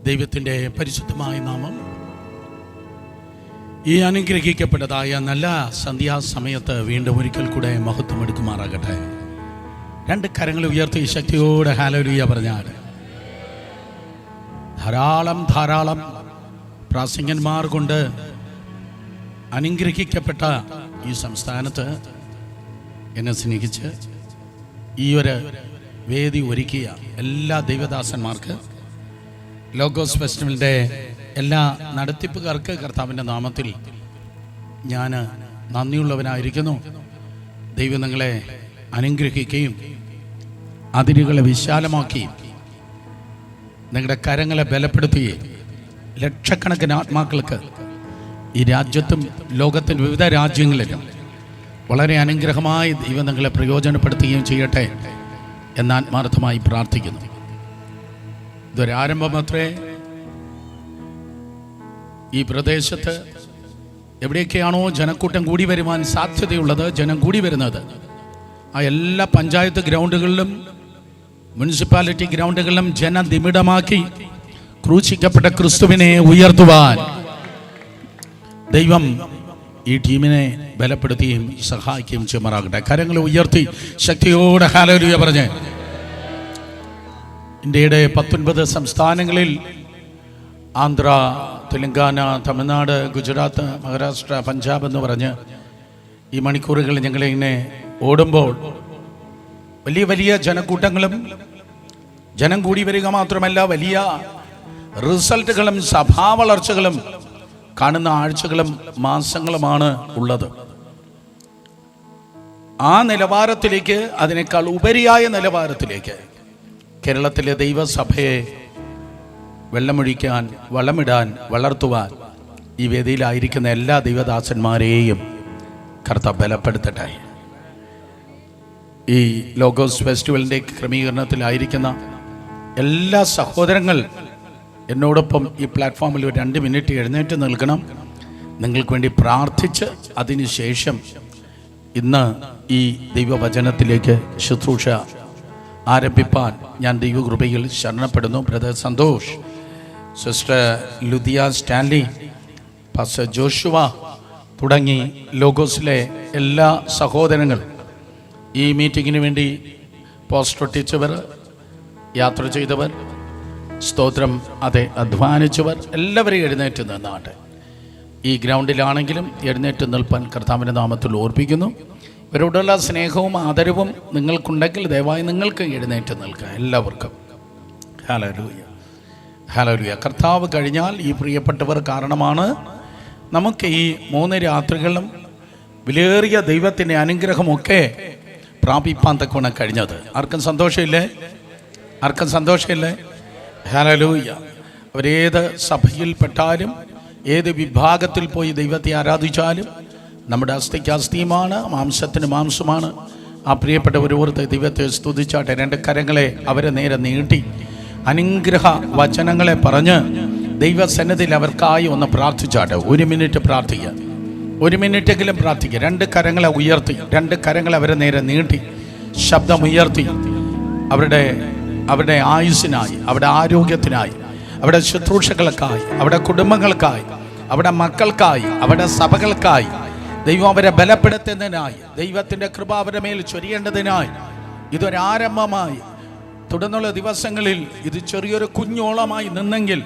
ദൈവത്തിൻ്റെ പരിശുദ്ധമായ നാമം ഈ അനുഗ്രഹിക്കപ്പെട്ടതായ നല്ല സന്ധ്യാസമയത്ത് വീണ്ടും ഒരിക്കൽ കൂടെ മഹത്വം എടുക്കുമാറാകട്ടെ. രണ്ട് കരങ്ങൾ ഉയർത്തി ശക്തിയോടെ ഹല്ലേലൂയ പറഞ്ഞാൽ ധാരാളം പ്രാസംഗന്മാർ കൊണ്ട് അനുഗ്രഹിക്കപ്പെട്ട ഈ സംസ്ഥാനത്ത് എന്നെ സ്നേഹിച്ച് ഈ ഒരു വേദി ഒരുക്കിയ എല്ലാ ദൈവദാസന്മാർക്ക്, ലോഗോസ് ഫെസ്റ്റിവലിൻ്റെ എല്ലാ നടത്തിപ്പുകാർക്ക് കർത്താവിൻ്റെ നാമത്തിൽ ഞാൻ നന്ദിയുള്ളവനായിരിക്കുന്നു. ദൈവം നിങ്ങളെ അനുഗ്രഹിക്കുകയും അതിരുകളെ വിശാലമാക്കുകയും നിങ്ങളുടെ കരങ്ങളെ ബലപ്പെടുത്തുകയും ലക്ഷക്കണക്കിന് ആത്മാക്കൾക്ക് ഈ രാജ്യത്തും ലോകത്തിൻ്റെ വിവിധ രാജ്യങ്ങളിലും വളരെ അനുഗ്രഹമായി ദൈവം നിങ്ങളെ പ്രയോജനപ്പെടുത്തുകയും ചെയ്യട്ടെ എന്ന് ആത്മാർത്ഥമായി പ്രാർത്ഥിക്കുന്നു. ഇതൊരാരംഭം മാത്രമേ. ഈ പ്രദേശത്ത് എവിടെയൊക്കെയാണോ ജനക്കൂട്ടം കൂടി വരുവാൻ സാധ്യതയുള്ളത്, ജനം കൂടി വരുന്നത്, ആ എല്ലാ പഞ്ചായത്ത് ഗ്രൗണ്ടുകളിലും മുനിസിപ്പാലിറ്റി ഗ്രൗണ്ടുകളിലും ജനനിബിഡമാക്കി ക്രൂശിക്കപ്പെട്ട ക്രിസ്തുവിനെ ഉയർത്തുവാൻ ദൈവം ഈ ടീമിനെ ബലപ്പെടുത്തുകയും സഹായിക്കുകയും ചെയ്യുമാറാകട്ടെ. കരങ്ങൾ ഉയർത്തി ശക്തിയോടെ ഹല്ലേലൂയ പറഞ്ഞ് ഇന്ത്യയുടെ 19 സംസ്ഥാനങ്ങളിൽ ആന്ധ്ര, തെലങ്കാന, തമിഴ്നാട്, ഗുജറാത്ത്, മഹാരാഷ്ട്ര, പഞ്ചാബ് എന്ന് പറഞ്ഞ് ഈ മണിക്കൂറുകൾ ഞങ്ങളിങ്ങനെ ഓടുമ്പോൾ വലിയ വലിയ ജനക്കൂട്ടങ്ങളും ജനം കൂടി വരിക മാത്രമല്ല, വലിയ റിസൾട്ടുകളും സഭാവളർച്ചകളും കാണുന്ന ആഴ്ചകളും മാസങ്ങളുമാണ് ഉള്ളത്. ആ നിലവാരത്തിലേക്ക്, അതിനേക്കാൾ ഉപരിയായ നിലവാരത്തിലേക്ക് കേരളത്തിലെ ദൈവസഭയെ വെള്ളമൊഴിക്കാൻ, വളമിടാൻ, വളർത്തുവാൻ ഈ വേദിയിലായിരിക്കുന്ന എല്ലാ ദൈവദാസന്മാരെയും കർത്താവ് ബലപ്പെടുത്തട്ടെ. ഈ ലോഗോസ് ഫെസ്റ്റിവലിൻ്റെ ക്രമീകരണത്തിലായിരിക്കുന്ന എല്ലാ സഹോദരങ്ങൾ എന്നോടൊപ്പം ഈ പ്ലാറ്റ്ഫോമിൽ ഒരു 2 മിനിറ്റ് എഴുന്നേറ്റ് നിൽക്കണം. നിങ്ങൾക്ക് വേണ്ടി പ്രാർത്ഥിച്ച് അതിനുശേഷം ഇന്ന് ഈ ദൈവവചനത്തിലേക്ക് ശുശ്രൂഷ ആരംഭിപ്പാൻ ഞാൻ ദൈവകൃപയിൽ ശരണപ്പെടുന്നു. ബ്രദർ സന്തോഷ്, സിസ്റ്റർ ലുദിയ സ്റ്റാൻലി, പാസ്റ്റർ ജോഷുവ തുടങ്ങി ലോഗോസിലെ എല്ലാ സഹോദരങ്ങൾ, ഈ മീറ്റിങ്ങിന് വേണ്ടി പോസ്റ്റർ ഒട്ടിച്ചവർ, യാത്ര ചെയ്തവർ, സ്തോത്രം, അതെ, അധ്വാനിച്ചവർ എല്ലാവരെയും എഴുന്നേറ്റ് നിന്നാണ്. ഈ ഗ്രൗണ്ടിലാണെങ്കിലും എഴുന്നേറ്റ് നിൽപ്പാൻ കർത്താവിൻ്റെ നാമത്തിൽ ഓർപ്പിക്കുന്നു. ഇവരോടുള്ള സ്നേഹവും ആദരവും നിങ്ങൾക്കുണ്ടെങ്കിൽ ദയവായി നിങ്ങൾക്ക് എഴുന്നേറ്റ് നിൽക്കുക. എല്ലാവർക്കും ഹല്ലേലൂയ, ഹല്ലേലൂയ. കർത്താവ് കഴിഞ്ഞാൽ ഈ പ്രിയപ്പെട്ടവർ കാരണമാണ് നമുക്ക് ഈ 3 രാത്രികളും വിലയേറിയ ദൈവത്തിൻ്റെ അനുഗ്രഹമൊക്കെ പ്രാപിപ്പാൻ തക്കവണ്ണം കഴിഞ്ഞത്. ആർക്കും സന്തോഷമില്ലേ? ആർക്കും സന്തോഷമില്ലേ? ഹല്ലേലൂയ. അവരേത് സഭയിൽപ്പെട്ടാലും ഏത് വിഭാഗത്തിൽ പോയി ദൈവത്തെ ആരാധിച്ചാലും നമ്മുടെ അസ്ഥിക്ക് അസ്ഥിയുമാണ്, മാംസത്തിന് മാംസമാണ്. ആ പ്രിയപ്പെട്ട ഒരുവർക്ക് ദൈവത്തെ സ്തുതിച്ചാട്ടെ. 2 കരങ്ങളെ അവരെ നേരെ നീട്ടി അനുഗ്രഹ വചനങ്ങളെ പറഞ്ഞ് ദൈവസന്നിധിയിൽ അവർക്കായി ഒന്ന് പ്രാർത്ഥിച്ചാട്ടെ. 1 മിനിറ്റ് പ്രാർത്ഥിക്കുക, 1 മിനിറ്റെങ്കിലും പ്രാർത്ഥിക്കുക. 2 കരങ്ങളെ ഉയർത്തി, 2 കരങ്ങളെ അവരെ നേരെ നീട്ടി ശബ്ദമുയർത്തി അവരുടെ ആയുസ്സിനായി, അവരുടെ ആരോഗ്യത്തിനായി, അവരുടെ ശുശ്രൂഷകൾക്കായി, അവരുടെ കുടുംബങ്ങൾക്കായി, അവരുടെ മക്കൾക്കായി, അവരുടെ സഭകൾക്കായി ദൈവം അവരെ ബലപ്പെടുത്തുന്നതിനായി, ദൈവത്തിൻ്റെ കൃപ അവരുടെ മേൽ ചൊരിയേണ്ടതിനായി ഇതൊരാരംഭമായി തുടർന്നുള്ള ദിവസങ്ങളിൽ ഇത് ചെറിയൊരു കുഞ്ഞോളമായി നിന്നെങ്കിൽ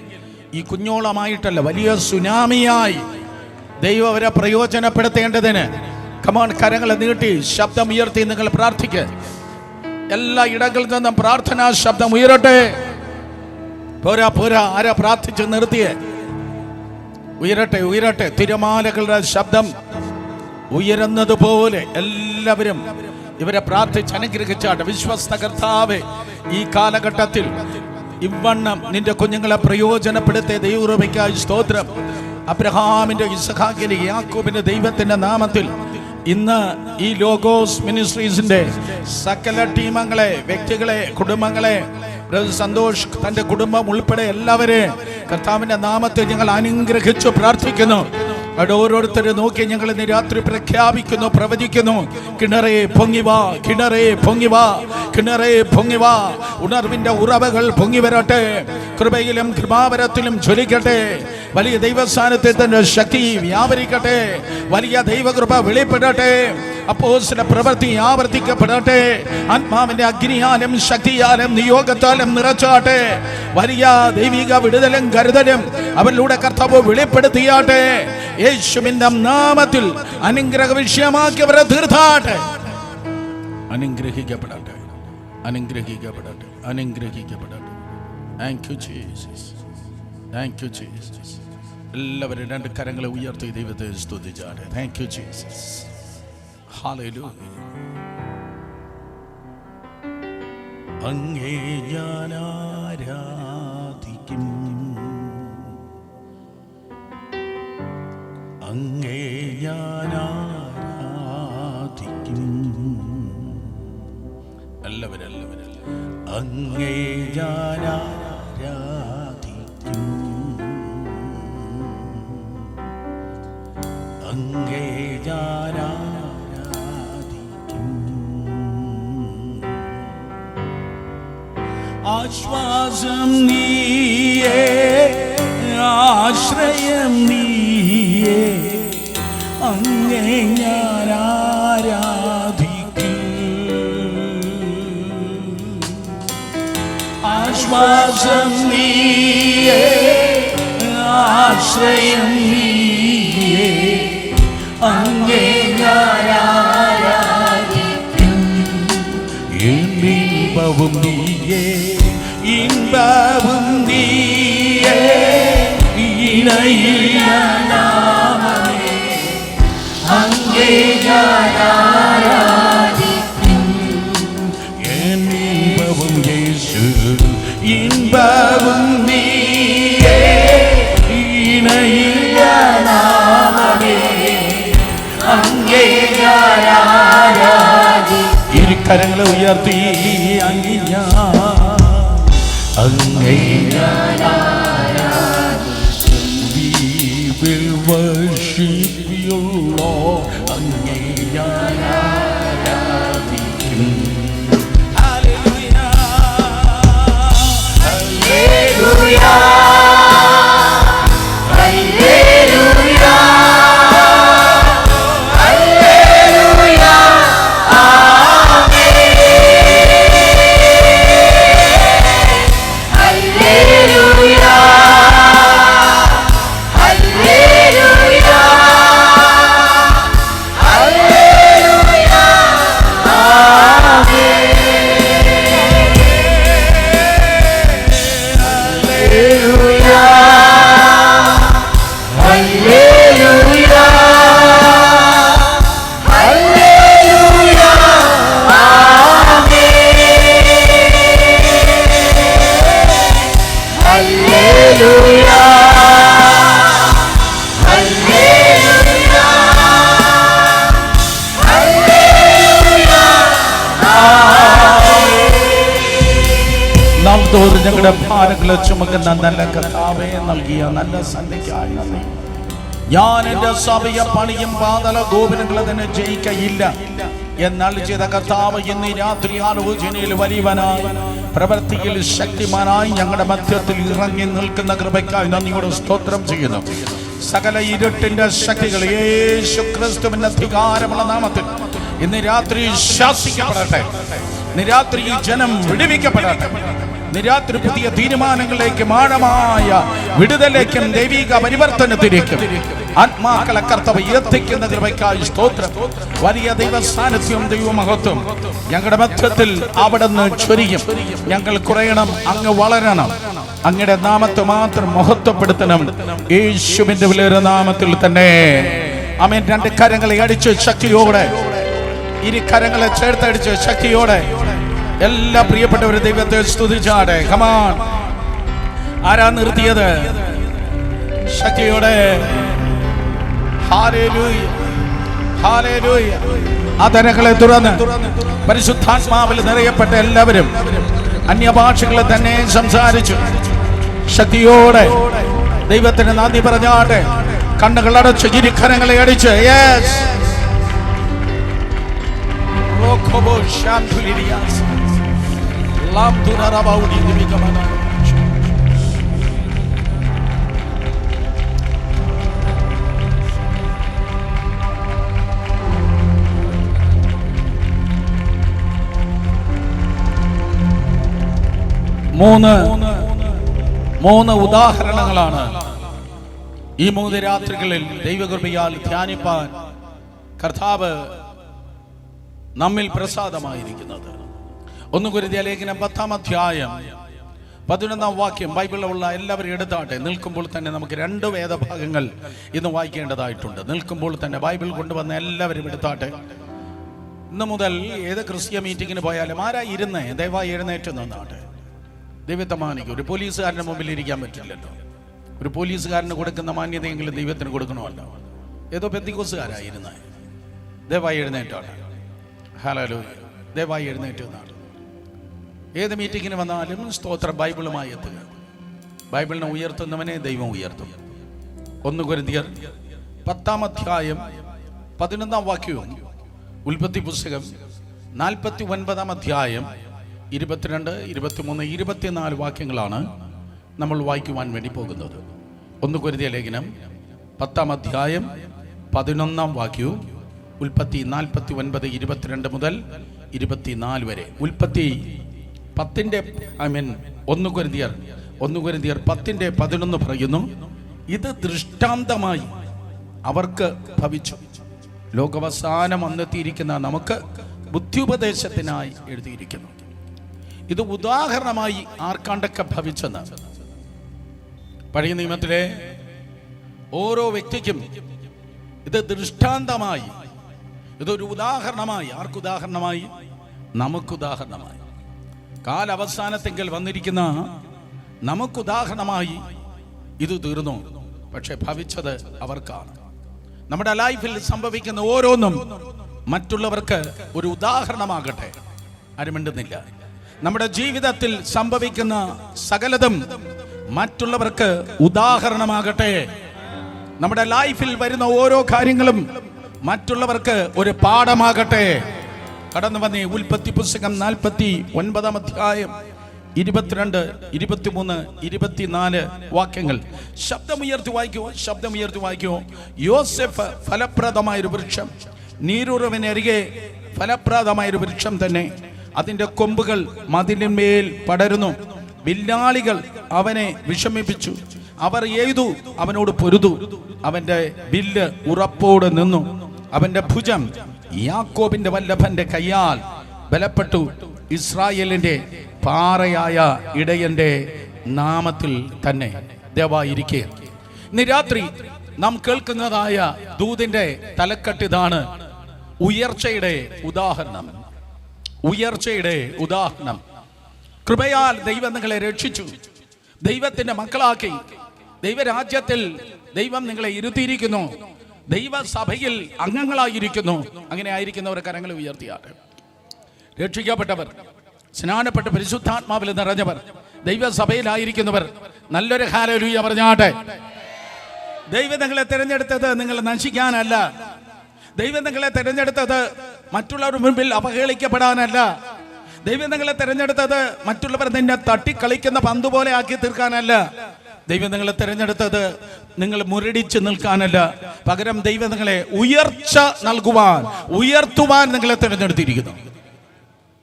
ഈ കുഞ്ഞോളമായിട്ടല്ല, വലിയ സുനാമിയായി ദൈവം അവരെ പ്രയോജനപ്പെടുത്തേണ്ടതിന് കമോൺ, കരങ്ങളെ നീട്ടി ശബ്ദമുയർത്തി നിങ്ങൾ പ്രാർത്ഥിക്കുക. എല്ലാ ഇടങ്ങളിൽ നിന്നും പ്രാർത്ഥനാ ശബ്ദം ഉയരട്ടെ. പോരാ, ആരാ പ്രാർത്ഥിച്ച് നിർത്തിയേ? ഉയരട്ടെ. തിരമാലകളുടെ ശബ്ദം ഉയരുന്നതുപോലെ എല്ലാവരും ഇവരെ പ്രാർത്ഥിച്ച് അനുഗ്രഹിച്ചാട്ടെ. വിശ്വസ്ത കർത്താവേ, ഈ കാലഘട്ടത്തിൽ ഇവണ്ണം നിന്റെ കുഞ്ഞുങ്ങളെ പ്രയോജനപ്പെടുത്തിയ ദൈവകൃപയ്ക്കായി സ്തോത്രം. അബ്രഹാമിന്റെ, ഇസ്ഹാക്കിന്റെ, യാക്കോബിന്റെ ദൈവത്തിന്റെ നാമത്തിൽ ഇന്ന് ഈ ലോഗോസ് മിനിസ്ട്രീസിന്റെ സകല ടീമങ്ങളെ, വ്യക്തികളെ, കുടുംബങ്ങളെ, സന്തോഷ് തന്റെ കുടുംബം ഉൾപ്പെടെ എല്ലാവരെയും കർത്താവിന്റെ നാമത്തിൽ ഞങ്ങൾ അനുഗ്രഹിച്ചു പ്രാർത്ഥിക്കുന്നു. അവിടെ ഓരോരുത്തരെ നോക്കി ഞങ്ങൾ ഇന്ന് രാത്രി പ്രഖ്യാപിക്കുന്നു, പ്രവചിക്കുന്നു. കിണറേ പൊങ്ങിവാ, കിണറേ പൊങ്ങിവാ, കിണറേ പൊങ്ങിവാ. ഉണർവിന്റെ ഉറവകൾ പൊങ്ങി വരട്ടെ, കൃപയിലും കൃപാവരത്തിലും ജ്വലിക്കട്ടെ. വലിയ ദൈവസ്ഥാനത്തിൽ തന്നെ ശക്തി വ്യാപരിക്കട്ടെ, വലിയ ദൈവകൃപ വെളിപ്പെടട്ടെ, അപ്പോസ്തല പ്രവൃത്തി ആവർത്തിക്കപ്പെടട്ടെ. ആത്മാവിന്റെ അഗ്നിയാലും ശക്തിയാലും നിയോഗത്താലും നിറച്ചാട്ടെ. വലിയ ദൈവിക വിടുതലും കരുതലും അവരിലൂടെ കർത്താവ് വെളിപ്പെടുത്തിയാട്ടെ. യേശുവിന്റെ നാമത്തിൽ അനുഗ്രഹ വിഷയമാക്കിയവരെ തീർത്താട്ടെ. അനുഗ്രഹിക്കപ്പെടട്ടെ, അനുഗ്രഹിക്കപ്പെടട്ടെ, അനുഗ്രഹിക്കപ്പെടട്ടെ. Thank you Jesus, thank you Jesus. എല്ലാവരും രണ്ട് കരങ്ങളെ ഉയർത്തി ദൈവത്തെ സ്തുതിച്ചാട്ടെ. Thank you Jesus. ഹല്ലേലൂയ. അങ്ങേ ഞാൻ ആരാധിക്കും, അങ്ങേ ഞാൻ ആരാധിക്കും. എല്ലാവരും അങ്ങേ ഞാൻ ആരാധിക്കും, അങ്ങേ ഞാൻ ആരാധിക്കും. ആശ്വാസം നീയേ, ആശ്രയം നീയേ, അങ്ങേ ഞാൻ ആരാധിക്കും. ആശ്വാസം നീയേ, ആശ്രയം നീയേ, അങ്ങേ ഞാൻ ആരാധിക്കും. ഇമ്പവും നീയേ, ഇമ്പവും നീയേ, ഇണയില്ല നാമമേ, അങ്ങേ ഞാൻ ആരാധിക്കും. ഇമ്പവും യേശു, ഇമ്പവും നീയേ, ഇണയില്ല നാമമേ, അങ്ങേ ഞാൻ ആരാധിക്കും. ഇരു കരങ്ങളെ ഉയർത്തി അങ്ങേ ഞാൻ, അങ്ങേ ഞാൻ ആരാധിക്കും. We will worship you Lord, അങ്ങേ ഞാൻ ആരാധിക്കും. ഹല്ലേലൂയ, ഹല്ലേലൂയ, ഹല്ലേലൂയ, ഹല്ലേലൂയ, ആമേൻ. ഹല്ലേലൂയ, ഹല്ലേലൂയ, ഹല്ലേലൂയ, ആമേൻ. നാൾതോറും ഞങ്ങളുടെ ഭാരങ്ങളെ ചുമക്കുന്ന നല്ല കർത്താവേ, നൽകിയ നല്ല സന്ധ്യയ്ക്കായി നന്ദി. ഞാൻ എന്റെ സഭയെ പണിയും, പാതാള ഗോപുരങ്ങളെ തന്നെ ജയിക്കയില്ല എന്നാൽ ചെയ്ത കർത്താവ് ഇന്ന് രാത്രി ആലോചനയിൽ വലിയവനായി, പ്രവൃത്തിയിൽ ശക്തിമാനായി ഞങ്ങളുടെ മധ്യത്തിൽ ഇറങ്ങി നിൽക്കുന്ന കൃപയ്ക്കായി നന്ദിയോട് സ്തോത്രം ചെയ്യുന്നു. സകല ഇരുട്ടിന്റെ ശക്തികൾ യേശു ക്രിസ്തുവിന്റെ അധികാരമുള്ള നാമത്തിൽ ഇന്ന് രാത്രി ശാസിക്കപ്പെടട്ടെ. ഇന്ന് രാത്രി ഈ ജനം വിടുവിക്കപ്പെടട്ടെ. ഇന്ന് രാത്രി പുതിയ തീരുമാനങ്ങളിലേക്കും ആഴമായ വിടുതലേക്കും ദൈവിക പരിവർത്തനത്തിലേക്കും ആത്മാക്കളെ കർത്താവ് എത്തിക്കുന്ന കൃപയ്ക്കായി സ്തോത്രം. വലിയ ദൈവസാന്നിധ്യം, ദൈവമഹത്വം ഞങ്ങളുടെ മധ്യത്തിൽ അവിടുന്ന് ചൊരിയും. ഞങ്ങൾ കുറയണം, അങ്ങ് വളരണം. അങ്ങയുടെ നാമത്തെ മാത്രം മഹത്വപ്പെടുത്തണം. യേശുവിന്റെ വലിയൊരു നാമത്തിൽ തന്നെ ആമേൻ. രണ്ട് കരങ്ങളെ അടിച്ച് ശക്തിയോടെ, ഇരു കരങ്ങളെ ചേർത്തടിച്ച് ശക്തിയോടെ എല്ലാ പ്രിയപ്പെട്ടവരെ ദൈവത്തെ സ്തുതിച്ചാടെ. കമാൺ, ആരാ നിർത്തിയത്? ശക്തിയോടെ ഹല്ലേലൂയ, ഹല്ലേലൂയ. അതരങ്ങളെ തുറന്ന് പരിശുദ്ധാത്മാവിൽ നിറയപ്പെട്ട എല്ലാവരും അന്യഭാഷകളെ തന്നെ സംസാരിച്ചു ശക്തിയോടെ ദൈവത്തിന് നന്ദി പറഞ്ഞാട്ടെ. കണ്ണുകൾ അടച്ച് ഇരിക്കരങ്ങളെ അടിച്ച് യെസ് റോഖോബോ ശാന്തുലിരിയാസ് ലാംതുനറബൗഡി ദിവികമന. മൂന്ന് ഉദാഹരണങ്ങളാണ് ഈ 3 രാത്രികളിൽ ദൈവകൃപയാൽ ധ്യാനിപ്പാൻ കർത്താവ് നമ്മിൽ പ്രസാദമായിരിക്കുന്നത്. 1 കൊരിന്ത്യർ ലേഖനം 10-ാം അധ്യായം 11-ാം വാക്യം ബൈബിളിലുള്ള എല്ലാവരും എടുത്താട്ടെ. നിൽക്കുമ്പോൾ തന്നെ നമുക്ക് 2 വേദഭാഗങ്ങൾ ഇന്ന് വായിക്കേണ്ടതായിട്ടുണ്ട്. നിൽക്കുമ്പോൾ തന്നെ ബൈബിൾ കൊണ്ടുവന്ന എല്ലാവരും എടുത്താട്ടെ. ഇന്ന് മുതൽ ഏത് ക്രിസ്ത്യ മീറ്റിങ്ങിന് പോയാലും ആരാ ഇരുന്നേ ദയവായി എഴുന്നേറ്റ് നിന്നാട്ടെ. ദൈവത്തെ മാനിക്കും. ഒരു പോലീസുകാരൻ്റെ മുമ്പിൽ ഇരിക്കാൻ പറ്റില്ലല്ലോ. ഒരു പോലീസുകാരന് കൊടുക്കുന്ന മാന്യതയെങ്കിലും ദൈവത്തിന് കൊടുക്കണമല്ലോ. ഏതോ പെന്തിക്കോസുകാരായിരുന്നേ. ദയവായി എഴുന്നേറ്റാണ്. ഹല്ലേലൂയ. ദയവായി എഴുന്നേറ്റ് എന്നാണ്. ഏത് മീറ്റിങ്ങിന് വന്നാലും സ്തോത്രം ബൈബിളുമായി എത്തുക. ബൈബിളിനെ ഉയർത്തുന്നവനെ ദൈവം ഉയർത്തും. 1 കൊരിന്ത്യർ 10-ാം അധ്യായം 11-ാം വാക്യവും ഉൽപ്പത്തി പുസ്തകം 49-ാം അധ്യായം 22, 23, 24 വാക്യങ്ങളാണ് നമ്മൾ വായിക്കുവാൻ വേണ്ടി പോകുന്നത്. 1 കൊരിന്ത്യർ ലേഖനം 10-ാം അധ്യായം 11-ാം വാക്യവും ഉൽപ്പത്തി 49, 22 മുതൽ 24 വരെ. ഉൽപ്പത്തി 1 കൊരിന്ത്യർ 10-11 പറയുന്നു, ഇത് ദൃഷ്ടാന്തമായി അവർക്ക് ഭവിച്ചു, ലോകാവസാനം വന്നെത്തിയിരിക്കുന്ന നമുക്ക് ബുദ്ധിയുപദേശത്തിനായി എഴുതിയിരിക്കുന്നു. ഇത് ഉദാഹരണമായി ആർക്കാണ്ടൊക്കെ ഭവിച്ചെന്ന്. പഴയ നിയമത്തിലെ ഓരോ വ്യക്തിക്കും ഇത് ദൃഷ്ടാന്തമായി, ഇതൊരു ഉദാഹരണമായി. ആർക്കുദാഹരണമായി? നമുക്കുദാഹരണമായി. കാലവസാനത്തെങ്കിൽ വന്നിരിക്കുന്ന നമുക്കുദാഹരണമായി ഇത് തീർന്നു. പക്ഷെ ഭവിച്ചത് അവർക്കാണ്. നമ്മുടെ ലൈഫിൽ സംഭവിക്കുന്ന ഓരോന്നും മറ്റുള്ളവർക്ക് ഒരു ഉദാഹരണമാകട്ടെ. ആരുമിണ്ടുന്നില്ല. നമ്മുടെ ജീവിതത്തിൽ സംഭവിക്കുന്ന സകലതും മറ്റുള്ളവർക്ക് ഉദാഹരണമാകട്ടെ. നമ്മുടെ ലൈഫിൽ വരുന്ന ഓരോ കാര്യങ്ങളും മറ്റുള്ളവർക്ക് ഒരു പാഠമാകട്ടെ. കടന്നു വന്നേ ഉൽപ്പത്തി പുസ്തകം 49-ാം അധ്യായം 22, 23, 24 വാക്യങ്ങൾ. ശബ്ദമുയർത്തി വായിക്കുമോ. യോസെഫ് ഫലപ്രദമായൊരു വൃക്ഷം, നീരുറവിനരികെ ഫലപ്രദമായൊരു വൃക്ഷം തന്നെ. അതിന്റെ കൊമ്പുകൾ മതിലിന്മേൽ പടരുന്നു. വില്ലാളികൾ അവനെ വിഷമിപ്പിച്ചു. അവർ എയ്തു അവനോട് പൊരുതു. അവന്റെ വില്ല് ഉറപ്പോടെ നിന്നു. അവന്റെ ഭുജം യാക്കോബിന്റെ വല്ലഭന്റെ കയ്യാൽ ബലപ്പെട്ടു. ഇസ്രായേലിന്റെ പാറയായ ഇടയന്റെ നാമത്തിൽ തന്നെ. ദയവായിരിക്കെ ഇന്ന് രാത്രി നാം കേൾക്കുന്നതായ ദൂതിന്റെ തലക്കെട്ടിതാണ് ഉയർച്ചയുടെ ഉദാഹരണം. ഉയർച്ചയുടെ ഉദാഹരണം. കൃപയാൽ ദൈവം നിങ്ങളെ രക്ഷിച്ചു, ദൈവത്തിന്റെ മക്കളാക്കി, ദൈവരാജ്യത്തിൽ ദൈവം നിങ്ങളെ ഇരുത്തിയിരിക്കുന്നു, ദൈവസഭയിൽ അംഗങ്ങളായിരിക്കുന്നു. അങ്ങനെ ആയിരിക്കുന്നവർ കരങ്ങൾ ഉയർത്തിയാട്ടെ. രക്ഷിക്കപ്പെട്ടവർ, സ്നാനപ്പെട്ട് പരിശുദ്ധാത്മാവിൽ നിറഞ്ഞവർ, ദൈവസഭയിലായിരിക്കുന്നവർ നല്ലൊരു ഹല്ലേലൂയ പറഞ്ഞാട്ടെ. ദൈവം നിങ്ങളെ തിരഞ്ഞെടുത്തത് നിങ്ങൾ നശിക്കാനല്ല. ദൈവം നിങ്ങളെ തിരഞ്ഞെടുത്തത് മറ്റുള്ളവരുടെ മുൻപിൽ അപഹേളിക്കപ്പെടാനല്ല. ദൈവം നിങ്ങളെ തിരഞ്ഞെടുത്തത് മറ്റുള്ളവർ നിന്നെ തട്ടിക്കളിക്കുന്ന പന്ത് പോലെ ആക്കി തീർക്കാനല്ല. ദൈവം നിങ്ങളെ തിരഞ്ഞെടുത്തത് നിങ്ങൾ മുരടിച്ച് നിൽക്കാനല്ല. പകരം ദൈവം നിങ്ങളെ ഉയർച്ച നൽകുവാൻ, ഉയർത്തുവാൻ നിങ്ങളെ തിരഞ്ഞെടുത്തിരിക്കുന്നു.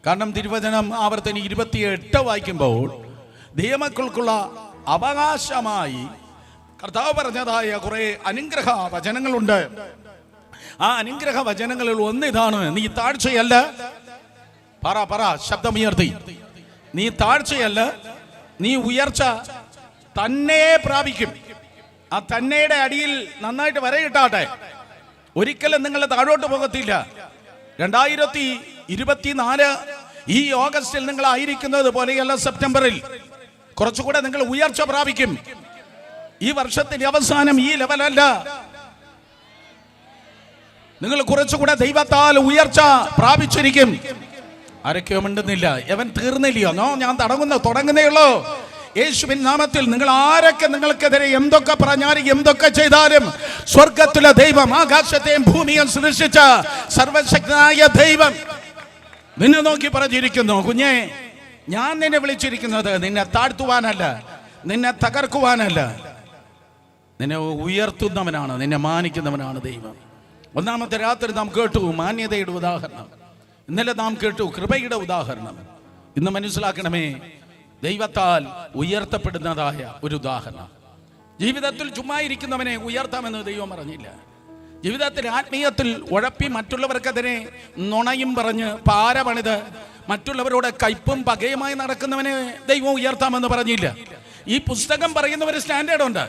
കാരണം തിരുവചനം ആവർത്തനം 28 വായിക്കുമ്പോൾ ദൈവമക്കൾക്കുള്ള അവകാശമായി കർത്താവ് പറഞ്ഞതായ കുറെ അനുഗ്രഹ വചനങ്ങളുണ്ട്. ആ അനുഗ്രഹ വചനങ്ങളിൽ ഒന്നിതാണ്, നീ താഴ്ചയല്ല. പറ ശബ്ദമുയർത്തി. നീ താഴ്ചയല്ല, നീ ഉയർച്ച തന്നെ പ്രാപിക്കും. ആ തന്നെയുടെ അടിയിൽ നന്നായിട്ട് വരയിട്ടാട്ടെ. ഒരിക്കലും നിങ്ങൾ താഴോട്ട് പോകത്തില്ല. 2024 ഈ ഓഗസ്റ്റിൽ നിങ്ങൾ ആയിരിക്കുന്നത് പോലെയല്ല സെപ്റ്റംബറിൽ. കുറച്ചുകൂടെ നിങ്ങൾ ഉയർച്ച പ്രാപിക്കും. ഈ വർഷത്തിന്റെ അവസാനം ഈ ലെവലല്ല. നിങ്ങൾ കുറച്ചുകൂടെ ദൈവത്താൽ ഉയർച്ച പ്രാപിച്ചിരിക്കും. ആരൊക്കെയോ മിണ്ടുന്നില്ല. അവൻ തീർന്നില്ലയോ? ഞാൻ തുടങ്ങുന്നേ ഉള്ളൂ. യേശുവിൻ നാമത്തിൽ നിങ്ങൾ ആരൊക്കെ നിങ്ങൾക്കെതിരെ എന്തൊക്കെ പറഞ്ഞാലും എന്തൊക്കെ ചെയ്താലും സ്വർഗത്തിലെ ദൈവം, ആകാശത്തെയും ഭൂമിയും സൃഷ്ടിച്ച സർവശക്തനായ ദൈവം നിന്നെ നോക്കി പറഞ്ഞിരിക്കുന്നു, കുഞ്ഞേ, ഞാൻ നിന്നെ വിളിച്ചിരിക്കുന്നത് നിന്നെ താഴ്ത്തുവാനല്ല, നിന്നെ തകർക്കുവാനല്ല, നിന്നെ ഉയർത്തുന്നവനാണ്, നിന്നെ മാനിക്കുന്നവനാണ് ദൈവം. ഒന്നാമത്തെ രാത്രി നാം കേട്ടു മാന്യതയുടെ ഉദാഹരണം, ഇന്നലെ നാം കേട്ടു കൃപയുടെ ഉദാഹരണം. ഇന്ന് മനസ്സിലാക്കണമേ, ദൈവത്താൽ ഉയർത്തപ്പെടുന്നതായ ഒരു ഉദാഹരണം. ജീവിതത്തിൽ ചുമ്മാ ഇരിക്കുന്നവനെ ഉയർത്താമെന്ന് ദൈവം പറഞ്ഞില്ല. ജീവിതത്തിൽ ആത്മീയത്തിൽ ഉഴപ്പി മറ്റുള്ളവർക്കെതിരെ നുണയും പറഞ്ഞ് പാര പണിത് മറ്റുള്ളവരോട് കയ്പും പകയുമായി നടക്കുന്നവനെ ദൈവം ഉയർത്താമെന്ന് പറഞ്ഞില്ല. ഈ പുസ്തകം പറയുന്ന ഒരു സ്റ്റാൻഡേർഡ് ഉണ്ട്.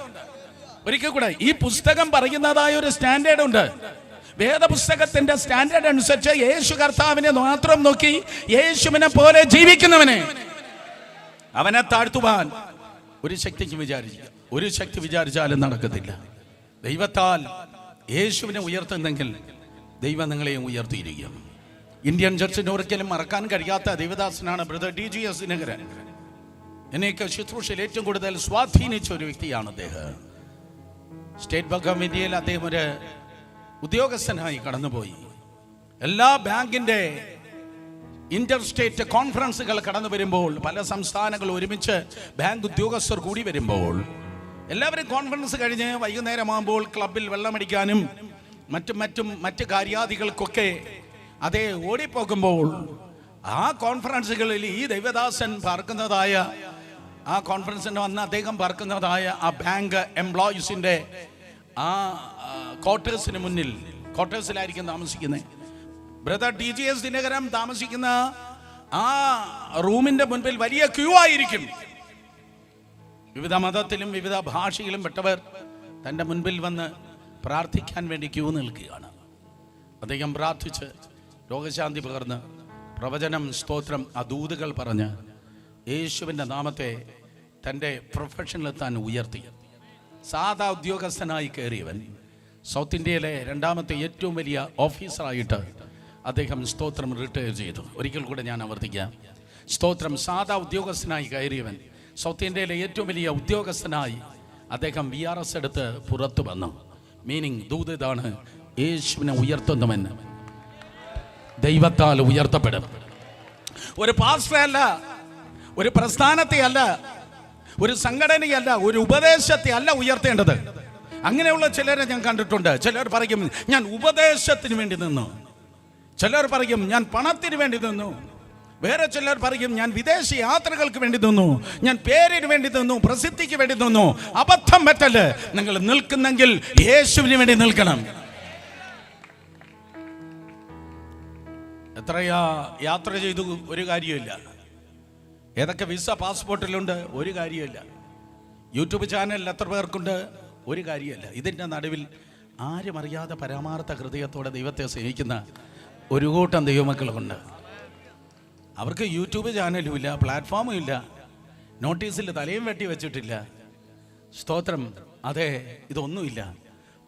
ഒരിക്കൽ കൂടെ, ഈ പുസ്തകം പറയുന്നതായ ഒരു സ്റ്റാൻഡേർഡ് ഉണ്ട്. വേദപുസ്തകത്തിന്റെ സ്റ്റാൻഡേർഡ് അനുസരിച്ച് യേശു കർത്താവിനെ മാത്രം നോക്കി യേശുവിനെ പോലെ ജീവിക്കുന്നവനെ അവനെ താഴ്ത്തുവാൻ ഒരു ശക്തി വിചാരിച്ചാലും നടക്കത്തില്ല. ദൈവത്താൽ യേശുവിനെ ഉയർത്തുന്നെങ്കിൽ ദൈവം നിങ്ങളെയും ഉയർത്തിയിരിക്കും. ഇന്ത്യൻ ചർച്ചിന് ഒരിക്കലും മറക്കാൻ കഴിയാത്ത ദൈവദാസനാണ് ബ്രദർ DGS ദിനകരൻ. എന്നെയൊക്കെ ശുശ്രൂഷയിൽ ഏറ്റവും കൂടുതൽ സ്വാധീനിച്ച ഒരു വ്യക്തിയാണ് അദ്ദേഹം. സ്റ്റേറ്റ് ബാങ്ക് ഓഫ് ഇന്ത്യയിൽ അദ്ദേഹം ഒരു ഉദ്യോഗസ്ഥനായി കടന്നുപോയി. എല്ലാ ബാങ്കിന്റെ ഇന്റർ സ്റ്റേറ്റ് കോൺഫറൻസുകൾ കടന്നു വരുമ്പോൾ, പല സംസ്ഥാനങ്ങൾ ഒരുമിച്ച് ബാങ്ക് ഉദ്യോഗസ്ഥർ കൂടി വരുമ്പോൾ, എല്ലാവരും കോൺഫറൻസ് കഴിഞ്ഞ് വൈകുന്നേരമാകുമ്പോൾ ക്ലബിൽ വെള്ളമടിക്കാനും മറ്റ് കാര്യാദികൾക്കൊക്കെ അതേ ഓടിപ്പോകുമ്പോൾ, ആ കോൺഫറൻസുകളിൽ ഈ ദൈവദാസൻ പാർക്കുന്നതായ, ആ കോൺഫറൻസിന് വന്ന് അദ്ദേഹം പാർക്കുന്നതായ ആ ബാങ്ക് എംപ്ലോയീസിന്റെ ആ ക്വാർട്ടേഴ്സിന് മുന്നിൽ, ക്വാർട്ടേഴ്സിലായിരിക്കും താമസിക്കുന്നത്. ബ്രദർ DGS ദിനകരൻ താമസിക്കുന്ന ആ റൂമിന്റെ മുൻപിൽ വലിയ ക്യൂ ആയിരിക്കും. വിവിധ മതത്തിലും വിവിധ ഭാഷയിലും പെട്ടവർ തൻ്റെ മുൻപിൽ വന്ന് പ്രാർത്ഥിക്കാൻ വേണ്ടി ക്യൂ നിൽക്കുകയാണ്. അദ്ദേഹം പ്രാർത്ഥിച്ച് രോഗശാന്തി പകർന്ന് പ്രവചനം, സ്തോത്രം, ദൂതുകൾ പറഞ്ഞ് യേശുവിൻ്റെ നാമത്തെ തൻ്റെ പ്രൊഫഷനിൽ താൻ ഉയർത്തി. സാധാ ഉദ്യോഗസ്ഥനായി കയറിയവൻ സൗത്ത് ഇന്ത്യയിലെ രണ്ടാമത്തെ ഏറ്റവും വലിയ ഓഫീസറായിട്ട് അദ്ദേഹം സ്തോത്രം റിട്ടയർ ചെയ്തു. ഒരിക്കൽ കൂടെ ഞാൻ ആവർത്തിക്കാം, സ്തോത്രം. സാധാ ഉദ്യോഗസ്ഥനായി കയറിയവൻ സൗത്ത് ഇന്ത്യയിലെ ഏറ്റവും വലിയ ഉദ്യോഗസ്ഥനായി അദ്ദേഹം VRS എടുത്ത് പുറത്തു വന്നു. മീനിങ് ദൂത് ഇതാണ്, യേശുവിനെ ഉയർത്തുന്നവൻ ദൈവത്താൽ ഉയർത്തപ്പെടും. ഒരു പാസ്റ്ററെ അല്ല, ഒരു പ്രസ്ഥാനത്തെ അല്ല, ഒരു സംഘടനയല്ല, ഒരു ഉപദേശത്തെ അല്ല ഉയർത്തേണ്ടത്. അങ്ങനെയുള്ള ചിലരെ ഞാൻ കണ്ടിട്ടുണ്ട്. ചിലർ പറയും ഞാൻ ഉപദേശത്തിന് വേണ്ടി നിന്നു, ചിലർ പറയും ഞാൻ പണത്തിന് വേണ്ടി നിന്നു, വേറെ ചിലർ പറയും ഞാൻ വിദേശ യാത്രകൾക്ക് വേണ്ടി നിന്നു, ഞാൻ പേരിന് വേണ്ടി നിന്നു, പ്രസിദ്ധിക്ക് വേണ്ടി നിന്നു. അബദ്ധം പറ്റല്. നിങ്ങൾ നിൽക്കുന്നെങ്കിൽ യേശുവിന് വേണ്ടി നിൽക്കണം. എത്രയാ യാത്ര ചെയ്തു, ഒരു കാര്യമില്ല. ഏതൊക്കെ വിസ പാസ്പോർട്ടിലുണ്ട്, ഒരു കാര്യമില്ല. യൂട്യൂബ് ചാനലിൽ എത്ര പേർക്കുണ്ട്, ഒരു കാര്യമല്ല. ഇതിൻ്റെ നടുവിൽ ആരും അറിയാതെ പരമാർത്ഥ ഹൃദയത്തോടെ ദൈവത്തെ സ്നേഹിക്കുന്ന ഒരു കൂട്ടം ദൈവമക്കളുണ്ട്. അവർക്ക് യൂട്യൂബ് ചാനലും ഇല്ല, പ്ലാറ്റ്ഫോമും ഇല്ല, നോട്ടീസിൽ തലയും വെട്ടി വെച്ചിട്ടില്ല. സ്തോത്രം. അതെ, ഇതൊന്നുമില്ല.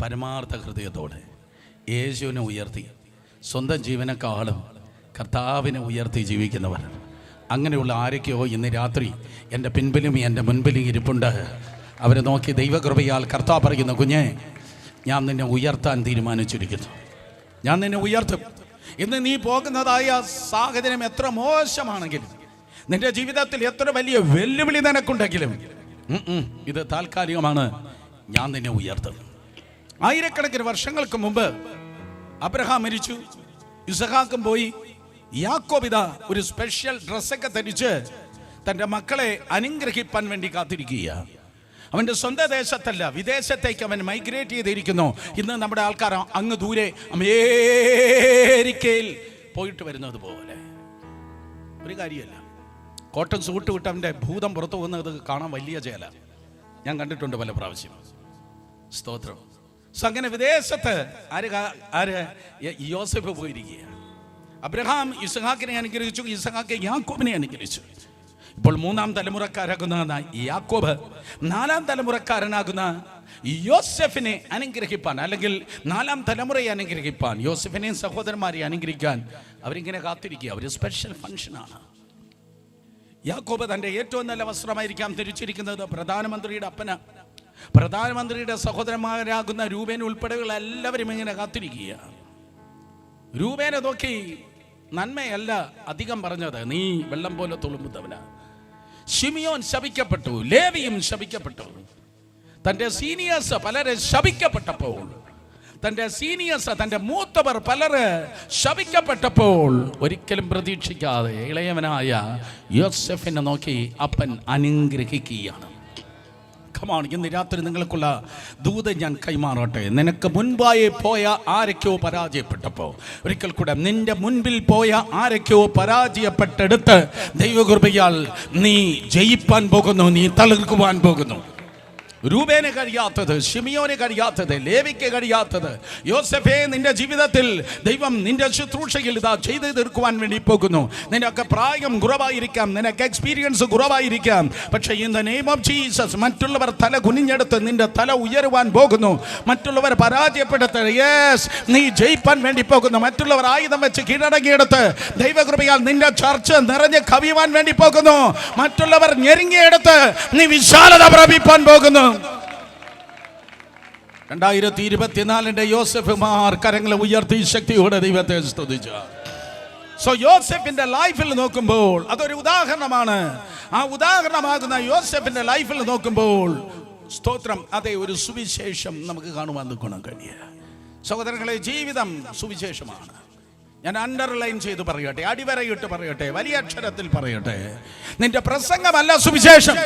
പരമാർത്ഥ ഹൃദയത്തോടെ യേശുവിനെ ഉയർത്തി സ്വന്തം ജീവനേക്കാളും കർത്താവിനെ ഉയർത്തി ജീവിക്കുന്നവർ. അങ്ങനെയുള്ള ആരൊക്കെയോ ഇന്ന് രാത്രി എൻ്റെ പിൻപിലും എൻ്റെ മുൻപിലും ഇരിപ്പുണ്ട്. അവരെ നോക്കി ദൈവകൃപയാൽ കർത്താവ് പറയുന്നു, കുഞ്ഞേ, ഞാൻ നിന്നെ ഉയർത്താൻ തീരുമാനിച്ചിരിക്കുന്നു, ഞാൻ നിന്നെ ഉയർത്തും. ഇന്ന് നീ പോകുന്നതായ സാഹചര്യം എത്ര മോശമാണെങ്കിലും, നിന്റെ ജീവിതത്തിൽ എത്ര വലിയ വെല്ലുവിളി നിനക്കുണ്ടെങ്കിലും, ഇത് താൽക്കാലികമാണ്, ഞാൻ നിന്നെ ഉയർത്തും. ആയിരക്കണക്കിന് വർഷങ്ങൾക്ക് മുമ്പ് അബ്രഹാം മരിച്ചു, ഇസഹാക്കും പോയി. യാക്കോബ് ഇതാ ഒരു സ്പെഷ്യൽ ഡ്രസ്സൊക്കെ ധരിച്ച് തൻ്റെ മക്കളെ അനുഗ്രഹിപ്പാൻ വേണ്ടി കാത്തിരിക്കുക. അവൻ്റെ സ്വന്തം ദേശത്തല്ല, വിദേശത്തേക്ക് അവൻ മൈഗ്രേറ്റ് ചെയ്തിരിക്കുന്നു. ഇന്ന് നമ്മുടെ ആൾക്കാർ അങ്ങ് ദൂരെ അമേരിക്കയിൽ പോയിട്ട് വരുന്നത് പോലെ. ഒരു കാര്യമല്ല, കോട്ടൺ സൂട്ട് വിട്ട് അവൻ്റെ ഭൂതം പുറത്തു പോകുന്നത് കാണാൻ വലിയ ചേല ഞാൻ കണ്ടിട്ടുണ്ട് പല പ്രാവശ്യം. സ്തോത്രം. അങ്ങനെ വിദേശത്ത് ആര് യോസഫ് പോയിരിക്കുക. അബ്രഹാം ഇസ്ഹാക്കിനെ അനുഗ്രഹിച്ചു, ഇസ്ഹാക്ക് യാക്കോബിനെ അനുഗ്രഹിച്ചു. ഇപ്പോൾ മൂന്നാം തലമുറക്കാരാകുന്ന യാക്കോബ് നാലാം തലമുറക്കാരനാകുന്ന യോസെഫിനെ അനുഗ്രഹിപ്പാൻ, അല്ലെങ്കിൽ നാലാം തലമുറയെ അനുഗ്രഹിപ്പാൻ, യോസെഫിനെയും സഹോദരന്മാരെ അനുഗ്രഹിക്കാൻ അവരിങ്ങനെ കാത്തിരിക്കുക. ഒരു സ്പെഷ്യൽ ഫംഗ്ഷനാണ്. യാക്കോബ് തൻ്റെ ഏറ്റവും നല്ല വസ്ത്രമായിരിക്കാം ധരിച്ചിരിക്കുന്നത് പ്രധാനമന്ത്രിയുടെ അപ്പന. പ്രധാനമന്ത്രിയുടെ സഹോദരന്മാരാകുന്ന രൂപേൻ ഉൾപ്പെടെയുള്ള എല്ലാവരും ഇങ്ങനെ കാത്തിരിക്കുക. രൂപേനെ നോക്കി നന്മയല്ല അധികം പറഞ്ഞത്, നീ വെള്ളം പോലെ തുളുമ്പുന്നവനാ. ശിമിയോൻ ശപിക്കപ്പെട്ടു, ലേവിയും ശപിക്കപ്പെട്ടു. തൻ്റെ സീനിയേഴ്സ് പലരെ ശപിക്കപ്പെട്ടപ്പോൾ, തൻ്റെ മൂത്തവർ പലര് ശപിക്കപ്പെട്ടപ്പോൾ ഒരിക്കലും പ്രതീക്ഷിക്കാതെ ഇളയവനായ യോസെഫിനെ നോക്കി അപ്പൻ അനുഗ്രഹിക്കുകയാണ്. ഇന്ന് രാത്രി നിങ്ങൾക്കുള്ള ദൂത് ഞാൻ കൈമാറട്ടെ. നിനക്ക് മുൻപായി പോയ ആരൊക്കെയോ പരാജയപ്പെട്ടപ്പോൾ, ഒരിക്കൽ കൂടെ നിന്റെ മുൻപിൽ പോയ ആരൊക്കെയോ പരാജയപ്പെട്ടെടുത്ത് ദൈവകൃപയാൽ നീ ജയിപ്പാൻ പോകുന്നു, നീ തളിർക്കുവാൻ പോകുന്നു. രൂബേന് കഴിയാത്തത്, ശിമിയോന് കഴിയാത്തത്, ലേവിക്ക് കഴിയാത്തത്, യോസെഫേ നിന്റെ ജീവിതത്തിൽ ദൈവം നിന്റെ ശുശ്രൂഷയിൽ ഇതാ ചെയ്തു തീർക്കുവാൻ വേണ്ടി പോകുന്നു. നിനക്ക് പ്രായം കുറവായിരിക്കാം, നിനക്ക് എക്സ്പീരിയൻസ് കുറവായിരിക്കാം, പക്ഷേ in the name of Jesus മറ്റുള്ളവർ തല കുനിഞ്ഞെടുത്ത് നിന്റെ തല ഉയരുവാൻ പോകുന്നു. മറ്റുള്ളവർ പരാജയപ്പെടുത്ത് യെസ് നീ ജയിപ്പാൻ വേണ്ടി പോകുന്നു. മറ്റുള്ളവർ ആയുധം വെച്ച് കീഴടങ്ങിയെടുത്ത് ദൈവകൃപയാൽ നിന്റെ ചർച്ച നിറഞ്ഞ് കവിയുവാൻ വേണ്ടി പോകുന്നു. മറ്റുള്ളവർ ഞെരുങ്ങിയെടുത്ത് നീ വിശാലത പ്രാപിപ്പാൻ പോകുന്നു. 2024 യോസെഫുമാർ കരങ്ങളെ ഉയർത്തി ശക്തിയോടെ ദൈവത്തെ സ്തുതിച്ചു. സോ യോസെഫിന്റെ ലൈഫിൽ നോക്കുമ്പോൾ അതൊരു ഉദാഹരണമാണ്. ആ ഉദാഹരണമാകുന്ന യോസെഫിന്റെ ലൈഫിൽ നോക്കുമ്പോൾ സ്തോത്രം, അതേ ഒരു സുവിശേഷം നമുക്ക് കാണുവാൻ കഴിയുക. സഹോദരങ്ങളെ, ജീവിതം സുവിശേഷമാണ്. ഞാൻ അണ്ടർലൈൻ ചെയ്ത് പറയട്ടെ, അടിവരയിട്ട് പറയട്ടെ, വലിയ അക്ഷരത്തിൽ പറയട്ടെ, നിന്റെ പ്രസംഗമല്ല സുവിശേഷം,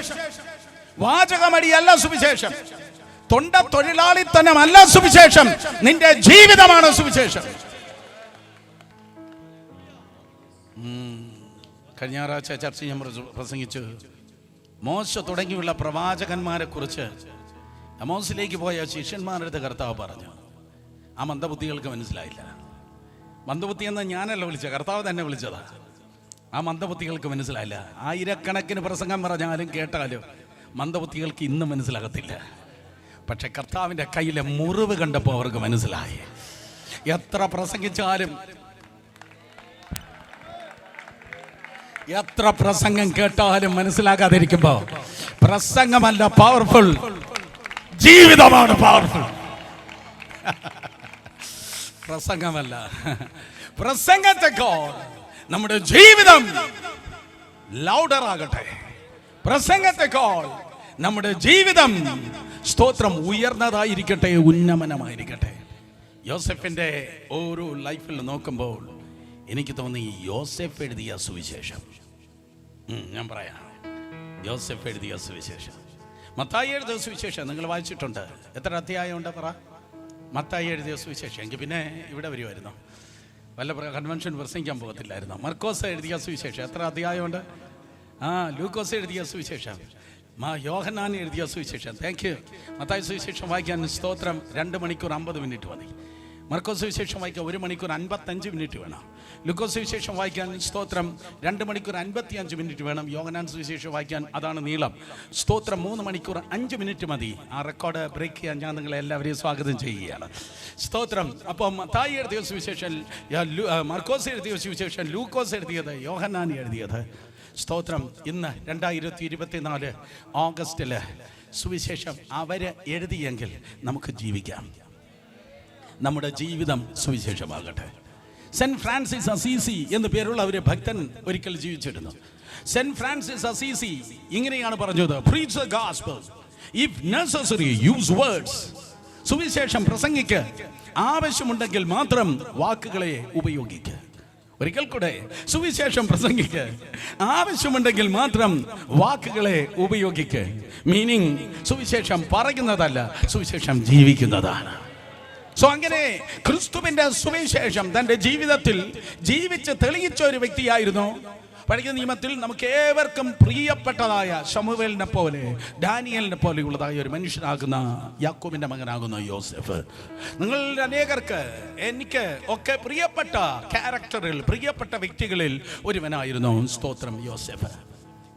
വാചകമടിയല്ല സുവിശേഷം, തൊണ്ട തൊഴിലാളിത്തനമല്ല സുവിശേഷം, നിന്റെ ജീവിതമാണ് സുവിശേഷം. കഴിഞ്ഞ ഞായറാഴ്ച ചർച്ച ഞാൻ പ്രസംഗിച്ചു. മോശ തുടങ്ങിയുള്ള പ്രവാചകന്മാരെ കുറിച്ച് അമോസിലേക്ക് പോയ ശിഷ്യന്മാരുടെ അടുത്ത് കർത്താവ് പറഞ്ഞു. ആ മന്ദബുദ്ധികൾക്ക് മനസ്സിലായില്ല. മന്ദബുദ്ധി എന്ന് ഞാനല്ല വിളിച്ചത്, കർത്താവ് തന്നെ വിളിച്ചതാ. ആ മന്ദബുദ്ധികൾക്ക് മനസ്സിലായില്ല. ആയിരക്കണക്കിന് പ്രസംഗം പറഞ്ഞാലും കേട്ടാലും മന്ദബുദ്ധികൾക്ക് ഇന്നും മനസ്സിലാകത്തില്ല. പക്ഷെ കർത്താവിൻ്റെ കയ്യിലെ മുറിവ് കണ്ടപ്പോൾ അവർക്ക് മനസ്സിലായി. എത്ര പ്രസംഗിച്ചാലും, എത്ര പ്രസംഗം കേട്ടാലും മനസ്സിലാകാതിരിക്കുമ്പോ പ്രസംഗമല്ല പവർഫുൾ, ജീവിതമാണ് പവർഫുൾ. പ്രസംഗമല്ല, പ്രസംഗത്തെക്കാൾ നമ്മുടെ ജീവിതം ലൗഡർ ആകട്ടെ. പ്രസംഗത്തെക്കാൾ നമ്മുടെ ജീവിതം സ്തോത്രം ഉയർന്നതായിരിക്കട്ടെ, ഉന്നമനമായിരിക്കട്ടെ. യോസെഫിന്റെ ഓരോ ലൈഫിൽ നോക്കുമ്പോൾ എനിക്ക് തോന്നി യോസെഫ് എഴുതിയ സുവിശേഷം, ഞാൻ പറയാം, യോസെഫ് എഴുതിയ സുവിശേഷം, മത്തായി എഴുതിയ സുവിശേഷം നിങ്ങൾ വായിച്ചിട്ടുണ്ട്. എത്ര അധ്യായമുണ്ട് പറ? മത്തായി എഴുതിയ സുവിശേഷം. എങ്കിൽ പിന്നെ ഇവിടെ വരുമായിരുന്നു, വല്ല കൺവെൻഷൻ പ്രസംഗിക്കാൻ പോകത്തില്ലായിരുന്നു. മർക്കോസ് എഴുതിയ സുവിശേഷം എത്ര അധ്യായമുണ്ട്? ലൂക്കോസ് എഴുതിയ സുവിശേഷം, യോഹന്നാൻ എഴുതിയ സുവിശേഷം. Thank you. മത്തായി സുവിശേഷം വായിക്കാൻ സ്തോത്രം 2 മണിക്കൂർ 50 മിനിറ്റ് മതി. മർക്കോസ് സുവിശേഷം വായിക്കാൻ 1 മണിക്കൂർ 55 മിനിറ്റ് വേണം. ലൂക്കോസ് സുവിശേഷം വായിക്കാൻ സ്തോത്രം 2 മണിക്കൂർ 55 മിനിറ്റ് വേണം. യോഹന്നാൻ സുവിശേഷം വായിക്കാൻ അതാണ് നീളം. സ്തോത്രം 3 മണിക്കൂർ 5 മിനിറ്റ് മതി. ആ റെക്കോർഡ് ബ്രേക്ക് ചെയ്യാൻ ഞാൻ നിങ്ങളെ എല്ലാവരെയും സ്വാഗതം ചെയ്യുകയാണ്. സ്തോത്രം. അപ്പോൾ മത്തായി എഴുതിയ സുവിശേഷം, മർക്കോസ് എഴുതിയ സുവിശേഷം, ലൂക്കോസ് എഴുതിയത്, യോഹന്നാൻ എഴുതിയത്. സ്തോത്രം. ഇന്ന് 2024 ഓഗസ്റ്റില് സുവിശേഷം അവര് എഴുതിയെങ്കിൽ നമുക്ക് ജീവിക്കാം. നമ്മുടെ ജീവിതം സുവിശേഷമാകട്ടെ. സെന്റ് ഫ്രാൻസിസ് അസീസി എന്ന് പേരുള്ള ഒരു ഭക്തൻ ഒരിക്കൽ ജീവിച്ചിരുന്നു. സെന്റ് ഫ്രാൻസിസ് അസീസി ഇങ്ങനെയാണ് പറഞ്ഞത്: preach the gospel, if necessary use words. സുവിശേഷം പ്രസംഗിക്ക്, ആവശ്യമുണ്ടെങ്കിൽ മാത്രം വാക്കുകളെ ഉപയോഗിക്കുക. ഒരിക്കൽ കൂടെ, സുവിശേഷം പ്രസംഗിക്ക്, ആവശ്യമുണ്ടെങ്കിൽ മാത്രം വാക്കുകളെ ഉപയോഗിക്ക്. മീനിങ്, സുവിശേഷം പറയുന്നതല്ല, സുവിശേഷം ജീവിക്കുന്നതാണ്. സോ അങ്ങനെ ക്രിസ്തുവിന്റെ സുവിശേഷം തൻ്റെ ജീവിതത്തിൽ ജീവിച്ച് തെളിയിച്ച ഒരു വ്യക്തിയായിരുന്നു. പഴയ നിയമത്തിൽ നമുക്ക് ഏവർക്കും പ്രിയപ്പെട്ടതായ ശമൂവേലിനെ പോലെ, ഡാനിയലിനെ പോലെയുള്ളതായ ഒരു മനുഷ്യനാകുന്ന യാക്കോബിന്റെ മകനാകുന്ന യോസെഫ്. നിങ്ങൾ അനേകർക്ക്, എനിക്ക് ഒക്കെ പ്രിയപ്പെട്ട ക്യാരക്ടറിൽ, പ്രിയപ്പെട്ട വ്യക്തികളിൽ ഒരുവനായിരുന്നു സ്തോത്രം യോസെഫ്.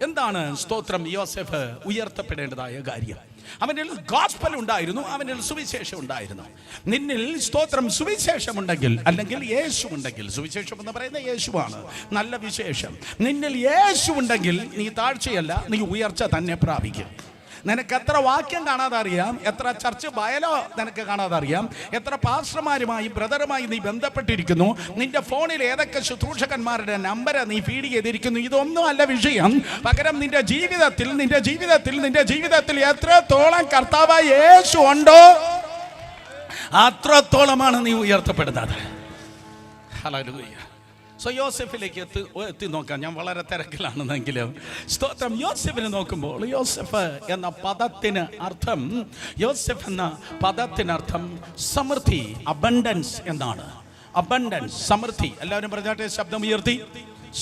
എന്താണ് സ്തോത്രം യോസേഫ് ഉയർത്തപ്പെടേണ്ടതായ കാര്യം? അവനിൽ ഗോസ്പൽ ഉണ്ടായിരുന്നു, അവനിൽ സുവിശേഷം ഉണ്ടായിരുന്നു. നിന്നിൽ സ്തോത്രം സുവിശേഷം ഉണ്ടെങ്കിൽ, അല്ലെങ്കിൽ യേശു ഉണ്ടെങ്കിൽ, സുവിശേഷം എന്ന് പറയുന്നത് യേശുവാണ്, നല്ല വിശേഷം. നിന്നിൽ യേശു ഉണ്ടെങ്കിൽ നീ താഴ്ചയല്ല, നീ ഉയർച്ച തന്നെ പ്രാപിക്കും. നിനക്ക് എത്ര വാക്യം കാണാതെ അറിയാം, എത്ര ചർച്ച് ബയലോ നിനക്ക് കാണാതെ അറിയാം, എത്ര പാസ്റ്റർമാരുമായി ബ്രദറുമായി നീ ബന്ധപ്പെട്ടിരിക്കുന്നു, നിന്റെ ഫോണിൽ ഏതൊക്കെ ശുശ്രൂഷകന്മാരുടെ നമ്പർ നീ ഫീഡ് ചെയ്തിരിക്കുന്നു, ഇതൊന്നും അല്ല വിഷയം. പകരം നിന്റെ ജീവിതത്തിൽ എത്രത്തോളം കർത്താവായ യേശു ഉണ്ടോ അത്രത്തോളമാണ് നീ ഉയർത്തപ്പെടുന്നത്. ഹല്ലേലൂയ. സോ യോസെഫിലേക്ക് എത്തി നോക്കാം. ഞാൻ വളരെ തിരക്കിലാണെന്നെങ്കിലും സ്തോത്രം. യോസെഫിനെ നോക്കുമ്പോൾ യോസെഫ് എന്ന പദത്തിന് അർത്ഥം, യോസെഫ് എന്ന പദത്തിനർത്ഥം സമൃദ്ധി, അബണ്ടൻസ് എന്നാണ്. അബണ്ടൻസ്, സമൃദ്ധി. എല്ലാവരും പറഞ്ഞാട്ടെ, ശബ്ദം ഉയർത്തി.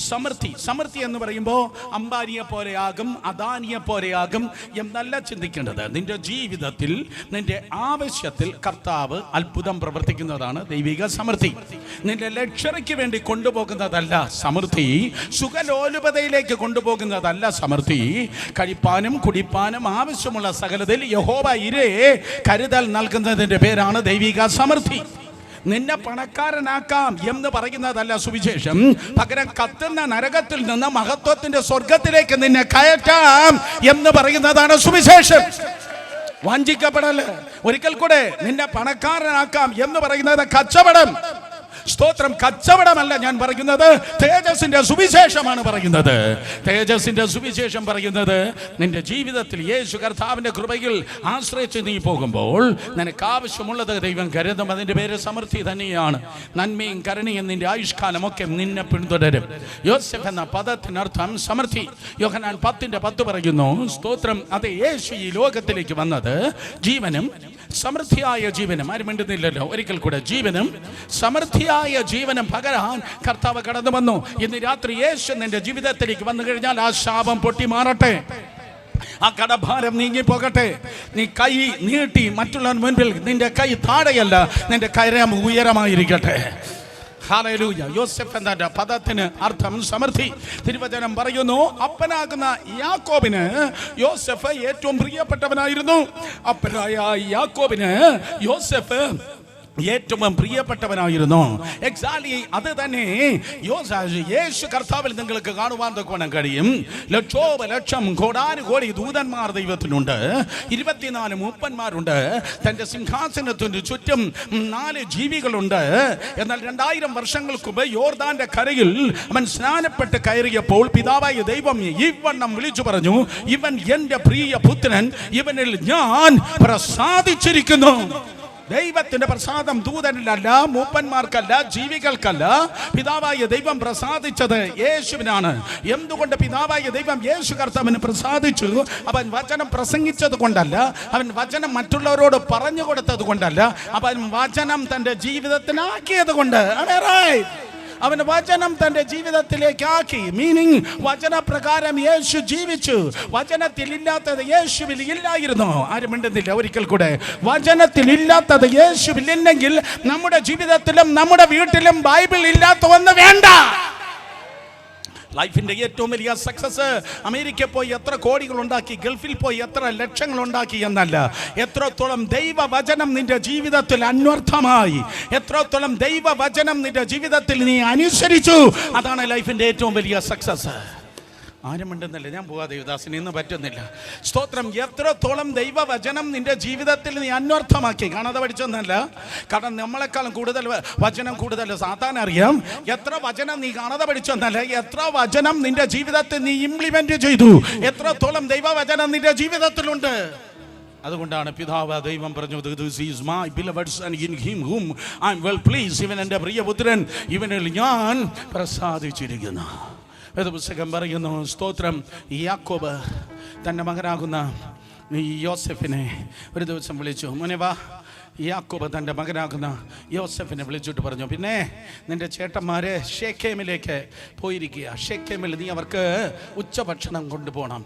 സമൃദ്ധി. സമൃദ്ധി എന്ന് പറയുമ്പോൾ അംബാനിയെ പോലെയാകും, അദാനിയെ പോലെയാകും എന്നല്ല ചിന്തിക്കേണ്ടത്. നിന്റെ ജീവിതത്തിൽ, നിന്റെ ആവശ്യത്തിൽ കർത്താവ് അത്ഭുതം പ്രവർത്തിക്കുന്നതാണ് ദൈവിക സമൃദ്ധി. നിന്റെ ലക്ഷറിക്ക് വേണ്ടി കൊണ്ടുപോകുന്നതല്ല സമൃദ്ധി. സുഖലോലുപതയിലേക്ക് കൊണ്ടുപോകുന്നതല്ല സമൃദ്ധി. കഴിപ്പാനും കുടിപ്പാനും ആവശ്യമുള്ള സകലത്തിൽ യഹോവ ഇരേ കരുതൽ നൽകുന്നതിന്റെ പേരാണ് ദൈവിക സമൃദ്ധി. നിന്നെ പണക്കാരനാക്കാം എന്ന് പറയുന്നതല്ല സുവിശേഷം. പകരം കത്തുന്ന നരകത്തിൽ നിന്ന് മഹത്വത്തിന്റെ സ്വർഗത്തിലേക്ക് നിന്നെ കയറ്റാം എന്ന് പറയുന്നതാണ് സുവിശേഷം. വഞ്ചിക്കപ്പെടല്. ഒരിക്കൽ കൂടെ, നിന്നെ പണക്കാരനാക്കാം എന്ന് പറയുന്നത് കച്ചവടം. സ്തോത്രം. കച്ചവടമല്ല ഞാൻ പറയുന്നത്, തേജസ്സിന്റെ സുവിശേഷമാണ് പറയുന്നത്. തേജസ്സിന്റെ സുവിശേഷം പറയുന്നത് നിന്റെ ജീവിതത്തിൽ യേശു കർത്താവിന്റെ കൃപയിൽ ആശ്രയിച്ച് നീ പോകുമ്പോൾ നിനക്ക് ആവശ്യമുള്ളത് ദൈവം കരുതും. അതിന്റെ പേര് സമൃദ്ധി തന്നെയാണ്. നന്മയും കരുണയും നിന്റെ ആയുഷ്കാലമൊക്കെ നിന്നെ പിന്തുടരും. യോസെഫ് എന്ന പദത്തിനർത്ഥം സമൃദ്ധി. യോഹന്നാൻ 10:10 പറയുന്നു, സ്തോത്രം. അത് യേശു ഈ ലോകത്തിലേക്ക് വന്നത് ജീവനും സമൃദ്ധിയായ ജീവനും, ആരും മിണ്ടുന്നില്ലല്ലോ, ഒരിക്കൽ കൂടെ, ജീവനും സമൃദ്ധിയായ ജീവനും പകരാൻ കർത്താവ് കടന്നു വന്നു. ഇന്ന് രാത്രി യേശു നിന്റെ ജീവിതത്തിലേക്ക് വന്നു കഴിഞ്ഞാൽ ആ ശാപം പൊട്ടി മാറട്ടെ, ആ കടഭാരം നീങ്ങി പോകട്ടെ. നീ കൈ നീട്ടി മറ്റുള്ളവർ മുൻപിൽ നിന്റെ കൈ താഴെയല്ല, നിന്റെ കരം ഉയരമായിരിക്കട്ടെ. ഹല്ലേലൂയ. യോസെഫ് എന്ന പദത്തിന് അർത്ഥം സമൃദ്ധി. തിരുവചനം പറയുന്നു, അപ്പനാകുന്ന യാക്കോബിന് യോസെഫ് ഏറ്റവും പ്രിയപ്പെട്ടവനായിരുന്നു. അപ്പനായ യാക്കോബിന് യോസെഫ് ഏറ്റവും പ്രിയപ്പെട്ടവനായിരുന്നു. എക്സാക്ട്ലി അത് തന്നെ യേശു കർത്താവിൽ നിങ്ങൾക്ക് കാണുവാൻ തക്കവണ്ണം കഴിയും. ലക്ഷോപലക്ഷം കോടാനുകോടി ദൂതന്മാർ ദൈവത്തിനുണ്ട്, 24 മൂപ്പന്മാരുണ്ട്, തന്റെ സിംഹാസനത്തിന് ചുറ്റും 4 ജീവികളുണ്ട്. എന്നാൽ 2000 വർഷങ്ങൾക്ക് മുമ്പ് യോർദാന്റെ കരയിൽ അവൻ സ്നാനപ്പെട്ട് കയറിയപ്പോൾ പിതാവായ ദൈവം ഇവണ്ണം വിളിച്ചു പറഞ്ഞു, ഇവൻ എന്റെ പ്രിയ പുത്രൻ, ഇവനിൽ ഞാൻ പ്രസാദിച്ചിരിക്കുന്നു. ദൈവത്തിന്റെ പ്രസാദം ദൂതനിലല്ല, മൂപ്പന്മാർക്കല്ല, ജീവികൾക്കല്ല. പിതാവായ ദൈവം പ്രസാദിച്ചത് യേശുവിനാണ്. എന്തുകൊണ്ട് പിതാവായ ദൈവം യേശു കർത്താവിന് പ്രസാദിച്ചു? അവൻ വചനം പ്രസംഗിച്ചത് കൊണ്ടല്ല, അവൻ വചനം മറ്റുള്ളവരോട് പറഞ്ഞു കൊടുത്തത് കൊണ്ടല്ല, അവൻ വചനം തന്റെ ജീവിതത്തിലാക്കിയത് കൊണ്ട്. അവൻ വചനം തന്റെ ജീവിതത്തിലേക്ക് ആക്കി. മീനിങ്, വചനപ്രകാരം യേശു ജീവിച്ചു. വചനത്തിൽ ഇല്ലാത്തത് യേശുവിൽ ഇല്ലായിരുന്നു. ആരും മിണ്ടുന്നില്ല. ഒരിക്കൽ കൂടെ, വചനത്തിൽ ഇല്ലാത്തത് യേശുവിൽ ഇല്ലെങ്കിൽ നമ്മുടെ ജീവിതത്തിലും നമ്മുടെ വീട്ടിലും ബൈബിൾ ഇല്ലാത്ത ഒന്ന് വേണ്ട. ലൈഫിന്റെ ഏറ്റവും വലിയ സക്സസ് അമേരിക്കയിൽ പോയി എത്ര കോടികൾ ഉണ്ടാക്കി, ഗൾഫിൽ പോയി എത്ര ലക്ഷങ്ങൾ ഉണ്ടാക്കി എന്നല്ല, എത്രത്തോളം ദൈവവചനം നിന്റെ ജീവിതത്തിൽ അന്വർത്ഥമായി, എത്രത്തോളം ദൈവവചനം നിന്റെ ജീവിതത്തിൽ നീ അനുസരിച്ചു, അതാണ് ലൈഫിന്റെ ഏറ്റവും വലിയ സക്സസ്. ആരും മിണ്ടുന്നില്ല. ഞാൻ പോവാ ദേവദാസിന്, ഇന്ന് പറ്റുന്നില്ല. സ്തോത്രം. എത്രത്തോളം ദൈവവചനം നിന്റെ ജീവിതത്തിൽ നീ അന്വർത്ഥമാക്കി. കാണാതെ പഠിച്ചൊന്നല്ല, കാരണം നമ്മളെക്കാളും കൂടുതൽ വചനം കൂടുതൽ സാധാരണ അറിയാം. എത്ര വചനം നീ കാണാതെ പഠിച്ചൊന്നല്ല, എത്ര വചനം നിന്റെ ജീവിതത്തിൽ നീ ഇംപ്ലിമെന്റ് ചെയ്തു, എത്രത്തോളം ദൈവവചനം നിന്റെ ജീവിതത്തിലുണ്ട്. അതുകൊണ്ടാണ് പിതാവ് ദൈവം പറഞ്ഞു, This is my beloved son in him whom I am well pleased. ഇവൻ എൻ്റെ പ്രിയപുത്രൻ, ഇവനിൽ ഞാൻ പ്രസാദിച്ചിരിക്കുന്നു. പുസ്തകം പറയുന്നു, സ്തോത്രം. യാക്കോബ് തൻ്റെ മകനാകുന്ന യോസെഫിനെ ഒരു ദിവസം വിളിച്ചു. മോനെ വാ. യാക്കോബ് തൻ്റെ മകനാകുന്ന യോസെഫിനെ വിളിച്ചിട്ട് പറഞ്ഞു, പിന്നെ നിന്റെ ചേട്ടന്മാരെ ഷേക്കേമിലേക്ക് പോയിരിക്കുക. ഷേക്കേമിൽ നീ അവർക്ക് ഉച്ചഭക്ഷണം കൊണ്ടുപോകണം.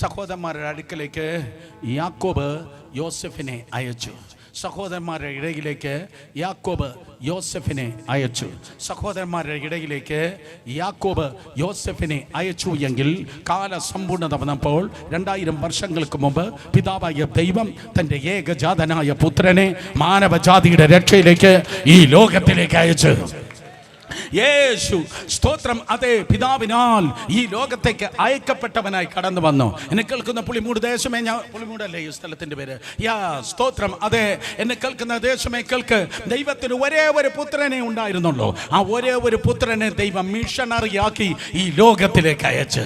സഹോദരന്മാരുടെ അടുക്കലേക്ക് യാക്കോബ് യോസെഫിനെ അയച്ചു. സഹോദരന്മാരുടെ ഇടയിലേക്ക് യാക്കോബ് യോസെഫിനെ അയച്ചു. സഹോദരന്മാരുടെ ഇടയിലേക്ക് യാക്കോബ് യോസെഫിനെ അയച്ചു എങ്കിൽ കാലസമ്പൂർണത വന്നപ്പോൾ 2000 വർഷങ്ങൾക്ക് മുമ്പ് പിതാവായ ദൈവം തൻ്റെ ഏകജാതനായ പുത്രനെ മാനവജാതിയുടെ രക്ഷയിലേക്ക് ഈ ലോകത്തിലേക്ക് അയച്ചു. യേശു സ്തോത്രം, അതേ പിതാവിനാൽ ഈ ലോകത്തേക്ക് അയക്കപ്പെട്ടവനായി കടന്നു വന്നു. എന്നെ കേൾക്കുന്ന പുളിമൂട് ദേശമേ, ഞാൻ പുളിമൂടല്ലേ ഈ സ്ഥലത്തിന്റെ പേര്, സ്തോത്രം, അതെ എന്നെ കേൾക്കുന്ന ദേശമേ കേൾക്ക്. ദൈവത്തിന് ഒരേ ഒരു പുത്രനെ ഉണ്ടായിരുന്നുള്ളൂ. ആ ഒരേ ഒരു പുത്രനെ ദൈവം മിഷണറിയാക്കി ഈ ലോകത്തിലേക്ക് അയച്ച്.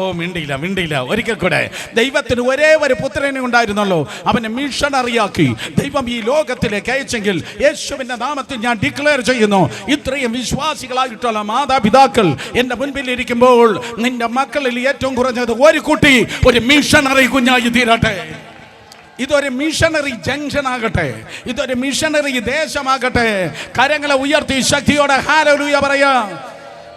ഓ മിണ്ടിയില്ല ഒരിക്കൽ കൂടെ. ദൈവത്തിന് ഒരേ ഒരു പുത്രനെ ഉണ്ടായിരുന്നുള്ളൂ. അവനെ മിഷണറിയാക്കി ദൈവം ഈ ലോകത്തിലേക്ക് അയച്ചെങ്കിൽ യേശുവിന്റെ നാമത്തിൽ ഞാൻ ഡിക്ലെയർ ചെയ്യുന്നു, ഇത്രയും വിശ്വാസികളായിട്ടുള്ള മാതാപിതാക്കൾ എന്റെ മുൻപിൽ ഇരിക്കുമ്പോൾ നിന്റെ മക്കളിൽ ഏറ്റവും കുറഞ്ഞത് ഒരു കുട്ടി ഒരു മിഷണറി കുഞ്ഞായി തീരട്ടെ. ഇതൊരു മിഷണറി ജംഗ്ഷൻ ആകട്ടെ, ഇതൊരു മിഷണറി ദേശമാകട്ടെ. കരങ്ങളെ ഉയർത്തി ശക്തിയോടെ ഹല്ലേലൂയ പറയാം.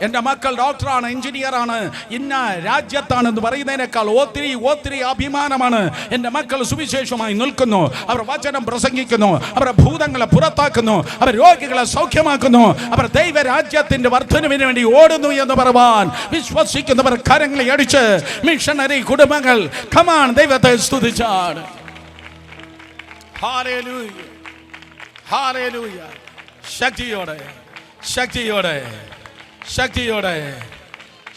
എൻ്റെ മക്കൾ ഡോക്ടറാണ്, എഞ്ചിനീയറാണ്, ഇന്ന രാജ്യത്താണെന്ന് പറയുന്നതിനേക്കാൾ ഒത്തിരി അഭിമാനമാണ്. എൻ്റെ മക്കൾ സുവിശേഷമായി നിൽക്കുന്നു, അവർ വചനം പ്രസംഗിക്കുന്നു, അവർ ഭൂതങ്ങളെ പുറത്താക്കുന്നു, അവർ രോഗികളെ സൗഖ്യമാക്കുന്നു, അവർ ദൈവരാജ്യത്തിന്റെ വർധനവിന് വേണ്ടി ഓടുന്നു എന്ന് പറയുവാൻ വിശ്വസിക്കുന്നവർ കരങ്ങളെ അടിച്ച് മിഷണറി കുടുംബങ്ങൾ കമാൻ ദൈവത്തെ സ്തുതിച്ചാണ്. Hallelujah, hallelujah. ശക്തിയോടെ ശക്തിയോടെ ശക്തിയോടെ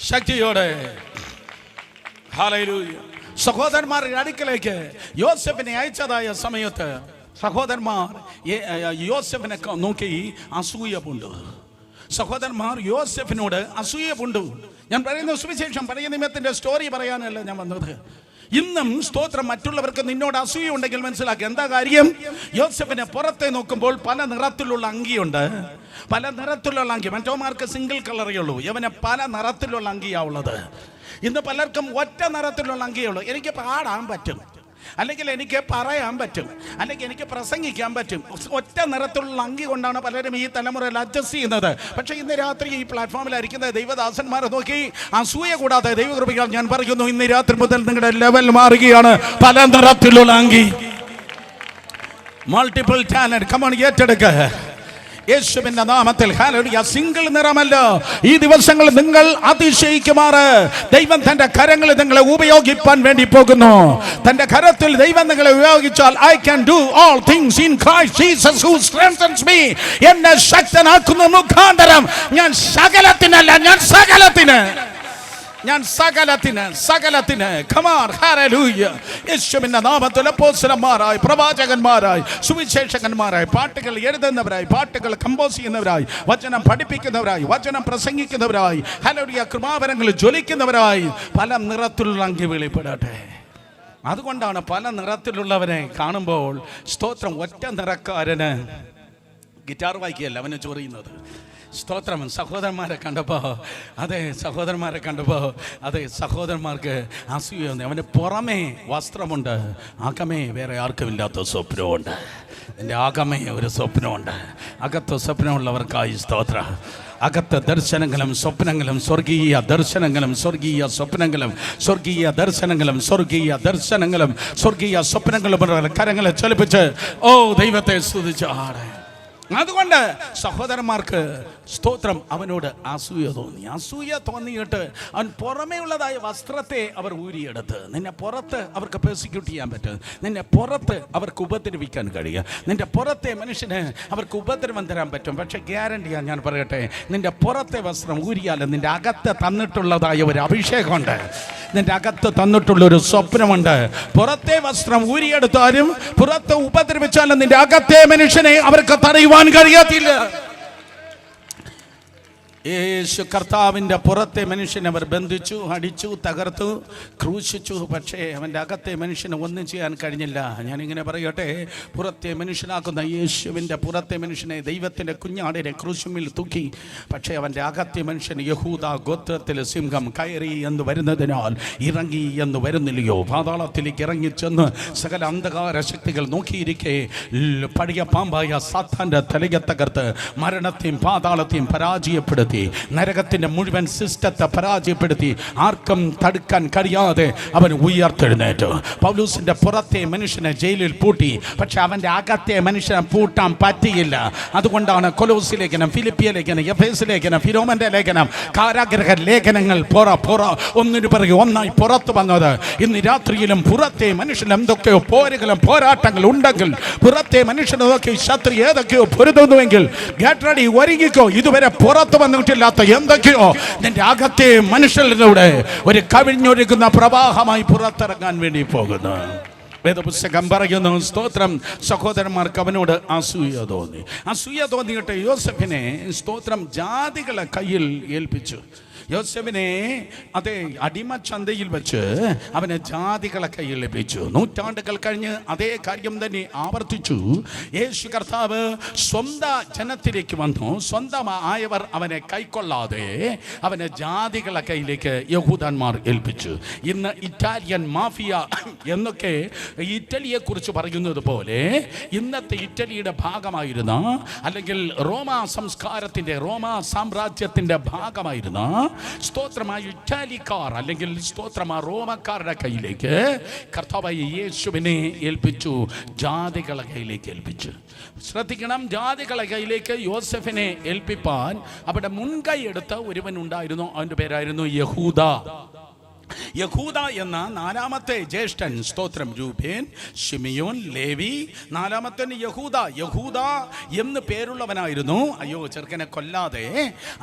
ശക്തിയോടെ ഹല്ലേലൂയ. സഹോദരന്മാരുടെ അടുക്കലേക്ക് യോസെഫിനെ അയച്ചതായ സമയത്ത് സഹോദരന്മാർ യോസെഫിനെ നോക്കി അസൂയ പൂണ്ടു. സഹോദരന്മാർ യോസെഫിനോട് അസൂയ പൂണ്ടു. ഞാൻ പറയുന്ന സുവിശേഷം പഴയ നിയമത്തിന്റെ സ്റ്റോറി പറയാനല്ല ഞാൻ വന്നത്. ഇന്നും സ്തോത്രം, മറ്റുള്ളവർക്ക് നിന്നോട് അസൂയ ഉണ്ടെങ്കിൽ മനസ്സിലാക്കി എന്താ കാര്യം. യോസെഫിനെ പുറത്തെ നോക്കുമ്പോൾ പല നിറത്തിലുള്ള അങ്കിയുണ്ട്, പല നിറത്തിലുള്ള അങ്കി. മറ്റോമാർക്ക് സിംഗിൾ കളറേ ഉള്ളൂ, ഇവന് പല നിറത്തിലുള്ള അങ്കിയാവുള്ളത്. ഇന്ന് പലർക്കും ഒറ്റ നിറത്തിലുള്ള അങ്കിയുള്ളൂ. എനിക്ക് പാടാൻ പറ്റും, അല്ലെങ്കിൽ എനിക്ക് പറയാൻ പറ്റും, അല്ലെങ്കിൽ എനിക്ക് പ്രസംഗിക്കാൻ പറ്റും. ഒറ്റ നിറത്തിലുള്ള അങ്കി കൊണ്ടാണ് പലരും ഈ തലമുറയിൽ അഡ്ജസ്റ്റ് ചെയ്യുന്നത്. പക്ഷേ ഇന്ന് രാത്രി ഈ പ്ലാറ്റ്ഫോമിലായിരിക്കുന്ന ദൈവദാസന്മാരെ നോക്കി അസൂയ കൂടാതെ ദൈവകൃപയാൽ ഞാൻ പറയുന്നു, ഇന്ന് രാത്രി മുതൽ നിങ്ങളുടെ ലെവൽ മാറുകയാണ്. പല നിറത്തിലുള്ള അങ്കി, മൾട്ടിപ്പിൾ ടാലന്റ്. കമോൺ, ഏറ്റെടുക്ക യേശുവിന്റെ നാമത്തിൽ. ഹല്ലേലൂയ. സിംഗിൾ നിറമല്ല. ഈ ദിവസങ്ങളിൽ നിങ്ങൾ അതിശയിക്കുമാറ് ദൈവം തന്റെ കരങ്ങളിൽ നിങ്ങളെ ഉപയോഗിക്കാൻ വേണ്ടി പോകുന്നു. തന്റെ കരത്തിൽ ദൈവം നിങ്ങളെ ഉപയോഗിച്ചാൽ I can do all things in Christ Jesus who strengthens me. എന്നെ ശക്തനാക്കുന്ന മുഖാന്തരം ഞാൻ സകലത്തിനല്ല, ഞാൻ സകലത്തിന് കമാർ ഹല്ലേലൂയ. യേശുവിന്റെ നാമത്തിൽ അപ്പോസ്തലന്മാരായി, പ്രവാചകന്മാരായി, സുവിശേഷകന്മാരായി, പാട്ടുകൾ എഴുതുന്നവരായി, പാട്ടുകൾ കമ്പോസ് ചെയ്യുന്നവരായി, വചനം പഠിപ്പിക്കുന്നവരായി, വചനം പ്രസംഗിക്കുന്നവരായി, ഹല്ലേലൂയ, കൃപാവരങ്ങൾ ജ്വലിക്കുന്നവരായി പല നിറത്തിലുള്ള അങ്കി വെളിപ്പെടട്ടെ. അതുകൊണ്ടാണ് പല നിറത്തിലുള്ളവരെ കാണുമ്പോൾ സ്തോത്രം ഒറ്റ നിറക്കാരന് ഗിറ്റാർ വായിക്കുകയല്ല അവന് ചൊറിയുന്നത്. സ്തോത്രം. സഹോദരന്മാരെ കണ്ടപ്പോൾ അതെ സഹോദരന്മാർക്ക് അസൂയ. അവൻ്റെ പുറമേ വസ്ത്രമുണ്ട്, അകമേ വേറെ ആർക്കുമില്ലാത്ത സ്വപ്നമുണ്ട്. എൻ്റെ അകമേ ഒരു സ്വപ്നമുണ്ട്. അകത്ത് സ്വപ്നമുള്ളവർക്കായി സ്തോത്ര. അകത്ത് ദർശനങ്ങളും സ്വപ്നങ്ങളും, സ്വർഗീയ ദർശനങ്ങളും സ്വർഗീയ സ്വപ്നങ്ങളും, സ്വർഗീയ ദർശനങ്ങളും സ്വർഗീയ ദർശനങ്ങളും സ്വർഗീയ സ്വപ്നങ്ങളും കരങ്ങളെ ചലിപ്പിച്ച് ഓ ദൈവത്തെ സ്തുതിച്ചാണ്. അതുകൊണ്ട് സഹോദരന്മാർക്ക് സ്തോത്രം അവനോട് അസൂയ തോന്നിയിട്ട് അവൻ പുറമേ ഉള്ളതായ വസ്ത്രത്തെ അവർ ഊരിയെടുത്ത്, നിന്നെ പുറത്ത് അവർക്ക് പെർസിക്യൂട്ട് ചെയ്യാൻ പറ്റും, നിന്നെ പുറത്ത് അവർക്ക് ഉപദ്രവിക്കാൻ കഴിയുക, നിന്റെ പുറത്തെ മനുഷ്യന് അവർക്ക് ഉപദ്രവം തരാൻ പറ്റും. പക്ഷെ ഗ്യാരണ്ടിയാ ഞാൻ പറയട്ടെ, നിന്റെ പുറത്തെ വസ്ത്രം ഊരിയാലും നിന്റെ അകത്ത് തന്നിട്ടുള്ളതായ ഒരു അഭിഷേകമുണ്ട്, നിന്റെ അകത്ത് തന്നിട്ടുള്ളൊരു സ്വപ്നമുണ്ട്. പുറത്തെ വസ്ത്രം ഊരിയെടുത്താലും പുറത്ത് ഉപദ്രവിച്ചാലും നിന്റെ അകത്തെ മനുഷ്യനെ അവർക്ക് തടയുവാൻ കഴിയത്തില്ല. യേശു കർത്താവിൻ്റെ പുറത്തെ മനുഷ്യനെ അവർ ബന്ധിച്ചു, അടിച്ചു, തകർത്തു, ക്രൂശിച്ചു. പക്ഷേ അവൻ്റെ അകത്തെ മനുഷ്യന് ഒന്നും ചെയ്യാൻ കഴിഞ്ഞില്ല. ഞാനിങ്ങനെ പറയട്ടെ, പുറത്തെ മനുഷ്യനാക്കുന്ന യേശുവിൻ്റെ പുറത്തെ മനുഷ്യനെ ദൈവത്തിൻ്റെ കുഞ്ഞാടിനെ ക്രൂശുമിൽ തൂക്കി. പക്ഷേ അവൻ്റെ അകത്തെ മനുഷ്യൻ യഹൂദ ഗോത്രത്തിൽ സിംഹം കയറി എന്ന് വരുന്നതിനാൽ ഇറങ്ങി എന്ന് വരുന്നില്ലയോ, പാതാളത്തിലേക്ക് ഇറങ്ങിച്ചെന്ന് സകല അന്ധകാര ശക്തികൾ നോക്കിയിരിക്കെ പഴയ പാമ്പായ സാത്താൻ്റെ തലയെ തകർത്ത് മരണത്തെയും പാതാളത്തെയും പരാജയപ്പെടുത്തി പരാജയപ്പെടുത്തി, നരകത്തിൻ്റെ മുഴുവൻ സിസ്റ്റത്തെ പരാജയപ്പെടുത്തി ആർക്കും തടുക്കാൻ കഴിയാതെ അവൻ ഉയർത്തെഴുന്നേറ്റു. പൗലൂസിൻ്റെ പുറത്തെ മനുഷ്യനെ ജയിലിൽ പൂട്ടി, പക്ഷെ അവൻ്റെ അകത്തെ മനുഷ്യനെ പൂട്ടാൻ പറ്റിയില്ല. അതുകൊണ്ടാണ് കൊലോസി ലേഖനം, ഫിലിപ്പിയ ലേഖനം, എഫേസ് ലേഖനം, ഫിലോമന്റെ ലേഖനം, കാരാഗ്രഹ ലേഖനങ്ങൾ ഒന്നിനു പിറകെ ഒന്നായി പുറത്തു വന്നത്. ഇന്ന് രാത്രിയിലും പുറത്തെ മനുഷ്യൻ എന്തൊക്കെയോ പോരുകളും പോരാട്ടങ്ങൾ ഉണ്ടെങ്കിൽ, പുറത്തെ മനുഷ്യനൊക്കെ ശത്രു ഏതൊക്കെയോ പൊരുതുന്നുവെങ്കിൽ ഗെറ്റ് റെഡി, ഒരുങ്ങിക്കോ. ഇതുവരെ പുറത്തു വന്നിട്ടില്ലാത്ത എന്തൊക്കെയോ നിന്റെ അകത്തെ മനുഷ്യരിലൂടെ ഒരു കവിഞ്ഞൊഴുകുന്ന പ്രവാഹമായി പുറത്തിറങ്ങാൻ വേണ്ടി പോകുന്നു. വേദപുസ്തകം പറയുന്നു, സ്തോത്രം, സഹോദരന്മാർക്ക് അവനോട് അസൂയ തോന്നിയിട്ട് യോസഫിനെ സ്തോത്രം ജാതികളെ കയ്യിൽ ഏൽപ്പിച്ചു. യോസേഫിനെ അതേ അടിമച്ചന്തയിൽ വെച്ച് അവനെ ജാതികളെ കയ്യിൽ ലഭിച്ചു. നൂറ്റാണ്ടുകൾ കഴിഞ്ഞ് അതേ കാര്യം തന്നെ ആവർത്തിച്ചു. യേശു കർത്താവ് സ്വന്തം ജനത്തിലേക്ക് വന്നു. സ്വന്തമായവർ അവനെ കൈക്കൊള്ളാതെ അവനെ ജാതികളെ കയ്യിലേക്ക് യഹൂദന്മാർ ഏൽപ്പിച്ചു. ഇന്ന് ഇറ്റാലിയൻ മാഫിയ എന്നൊക്കെ ഇറ്റലിയെ കുറിച്ച് പറയുന്നത് പോലെ ഇന്നത്തെ ഇറ്റലിയുടെ ഭാഗമായിരുന്ന, അല്ലെങ്കിൽ റോമാ സംസ്കാരത്തിൻ്റെ, റോമാ സാമ്രാജ്യത്തിൻ്റെ ഭാഗമായിരുന്ന സ്തോത്രമായ ഇറ്റാലിക്കാർ, അല്ലെങ്കിൽ സ്തോത്രമായ റോമക്കാരുടെ കയ്യിലേക്ക് കർത്താവായ യേശുവിനെ ഏൽപ്പിച്ചു, ജാതികളെ കയ്യിലേക്ക് ഏൽപ്പിച്ചു. ശ്രദ്ധിക്കണം, ജാതികളെ കയ്യിലേക്ക് യോസഫിനെ ഏൽപ്പിപ്പാൻ അവിടെ മുൻകൈ എടുത്ത ഒരുവൻ ഉണ്ടായിരുന്നു. അവൻ്റെ പേരായിരുന്നു യഹൂദ. യഹൂദ എന്ന നാലാമത്തെ ജ്യേഷ്ഠൻ, സ്തോത്രം, രൂബേൻ, ശിമിയോൻ, ലേവി, നാലാമത്തെ യഹൂദ എന്ന് പേരുള്ളവനായിരുന്നു. അയ്യോ, ചെറുക്കനെ കൊല്ലാതെ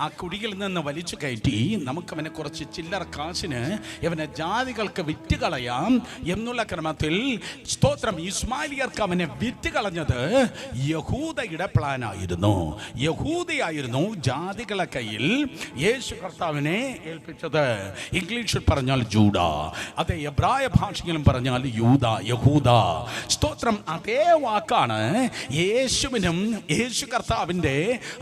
ആ കുടിയിൽ നിന്ന് വലിച്ചു കയറ്റി നമുക്കവനെ കുറച്ച് ചില്ലറ കാശിന് ഇവനെ ജാതികൾക്ക് വിറ്റുകളയാം എന്നുള്ള ക്രമത്തിൽ സ്തോത്രം ഇസ്മായിലിയർക്ക് അവനെ വിറ്റുകളഞ്ഞത് യഹൂദയുടെ പ്ലാനായിരുന്നു. യഹൂദയായിരുന്നു ജാതികളെ കയ്യിൽ യേശു കർത്താവിനെ ഏൽപ്പിച്ചത്. ഇംഗ്ലീഷിൽ പറഞ്ഞ ജൂഡ, അതേ എബ്രായ ഭാഷയിലും പറഞ്ഞാൽ യൂദ, യഹൂദ. സ്തോത്രം, അതേ വാക്കാണ് യേശുവിനും യേശു കർത്താവിൻ്റെ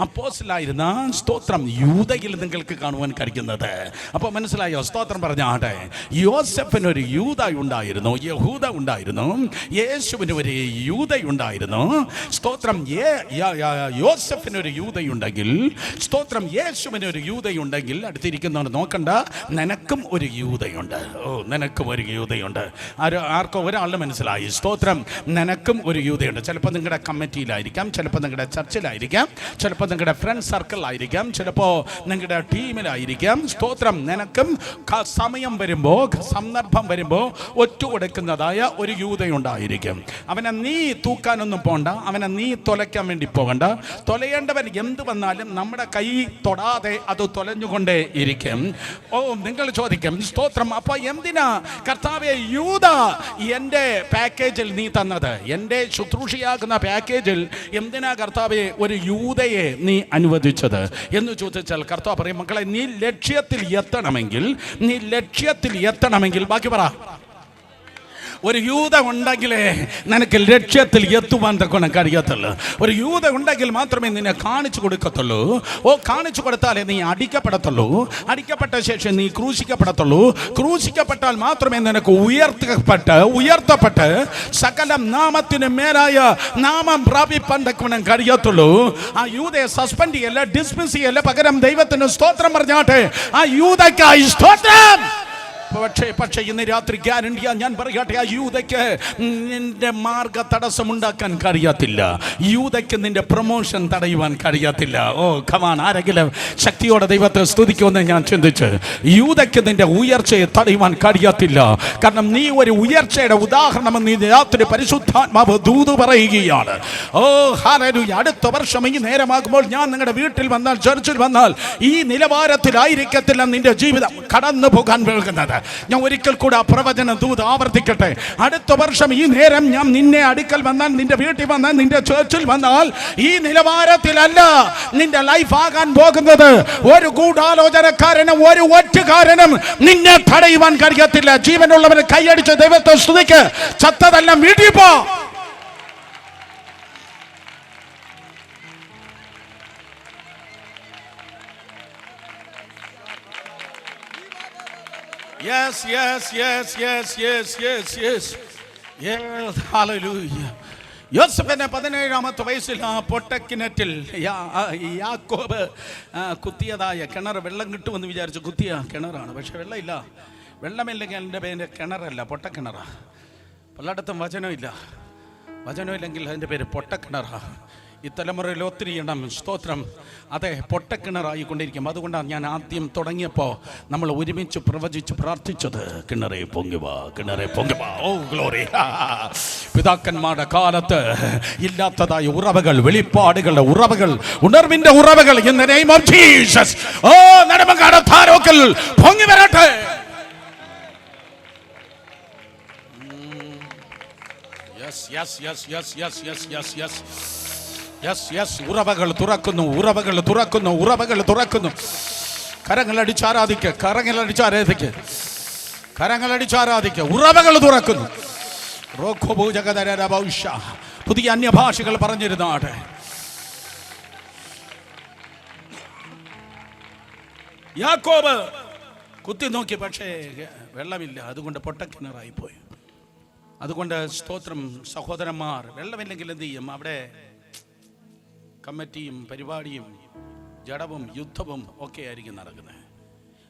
അപ്പോസ്തലനായിരുന്ന സ്തോത്രം യൂദയിൽ നിങ്ങൾക്ക് കാണുവാൻ കഴിയുന്നത്. അപ്പോൾ മനസ്സിലായോ? സ്തോത്രം പറഞ്ഞാട്ടെ. യോസഫിനൊരു യൂദ ഉണ്ടായിരുന്നു, യഹൂദ ഉണ്ടായിരുന്നു. യേശുവിന് ഒരു യൂദയുണ്ടായിരുന്നു. സ്തോത്രം, യോസഫിനൊരു യൂദയുണ്ടെങ്കിൽ, സ്തോത്രം, യേശുവിനൊരു യൂദയുണ്ടെങ്കിൽ, അടുത്തിരിക്കുന്നവർ നോക്കണ്ട, നിനക്കും ഒരു യൂദയുണ്ട്. നിനക്കും ഒരു യൂദയുണ്ട്. ആർക്കോ ഒരാളുടെ മനസ്സിലായി. സ്തോത്രം, നിനക്കും ഒരു യൂദയുണ്ട്. ചിലപ്പോൾ നിങ്ങളുടെ കമ്മിറ്റിയിലായിരിക്കാം, ചിലപ്പോൾ നിങ്ങളുടെ ചർച്ചിലായിരിക്കാം, ചിലപ്പോൾ നിങ്ങളുടെ ഫ്രണ്ട് സർക്കിളിലായിരിക്കാം, ചിലപ്പോൾ നിങ്ങളുടെ ടീമിലായിരിക്കാം. സ്തോത്രം, നിനക്കും സമയം വരുമ്പോൾ, സന്ദർഭം വരുമ്പോൾ ഒറ്റുകൊടുക്കുന്നതായ ഒരു യൂദയുണ്ടായിരിക്കും. അവനെ നീ തൂക്കാനൊന്നും പോകണ്ട, അവനെ നീ തൊലയ്ക്കാൻ വേണ്ടി പോകണ്ട. തൊലയേണ്ടവൻ എന്ത് വന്നാലും നമ്മുടെ കൈ തൊടാതെ അത് തൊലഞ്ഞുകൊണ്ടേ ഇരിക്കും. നിങ്ങൾ ചോദിക്കും, സ്തോത്രം, അപ്പൊ എന്തിനാ കർത്താവേ യൂദ എൻ്റെ പാക്കേജിൽ നീ തന്നത്? എൻ്റെ ശുശ്രൂഷയാകുന്ന പാക്കേജിൽ എന്തിനാ കർത്താവേ ഒരു യൂദയെ നീ അനുവദിച്ചത് എന്ന് ചോദിച്ചാൽ കർത്താവ് പറയും, മക്കളെ, നീ ലക്ഷ്യത്തിൽ എത്തണമെങ്കിൽ ബാക്കി പറ. ഒരു യൂദ ഉണ്ടെങ്കിലേ നിനക്ക് ലക്ഷ്യത്തിൽ എത്തുവാൻ തക്കണം കഴിയത്തുള്ളൂ. ഒരു യൂദ ഉണ്ടെങ്കിൽ മാത്രമേ നിന്നെ കാണിച്ചു കൊടുക്കത്തുള്ളൂ. കാണിച്ചു കൊടുത്താലേ നീ അടിക്കപ്പെടത്തുള്ളൂ. അടിക്കപ്പെട്ട ശേഷം നീ ക്രൂശിക്കപ്പെടത്തുള്ളൂ. ക്രൂശിക്കപ്പെട്ടാൽ മാത്രമേ നിനക്ക് ഉയർത്തപ്പെട്ട് സകല നാമത്തിന് മേലായ നാമം പ്രാപിപ്പാൻ തക്കണം കഴിയത്തുള്ളൂ. ആ യൂദയെ സസ്പെൻഡ് ചെയ്യല്ല, ഡിസ്മിസ് ചെയ്യല്ല, പകരം ദൈവത്തിന് സ്തോത്രം പറഞ്ഞാട്ടെ. ആ യൂദയ്ക്കായി സ്തോത്രം. പക്ഷേ ഇന്ന് രാത്രി ഗ്യാരണ്ടിയാ ഞാൻ പറയട്ടെ, ആ യൂദയ്ക്ക് നിന്റെ മാർഗ തടസ്സമുണ്ടാക്കാൻ കഴിയത്തില്ല. യൂദയ്ക്ക് നിന്റെ പ്രൊമോഷൻ തടയുവാൻ കഴിയത്തില്ല. കമാൻ, ആരെങ്കിലും ശക്തിയോടെ ദൈവത്തെ സ്തുതിക്കുമെന്ന് ഞാൻ ചിന്തിച്ച്, യൂദയ്ക്ക് നിന്റെ ഉയർച്ചയെ തടയുവാൻ കഴിയത്തില്ല. കാരണം നീ ഒരു ഉയർച്ചയുടെ ഉദാഹരണമെന്ന് ഈ രാത്രി പരിശുദ്ധാത്മാവ് ദൂത് പറയുകയാണ്. ഹല്ലേലൂയ. അടുത്ത വർഷം ഈ നേരമാകുമ്പോൾ ഞാൻ നിങ്ങളുടെ വീട്ടിൽ വന്നാൽ, ചർച്ചിൽ വന്നാൽ, ഈ നിലവാരത്തിലായിരിക്കത്തില്ല നിന്റെ ജീവിതം കടന്നു പോകാൻ പോകുന്നത്. ഞാൻ ഒരിക്കൽ കൂടെ പ്രവചന ദൂത് ആവർത്തിക്കട്ടെ. അടുത്ത വർഷം ഈ നേരം ഞാൻ നിന്നെ അടുക്കൽ വന്നാൽ, നിന്റെ വീട്ടിൽ വന്നാൽ, നിന്റെ ചർച്ചിൽ വന്നാൽ, ഈ നിലവാരത്തിലല്ല നിന്റെ ലൈഫ് ആകാൻ പോകുന്നത്. ഒരു ഗൂഢാലോചനക്കാരനും ഒരു ഒറ്റുകാരനും നിന്നെ തടയുവാൻ കഴിയത്തില്ല. ജീവനുള്ളവന് കൈയടിച്ച് ദൈവത്തെ സ്തുതിക്ക്. ചത്തതെല്ലാം വീട്ടിൽ പോ. Yes. Hallelujah. യോസഫിന്റെ 17-ാമത്തെ വയസ്സിൽ ആ പൊട്ടക്കിണറ്റിൽ യാക്കോബ് കുത്തിയതായ കിണർ, വെള്ളം കിട്ടുമെന്ന് വിചാരിച്ചു കുത്തിയ കിണറാണ്. പക്ഷെ വെള്ളമില്ല. വെള്ളമില്ലെങ്കിൽ എൻ്റെ പേര് കിണറല്ല, പൊട്ടക്കിണറാ. പലയിടത്തും വചനമില്ലെങ്കിൽ അതിൻ്റെ പേര് പൊട്ടക്കിണറാ. ഈ തലമുറയിൽ ഒത്തിരി എണ്ണം, സ്തോത്രം, അതെ, പൊട്ടക്കിണറായിക്കൊണ്ടിരിക്കും. അതുകൊണ്ടാണ് ഞാൻ ആദ്യം തുടങ്ങിയപ്പോൾ നമ്മൾ ഒരുമിച്ച് പ്രവചിച്ച് പ്രാർത്ഥിച്ചത്, കിണറെ പൊങ്ങുവാ, കിണറെ പൊങ്ങുവാ. ഓ ഗ്ലോറി. പിതാക്കന്മാരുടെ കാലത്ത് ഇല്ലാത്തതായ ഉറവകൾ, വെളിപ്പാടുകളുടെ ഉറവകൾ, ഉണർവിന്റെ ഉറവകൾ in the name of Jesus. ഓ നെടുമങ്ങാട് താരോക്കൽ പൊങ്ങി വരട്ടെ. ഉറവകൾ തുറക്കുന്നു, ഉറവകൾ തുറക്കുന്നു, ഉറവകൾ തുറക്കുന്നു. കരങ്ങളടിച്ചാരാധിക്ക്, കരങ്ങളടിച്ചാരാധിക്ക്, കരങ്ങളടിച്ചാരാധിക്ക്. ഉറവകൾ തുറക്കുന്നു. പുതിയ അന്യഭാഷകൾ പറഞ്ഞിരുന്നാട്ടെ. യാക്കോബ് കുത്തി നോക്കി, പക്ഷേ വെള്ളമില്ല. അതുകൊണ്ട് പൊട്ടക്കിണറായി പോയി. അതുകൊണ്ട് സ്തോത്രം സഹോദരന്മാർ, വെള്ളമില്ലെങ്കിൽ എന്ത് ചെയ്യും? അവിടെ കമ്മിറ്റിയും പരിപാടിയും ജഡവും യുദ്ധവും ഒക്കെ ആയിരിക്കും നടക്കുന്നത്.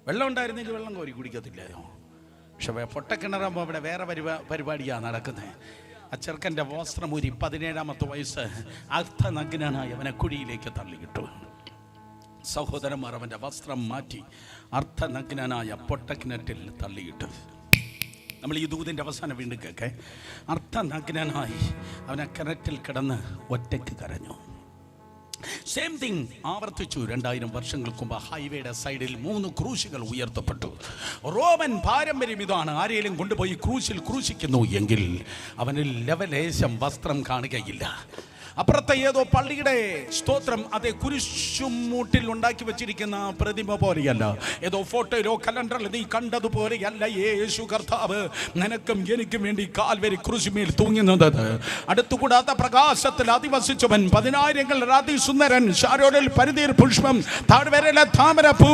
വെള്ളം ഉണ്ടായിരുന്നെങ്കിൽ വെള്ളം കോരി കുടിക്കത്തില്ലായിരുന്നു. പക്ഷെ പൊട്ടക്കിണറാകുമ്പോൾ അവിടെ വേറെ പരിപാടിയാണ് നടക്കുന്നത്. ആ ചെറുക്കൻ്റെ വസ്ത്രമൂരി 17-ാമത്തെ വയസ്സ് അർത്ഥനഗ്നനായി അവനെ കുഴിയിലേക്ക് തള്ളിയിട്ടു. സഹോദരന്മാർ, അവൻ്റെ വസ്ത്രം മാറ്റി അർത്ഥനഗ്നനായ പൊട്ടക്കിണറ്റിൽ തള്ളിയിട്ടു. നമ്മൾ ഈ ദൂതിൻ്റെ അവസാനം വീണ്ടും കേൾക്കെ. അർത്ഥനഗ്നനായി അവനെ കിണറ്റിൽ കിടന്ന് ഒറ്റയ്ക്ക് കരഞ്ഞു. സെയിം തിങ് ആവർത്തിച്ചു. 2000 വർഷങ്ങൾക്ക് മുമ്പ് ഹൈവേയുടെ സൈഡിൽ 3 ക്രൂശുകൾ ഉയർത്തപ്പെട്ടു. റോമൻ പാരമ്പര്യം ഇതാണ്. ആരെയും കൊണ്ടുപോയി ക്രൂശിൽ ക്രൂശിക്കുന്നു എങ്കിൽ അവനിൽ ലവലേശം വസ്ത്രം കാണുകയില്ല. അപ്പുറത്തെ ഏതോ പള്ളിയുടെ സ്തോത്രം, അതേ കുരിശുമൂട്ടിൽ ഉണ്ടാക്കി വെച്ചിരിക്കുന്ന പ്രതിമ പോലെയല്ല, ഏതോ ഫോട്ടോയിലോ കലണ്ടറിൽ നീ കണ്ടതുപോലെയല്ല യേശു കർത്താവ് നിനക്കും എനിക്കും വേണ്ടി കാൽവരി ക്രൂശുമേൽ തൂങ്ങുന്നത്. അടുത്തുകൂടാത്ത പ്രകാശത്തിൽ അധിവസിച്ചവൻ, 10,000 അതിസുന്ദരൻ, ശാരോനിൽ പരിധിയിൽ പുഷ്പം, താഴ്വരയിലെ താമരപ്പൂ.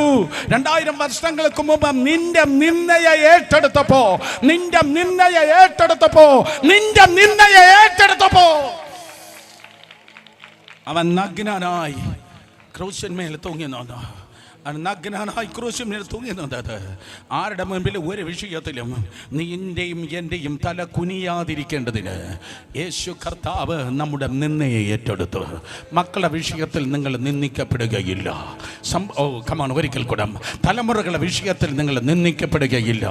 2000 വർഷങ്ങൾക്ക് മുമ്പ് നിന്റെ നിന്നയെ ഏറ്റെടുത്തപ്പോ, നിന്റെ നിന്നയെ ഏറ്റെടുത്തപ്പോ, നിന്റെ നിന്നയെ ഏറ്റെടുത്തപ്പോ അവൻ നഗ്നനായി ക്രൂശന്മേൽ തൂങ്ങുന്നു. നഗ്നനായി ക്രൂശന്മേൽ തൂങ്ങുന്നത്. ആരുടെ മുൻപിൽ ഒരു വിഷയത്തിലും നിന്റെയും എൻ്റെയും തല കുനിയാതിരിക്കേണ്ടതിന് യേശു കർത്താവ് നമ്മുടെ നിന്നയെ ഏറ്റെടുത്തു. മക്കളുടെ വിഷയത്തിൽ നിങ്ങൾ നിന്ദിക്കപ്പെടുകയില്ല. ഒരിക്കൽ കൂടെ, തലമുറകളുടെ വിഷയത്തിൽ നിങ്ങൾ നിന്ദിക്കപ്പെടുകയില്ല.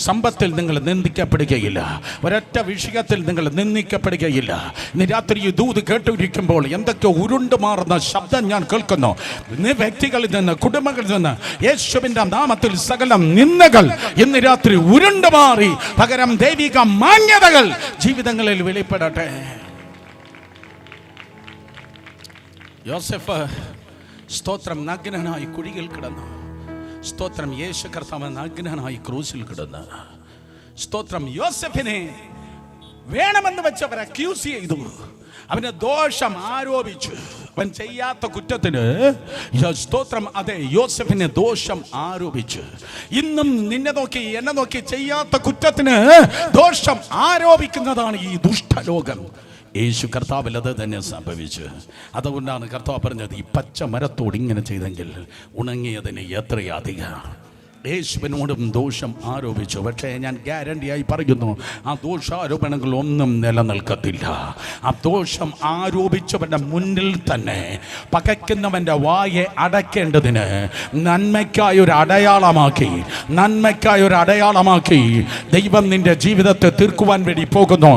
സമ്പത്തിൽ നിങ്ങൾ നിന്ദിക്കപ്പെടുകയില്ല. ഒരൊറ്റ വിഷയത്തിൽ നിങ്ങൾ നിന്ദിക്കപ്പെടുകയില്ല. ഇന്ന് രാത്രി ഈ ദൂത് കേട്ടിരിക്കുമ്പോൾ എന്തൊക്കെ ഉരുണ്ടുമാറുന്ന ശബ്ദം ഞാൻ കേൾക്കുന്നു. വ്യക്തികളിൽ നിന്ന്, കുടുംബങ്ങളിൽ നിന്ന് യേശുവിന്റെ നാമത്തിൽ സകലം നിന്ദകൾ ഇന്ന് രാത്രി ഉരുണ്ടുമാറി പകരം ദൈവിക മാന്യതകൾ ജീവിതങ്ങളിൽ വെളിപ്പെടട്ടെ. യോസഫ് സ്തോത്രം നഗ്നനായി കുഴിയിൽ കിടന്നു. സ്തോത്രം യേശു കർത്താവ് നഗ്നനായി ക്രൂശിൽ കിടന്നു. സ്തോത്രം യോസഫിനെ വേണമെന്ന് വെച്ചവർ അക്യൂസ് ചെയ്തു. അവന് ദോഷം ആരോപിച്ചു. അവൻ ചെയ്യാത്ത കുറ്റത്തിന് സ്തോത്രം, അതെ, യോസഫിനെ ദോഷം ആരോപിച്ചു. ഇന്നും നിന്നെ നോക്കി എന്നെ നോക്കി ചെയ്യാത്ത കുറ്റത്തിന് ദോഷം ആരോപിക്കുന്നതാണ് ഈ ദുഷ്ടലോകം. യേശു കർത്താവിൽ അത് തന്നെ സംഭവിച്ചു. അതുകൊണ്ടാണ് കർത്താവ് പറഞ്ഞത്, ഈ പച്ച മരത്തോട് ഇങ്ങനെ ചെയ്തെങ്കിൽ ഉണങ്ങിയതിന് എത്രയധികം. യേശുവിനോടും ദോഷം ആരോപിച്ചു. പക്ഷേ ഞാൻ ഗ്യാരണ്ടിയായി പറയുന്നു, ആ ദോഷാരോപണങ്ങൾ ഒന്നും നിലനിൽക്കത്തില്ല. ആ ദോഷം ആരോപിച്ചവൻ്റെ മുന്നിൽ തന്നെ പകയ്ക്കുന്നവൻ്റെ വായെ അടയ്ക്കേണ്ടതിന് നന്മയ്ക്കായൊരു അടയാളമാക്കി, നന്മയ്ക്കായൊരു അടയാളമാക്കി ദൈവം നിന്റെ ജീവിതത്തെ തീർക്കുവാൻ വേണ്ടി പോകുന്നു.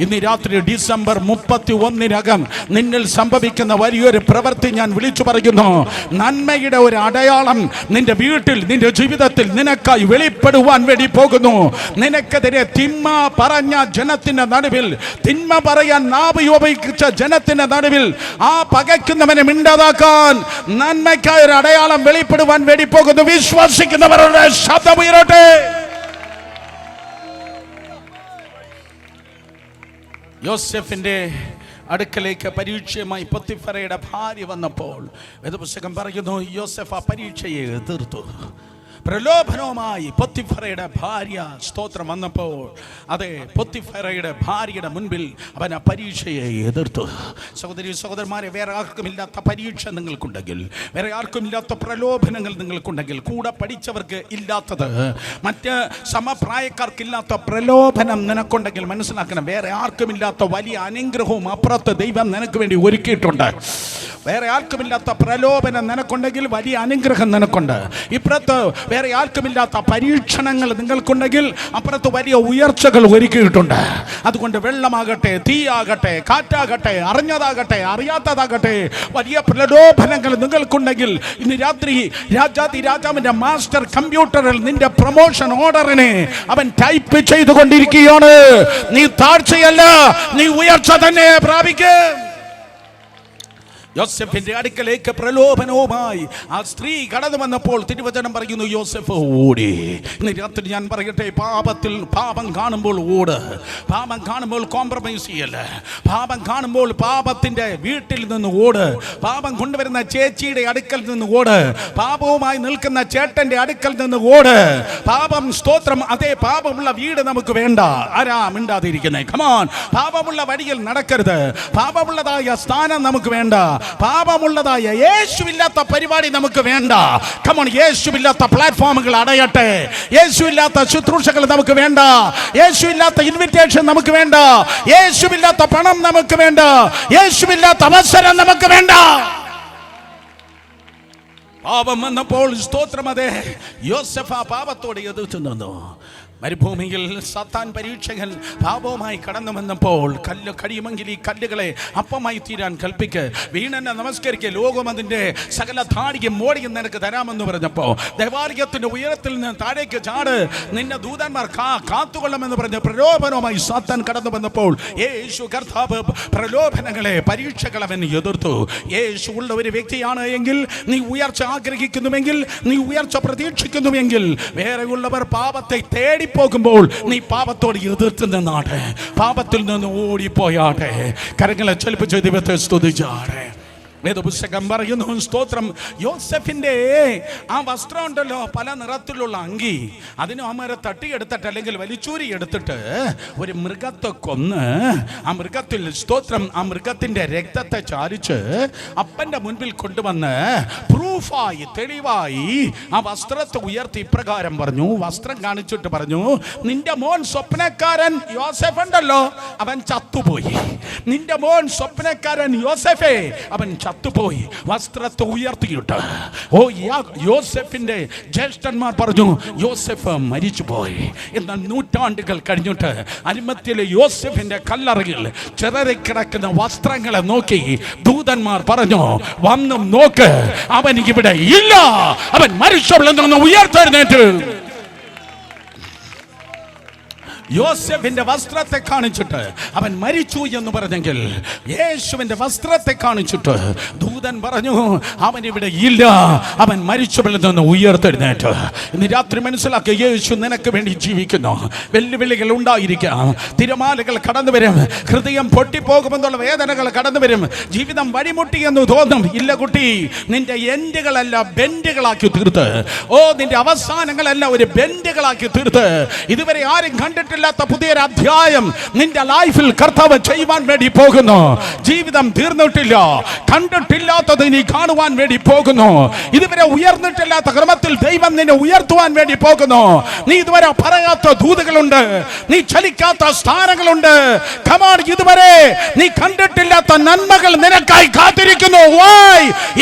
ഇന്ന് രാത്രി ഡിസംബർ 31-നകം നിന്നിൽ സംഭവിക്കുന്ന വലിയൊരു പ്രവൃത്തി ഞാൻ വിളിച്ചു പറയുന്നു. നന്മയുടെ ഒരു അടയാളം നിന്റെ വീട്ടിൽ, നിന്റെ ജീവിതത്തിൽ നിനക്കായി വെളിപ്പെടുവാൻ വേണ്ടി പോകുന്നു. നിനക്കെതിരെ തിന്മ പറഞ്ഞ ജനത്തിന്റെ നടുവിൽ, തിന്മ പറയാൻ നാവ് ഉപയോഗിച്ച ജനത്തിന്റെ നടുവിൽ ആ പകയ്ക്കുന്നവനെ മിണ്ടാതാക്കാൻ നന്മയ്ക്കായ ഒരു അടയാളം വെളിപ്പെടുവാൻ വേണ്ടി പോകുന്നു. വിശ്വസിക്കുന്നവരുടെ ശബ്ദം ഉയരട്ടെ. യോസെഫിന്റെ അടുക്കലേക്ക് പരീക്ഷയുമായി പൊത്തിഫറയുടെ ഭാര്യ വന്നപ്പോൾ വേദപുസ്തകം പറയുന്നു, യോസെഫ് ആ പരീക്ഷയെ എതിർത്തു. പ്രലോഭനവുമായി പൊത്തിഫറയുടെ ഭാര്യ സ്തോത്രം വന്നപ്പോൾ, അതെ, പൊത്തിഫറയുടെ ഭാര്യയുടെ മുൻപിൽ അവൻ ആ പരീക്ഷയെ എതിർത്തു. സഹോദരി സഹോദരന്മാരെ, വേറെ ആർക്കുമില്ലാത്ത പരീക്ഷ നിങ്ങൾക്കുണ്ടെങ്കിൽ, വേറെ ആർക്കുമില്ലാത്ത പ്രലോഭനങ്ങൾ നിങ്ങൾക്കുണ്ടെങ്കിൽ, കൂടെ പഠിച്ചവർക്ക് ഇല്ലാത്തത്, മറ്റ് സമപ്രായക്കാർക്കില്ലാത്ത പ്രലോഭനം നിനക്കുണ്ടെങ്കിൽ മനസ്സിലാക്കണം, വേറെ ആർക്കുമില്ലാത്ത വലിയ അനുഗ്രഹവും അപ്പുറത്ത് ദൈവം നിനക്ക് വേണ്ടി ഒരുക്കിയിട്ടുണ്ട്. വേറെ ആർക്കുമില്ലാത്ത പ്രലോഭനം നിനക്കുണ്ടെങ്കിൽ വലിയ അനുഗ്രഹം നിനക്കുണ്ട്. ഇപ്പുറത്ത് വേറെ ആർക്കുമില്ലാത്ത പരീക്ഷണങ്ങൾ നിങ്ങൾക്കുണ്ടെങ്കിൽ അപ്പുറത്ത് വലിയ ഉയർച്ചകൾ ഒരുക്കിയിട്ടുണ്ട്. അതുകൊണ്ട് വെള്ളമാകട്ടെ, തീയാകട്ടെ, കാറ്റാകട്ടെ, അറിഞ്ഞതാകട്ടെ, അറിയാത്തതാകട്ടെ, വലിയ പ്രലോഭനങ്ങൾ നിങ്ങൾക്കുണ്ടെങ്കിൽ ഇന്ന് രാത്രി രാജാവിന്റെ മാസ്റ്റർ കമ്പ്യൂട്ടറിൽ നിന്റെ പ്രൊമോഷൻ ഓർഡറിനെ അവൻ ടൈപ്പ് ചെയ്തുകൊണ്ടിരിക്കുകയാണ്. നീ താഴ്ചയല്ല, നീ ഉയർച്ച തന്നെ പ്രാപിക്കും. യോസെഫിന്റെ അടുക്കലേക്ക് പ്രലോഭനവുമായി ആ സ്ത്രീ കടന്നു വന്നപ്പോൾ തിരുവചനം പറയുന്നു, യോസെഫ് ഓടി. ഇന്ന് രാത്രി ഞാൻ പറയട്ടെ, പാപം കാണുമ്പോൾ ഓട്. പാപം കാണുമ്പോൾ കോംപ്രമൈസ് ചെയ്യല്ല. പാപം കാണുമ്പോൾ പാപത്തിന്റെ വീട്ടിൽ നിന്ന് ഓട്. പാപം കൊണ്ടുവരുന്ന ചേച്ചിയുടെ അടുക്കൽ നിന്ന് ഓട്. പാപവുമായി നിൽക്കുന്ന ചേട്ടന്റെ അടുക്കൽ നിന്ന് ഓട്. പാപം, സ്തോത്രം, അതേ, പാപമുള്ള വീട് നമുക്ക് വേണ്ട. ആരാ മിണ്ടാതിരിക്കുന്നേ? കമോൺ. പാപമുള്ള വഴിയിൽ നടക്കരുത്. പാപമുള്ളതായ സ്ഥാനം നമുക്ക് വേണ്ട. പാപമുള്ളതായ യേശുവില്ലാത്ത പരിപാടി നമുക്ക് വേണ്ട. കമോൺ. യേശുവില്ലാത്ത പ്ലാറ്റ്ഫോമുകൾ അടയട്ടെ. യേശുവില്ലാത്ത ശുശ്രൂഷകൾ നമുക്ക് വേണ്ട. യേശുവില്ലാത്ത ഇൻവിറ്റേഷൻ നമുക്ക് വേണ്ട. യേശുവില്ലാത്ത പണം നമുക്ക് വേണ്ട. യേശുവില്ലാത്ത അവസരം നമുക്ക് വേണ്ട. പാപം വന്നപ്പോൾ, സ്തോത്രം, അതെ, യോസെഫ് ആ പാപത്തോട് എതിർത്തു നിന്നു. മരുഭൂമിയിൽ സാത്താൻ പരീക്ഷകൻ പാപവുമായി കടന്നു വന്നപ്പോൾ, കല്ല് കഴിയുമെങ്കിൽ ഈ കല്ലുകളെ അപ്പമായി തീരാൻ കൽപ്പിക്ക്, വീണെന്നെ നമസ്കരിക്കുക, ലോകം അതിൻ്റെ സകല ധാടിയും മോടിയും നിനക്ക് തരാമെന്ന് പറഞ്ഞപ്പോൾ, ദേവാലയത്തിന്റെ ഉയരത്തിൽ നിന്ന് താഴേക്ക് ചാട്, നിന്നെ ദൂതന്മാർ കാത്തുകൊള്ളുമെന്ന് പറഞ്ഞ് പ്രലോഭനവുമായി സാത്താൻ കടന്നു വന്നപ്പോൾ യേശു കർത്താവ് പ്രലോഭനങ്ങളെ, പരീക്ഷകളെ അവൻ എതിർത്തു. യേശു ഉള്ള ഒരു വ്യക്തിയാണ് എങ്കിൽ, നീ ഉയർച്ച ആഗ്രഹിക്കുന്നുവെങ്കിൽ, നീ ഉയർച്ച പ്രതീക്ഷിക്കുന്നുവെങ്കിൽ, വേറെയുള്ളവർ പാപത്തെ തേടി പോകുമ്പോൾ നീ പാപത്തോട് എതിർത്ത് നിന്നാട്ടെ, പാപത്തിൽ നിന്ന് ഓടിപ്പോയാട്ടെ, കരങ്ങളെ ചലിപ്പിച്ച് ദൈവത്തെ സ്തുതിച്ചാട്ടെ. വേദപുസ്തകം പറയുന്നു, സ്തോത്രം, യോസെഫിന്റെ ആ വസ്ത്രം ഉണ്ടല്ലോ, പല നിറത്തിലുള്ള അങ്കി, അതിന് അമ്മരെ തട്ടിയെടുത്തിട്ട് അല്ലെങ്കിൽ വലിച്ചൂരി എടുത്തിട്ട് ഒരു മൃഗത്തെ കൊന്ന് ആ മൃഗത്തിൽ, സ്തോത്രം, ആ മൃഗത്തിന്റെ രക്തത്തെ ചാലിച്ച് അപ്പന്റെ മുൻപിൽ കൊണ്ടുവന്ന് പ്രൂഫായി, തെളിവായി ആ വസ്ത്രത്തെ ഉയർത്തി ഇപ്രകാരം പറഞ്ഞു, വസ്ത്രം കാണിച്ചിട്ട് പറഞ്ഞു, നിന്റെ മോൻ സ്വപ്നക്കാരൻ യോസെഫ് ഉണ്ടല്ലോ, അവൻ ചത്തുപോയി. നിന്റെ മോൻ സ്വപ്നക്കാരൻ യോസെഫേ, അവൻ ചത്തുപോയി. വസ്ത്രത്തെ ഉയർത്തിയിട്ട്, ഓ, യോസെഫിന്റെ ജ്യേഷ്ഠന്മാർ പറഞ്ഞു, യോസെഫ് മരിച്ചുപോയി. എന്നാൽ നൂറ്റാണ്ടുകൾ കഴിഞ്ഞിട്ട് അരിമത്തിലെ യോസെഫിന്റെ കല്ലറയിൽ ചിതറിക്കിടക്കുന്ന വസ്ത്രങ്ങളെ നോക്കി ദൂതന്മാർ പറഞ്ഞു, വന്നും നോക്ക്, അവൻ ഇവിടെ ഇല്ല, അവൻ മരിച്ചവളിൽ നിന്ന് ഉയർത്തെഴുന്നേറ്റ്. യോസെഫിന്റെ വസ്ത്രത്തെ കാണിച്ചിട്ട് അവൻ മരിച്ചു എന്ന് പറഞ്ഞെങ്കിൽ, യേശുവിന്റെ വസ്ത്രത്തെ കാണിച്ചിട്ട് ദൂതൻ പറഞ്ഞു, അവൻ ഇവിടെ ഇല്ല, അവൻ മരിച്ചവളിൽ നിന്ന് ഉയർത്തെഴുന്നേറ്റ്. ഇന്ന് രാത്രി മനസ്സിലാക്കി, യേശു നിനക്ക് വേണ്ടി ജീവിക്കുന്നു. വെല്ലുവിളികൾ ഉണ്ടായിരിക്കാം, തിരമാലകൾ കടന്നു വരും, ഹൃദയം പൊട്ടിപ്പോകുമെന്നുള്ള വേദനകൾ കടന്നു വരും, ജീവിതം വഴിമുട്ടി എന്ന് തോന്നും. ഇല്ല കുട്ടി, നിന്റെ എൻഡുകളല്ല ബെൻഡുകളാക്കി തീർത്ത്, ഓ, നിന്റെ അവസാനങ്ങളല്ല ഒരു ബെൻഡുകളാക്കി തീർത്ത്, ഇതുവരെ ആരും കണ്ടിട്ട് പുതിയൊരു അധ്യായം നിന്റെ ലൈഫിൽ കർത്താവ് ചെയ്യുവാൻ വേണ്ടി പോകുന്നു. ജീവിതം തീർന്നിട്ടില്ല, കണ്ടിട്ടില്ലാത്തത് നീ കാണുവാൻ വേണ്ടി പോകുന്നു. ഇതുവരെ ഉയർന്നിട്ടില്ലാത്ത ക്രമത്തിൽ ദൈവം നിന്നെ ഉയർത്തുവാൻ വേണ്ടി പോകുന്നു. നീ ഇതുവരെ പറയാത്ത ദൂതുകളുണ്ട്, നീ ചലിക്കാത്ത സ്ഥാനങ്ങളുണ്ട്. കമാൺ, ഇതുവരെ നീ കണ്ടിട്ടില്ലാത്ത നന്മകൾ നിനക്കായി കാത്തിരിക്കുന്നു.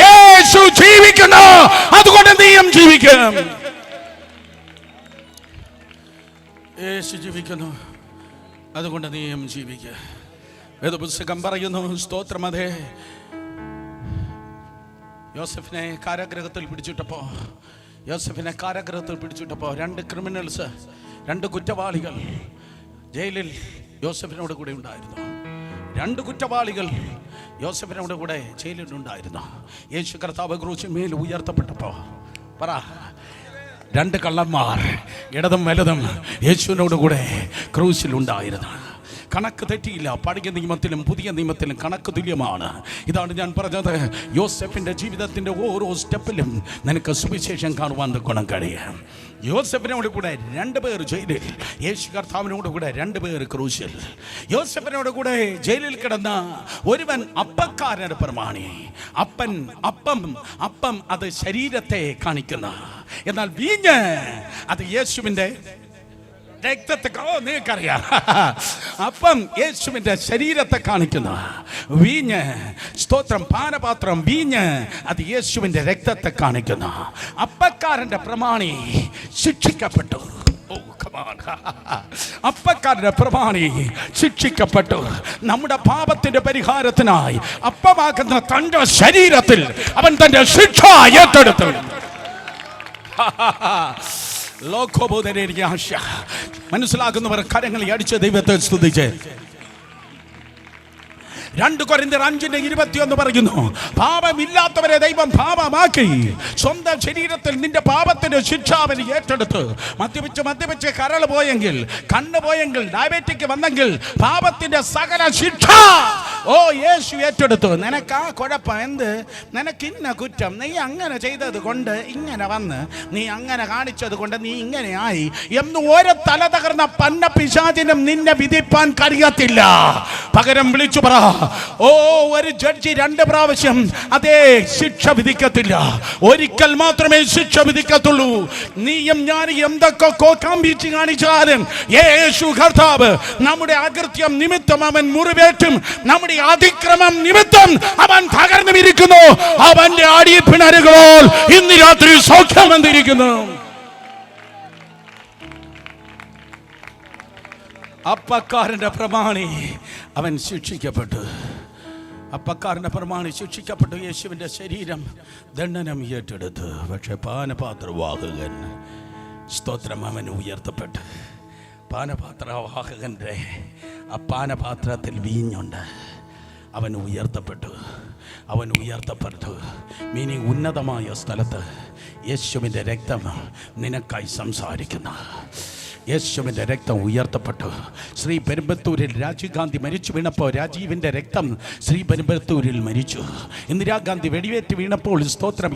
യേശു ജീവിക്കുന്നു, അതുകൊണ്ട് നീയും ജീവിക്കും. യേശു ജീവിക്കുന്നു, അതുകൊണ്ട് നീയും ജീവിക്കുക. വേദപുസ്തകം പറയുന്നു, സ്തോത്രം, അതെ, യോസെഫിനെ കാരാഗ്രഹത്തിൽ പിടിച്ചിട്ടപ്പോൾ രണ്ട് ക്രിമിനൽസ്, രണ്ട് കുറ്റവാളികൾ ജയിലിൽ യോസെഫിനോട് കൂടെ ഉണ്ടായിരുന്നു. രണ്ട് കുറ്റവാളികൾ യോസെഫിനോട് കൂടെ ജയിലിലുണ്ടായിരുന്നു. യേശു കർത്താവ് ക്രൂശിന്മേൽ ഉയർത്തപ്പെട്ടപ്പോൾ പറ, രണ്ട് കള്ളന്മാർ ഇടതും വലതും യേശുവിനോട് കൂടെ ക്രൂശിലുണ്ടായിരുന്നു. കണക്ക് തെറ്റിയില്ല. പഴയ നിയമത്തിലും പുതിയ നിയമത്തിലും കണക്ക് തുല്യമാണ്. ഇതാണ് ഞാൻ പറഞ്ഞത്. യോസെഫിൻ്റെ ജീവിതത്തിൻ്റെ ഓരോ സ്റ്റെപ്പിലും നിനക്ക് സുവിശേഷം കാണുവാൻ ഗുണം കഴിയാം. യോസെഫിനോട് കൂടെ 2 പേർ ജയിലിൽ, യേശു കർത്താവിനോട് കൂടെ 2 പേർ ക്രൂശിൽ. യോസെഫിനോട് കൂടെ ജയിലിൽ കിടന്ന ഒരുവൻ അപ്പക്കാരൻ്റെ പ്രമാണി. അപ്പം അത് ശരീരത്തെ കാണിക്കുന്ന, എന്നാൽ വീഞ്ഞ് അത് യേശുവിൻ്റെ രക്തത്തെ, നിങ്ങൾക്കറിയാം. അപ്പം യേശുവിൻ്റെ ശരീരത്തെ കാണിക്കുന്ന, വീഞ്ഞ്, സ്തോത്രം, പാനപാത്രം വീഞ്ഞ് അത് യേശുവിൻ്റെ രക്തത്തെ കാണിക്കുന്ന. അപ്പക്കാരൻ്റെ പ്രമാണി ശിക്ഷിക്കപ്പെട്ടു. അപ്പക്കാരന്റെ പ്രമാണി ശിക്ഷിക്കപ്പെട്ടു. നമ്മുടെ പാപത്തിന്റെ പരിഹാരത്തിനായി അപ്പമാകുന്ന തന്റെ ശരീരത്തിൽ അവൻ തന്റെ ശിക്ഷ ഏറ്റെടുത്തു. മനസ്സിലാക്കുന്നവർ കരങ്ങളിൽ അടിച്ച് ദൈവത്തെ സ്തുതിച്ച്. 2 കൊരിന്ത്യർ 5:21 പറയുന്നു, പാപമില്ലാത്തവരെ ദൈവം പാപമാക്കി സ്വന്തം ശരീരത്തിൽ നിന്റെ പാപത്തിന്റെ ശിക്ഷ അവൻ ഏറ്റെടുത്ത്. മദ്യപിച്ച് കരൾ പോയെങ്കിൽ, കണ്ണ് പോയെങ്കിൽ, ഡയബറ്റിക് വന്നെങ്കിൽ പാപത്തിന്റെ സകല ശിക്ഷ യേശു ഏറ്റെടുത്തു. നിനക്ക് ആ കുഴപ്പം എന്ത്? നിനക്ക് ഇന്ന കുറ്റം, നീ അങ്ങനെ ചെയ്തത് കൊണ്ട് ഇങ്ങനെ വന്ന്, നീ അങ്ങനെ കാണിച്ചത് കൊണ്ട് നീ ഇങ്ങനെ ആയി എന്ന് ഒരു തല തകർന്ന പന്ന പിശാചിനും നിന്നെ വിധിപ്പാൻ കഴിയത്തില്ല. പകരം വിളിച്ചു പറ, ഒരു ജഡ്ജി 2 പ്രാവശ്യം അതേ ശിക്ഷ വിധിക്കത്തില്ല, ഒരിക്കൽ മാത്രമേ ശിക്ഷ വിധിക്കത്തുള്ളൂ. നീയും ഞാൻ എന്തൊക്കെ കോക്കാമ്പീച്ച് കാണിച്ചാലും യേശു കർത്താവ് നമ്മുടെ അകൃത്യം നിമിത്തം അവൻ മുറിവേറ്റും, നമ്മുടെ അതിക്രമം നിമിത്തം അവൻ തകർന്നുമിരിക്കുന്നു. അവന്റെ അടിപ്പിണരുകൾ ഇന്ന് രാത്രി സൗഖ്യം വന്നിരിക്കുന്നു. അപ്പക്കാരന്റെ പ്രമാണി അവൻ ശിക്ഷിക്കപ്പെട്ടു. അപ്പക്കാരന്റെ പ്രമാണി ശിക്ഷിക്കപ്പെട്ടു. യേശുവിൻ്റെ ശരീരം ദണ്ഡനം ഏറ്റെടുത്തു. പക്ഷെ പാനപാത്രവാഹകൻ, സ്തോത്രം, അവൻ ഉയർത്തപ്പെട്ടു. പാനപാത്രവാഹകൻ്റെ ആ പാനപാത്രത്തിൽ വീഞ്ഞുണ്ട്. അവൻ ഉയർത്തപ്പെട്ടു. മീനിങ് ഉന്നതമായ സ്ഥലത്ത് യേശുവിൻ്റെ രക്തം നിനക്കായി സംസാരിക്കുന്നു. യേശുവിൻ്റെ രക്തം ഉയർത്തപ്പെട്ടു. ശ്രീ പെരുമ്പത്തൂരിൽ രാജീവ് ഗാന്ധി മരിച്ചു വീണപ്പോൾ രാജീവിൻ്റെ രക്തം ശ്രീ പെരുമ്പത്തൂരിൽ മരിച്ചു. ഇന്ദിരാഗാന്ധി വെടിവേറ്റ് വീണപ്പോൾ, സ്തോത്രം,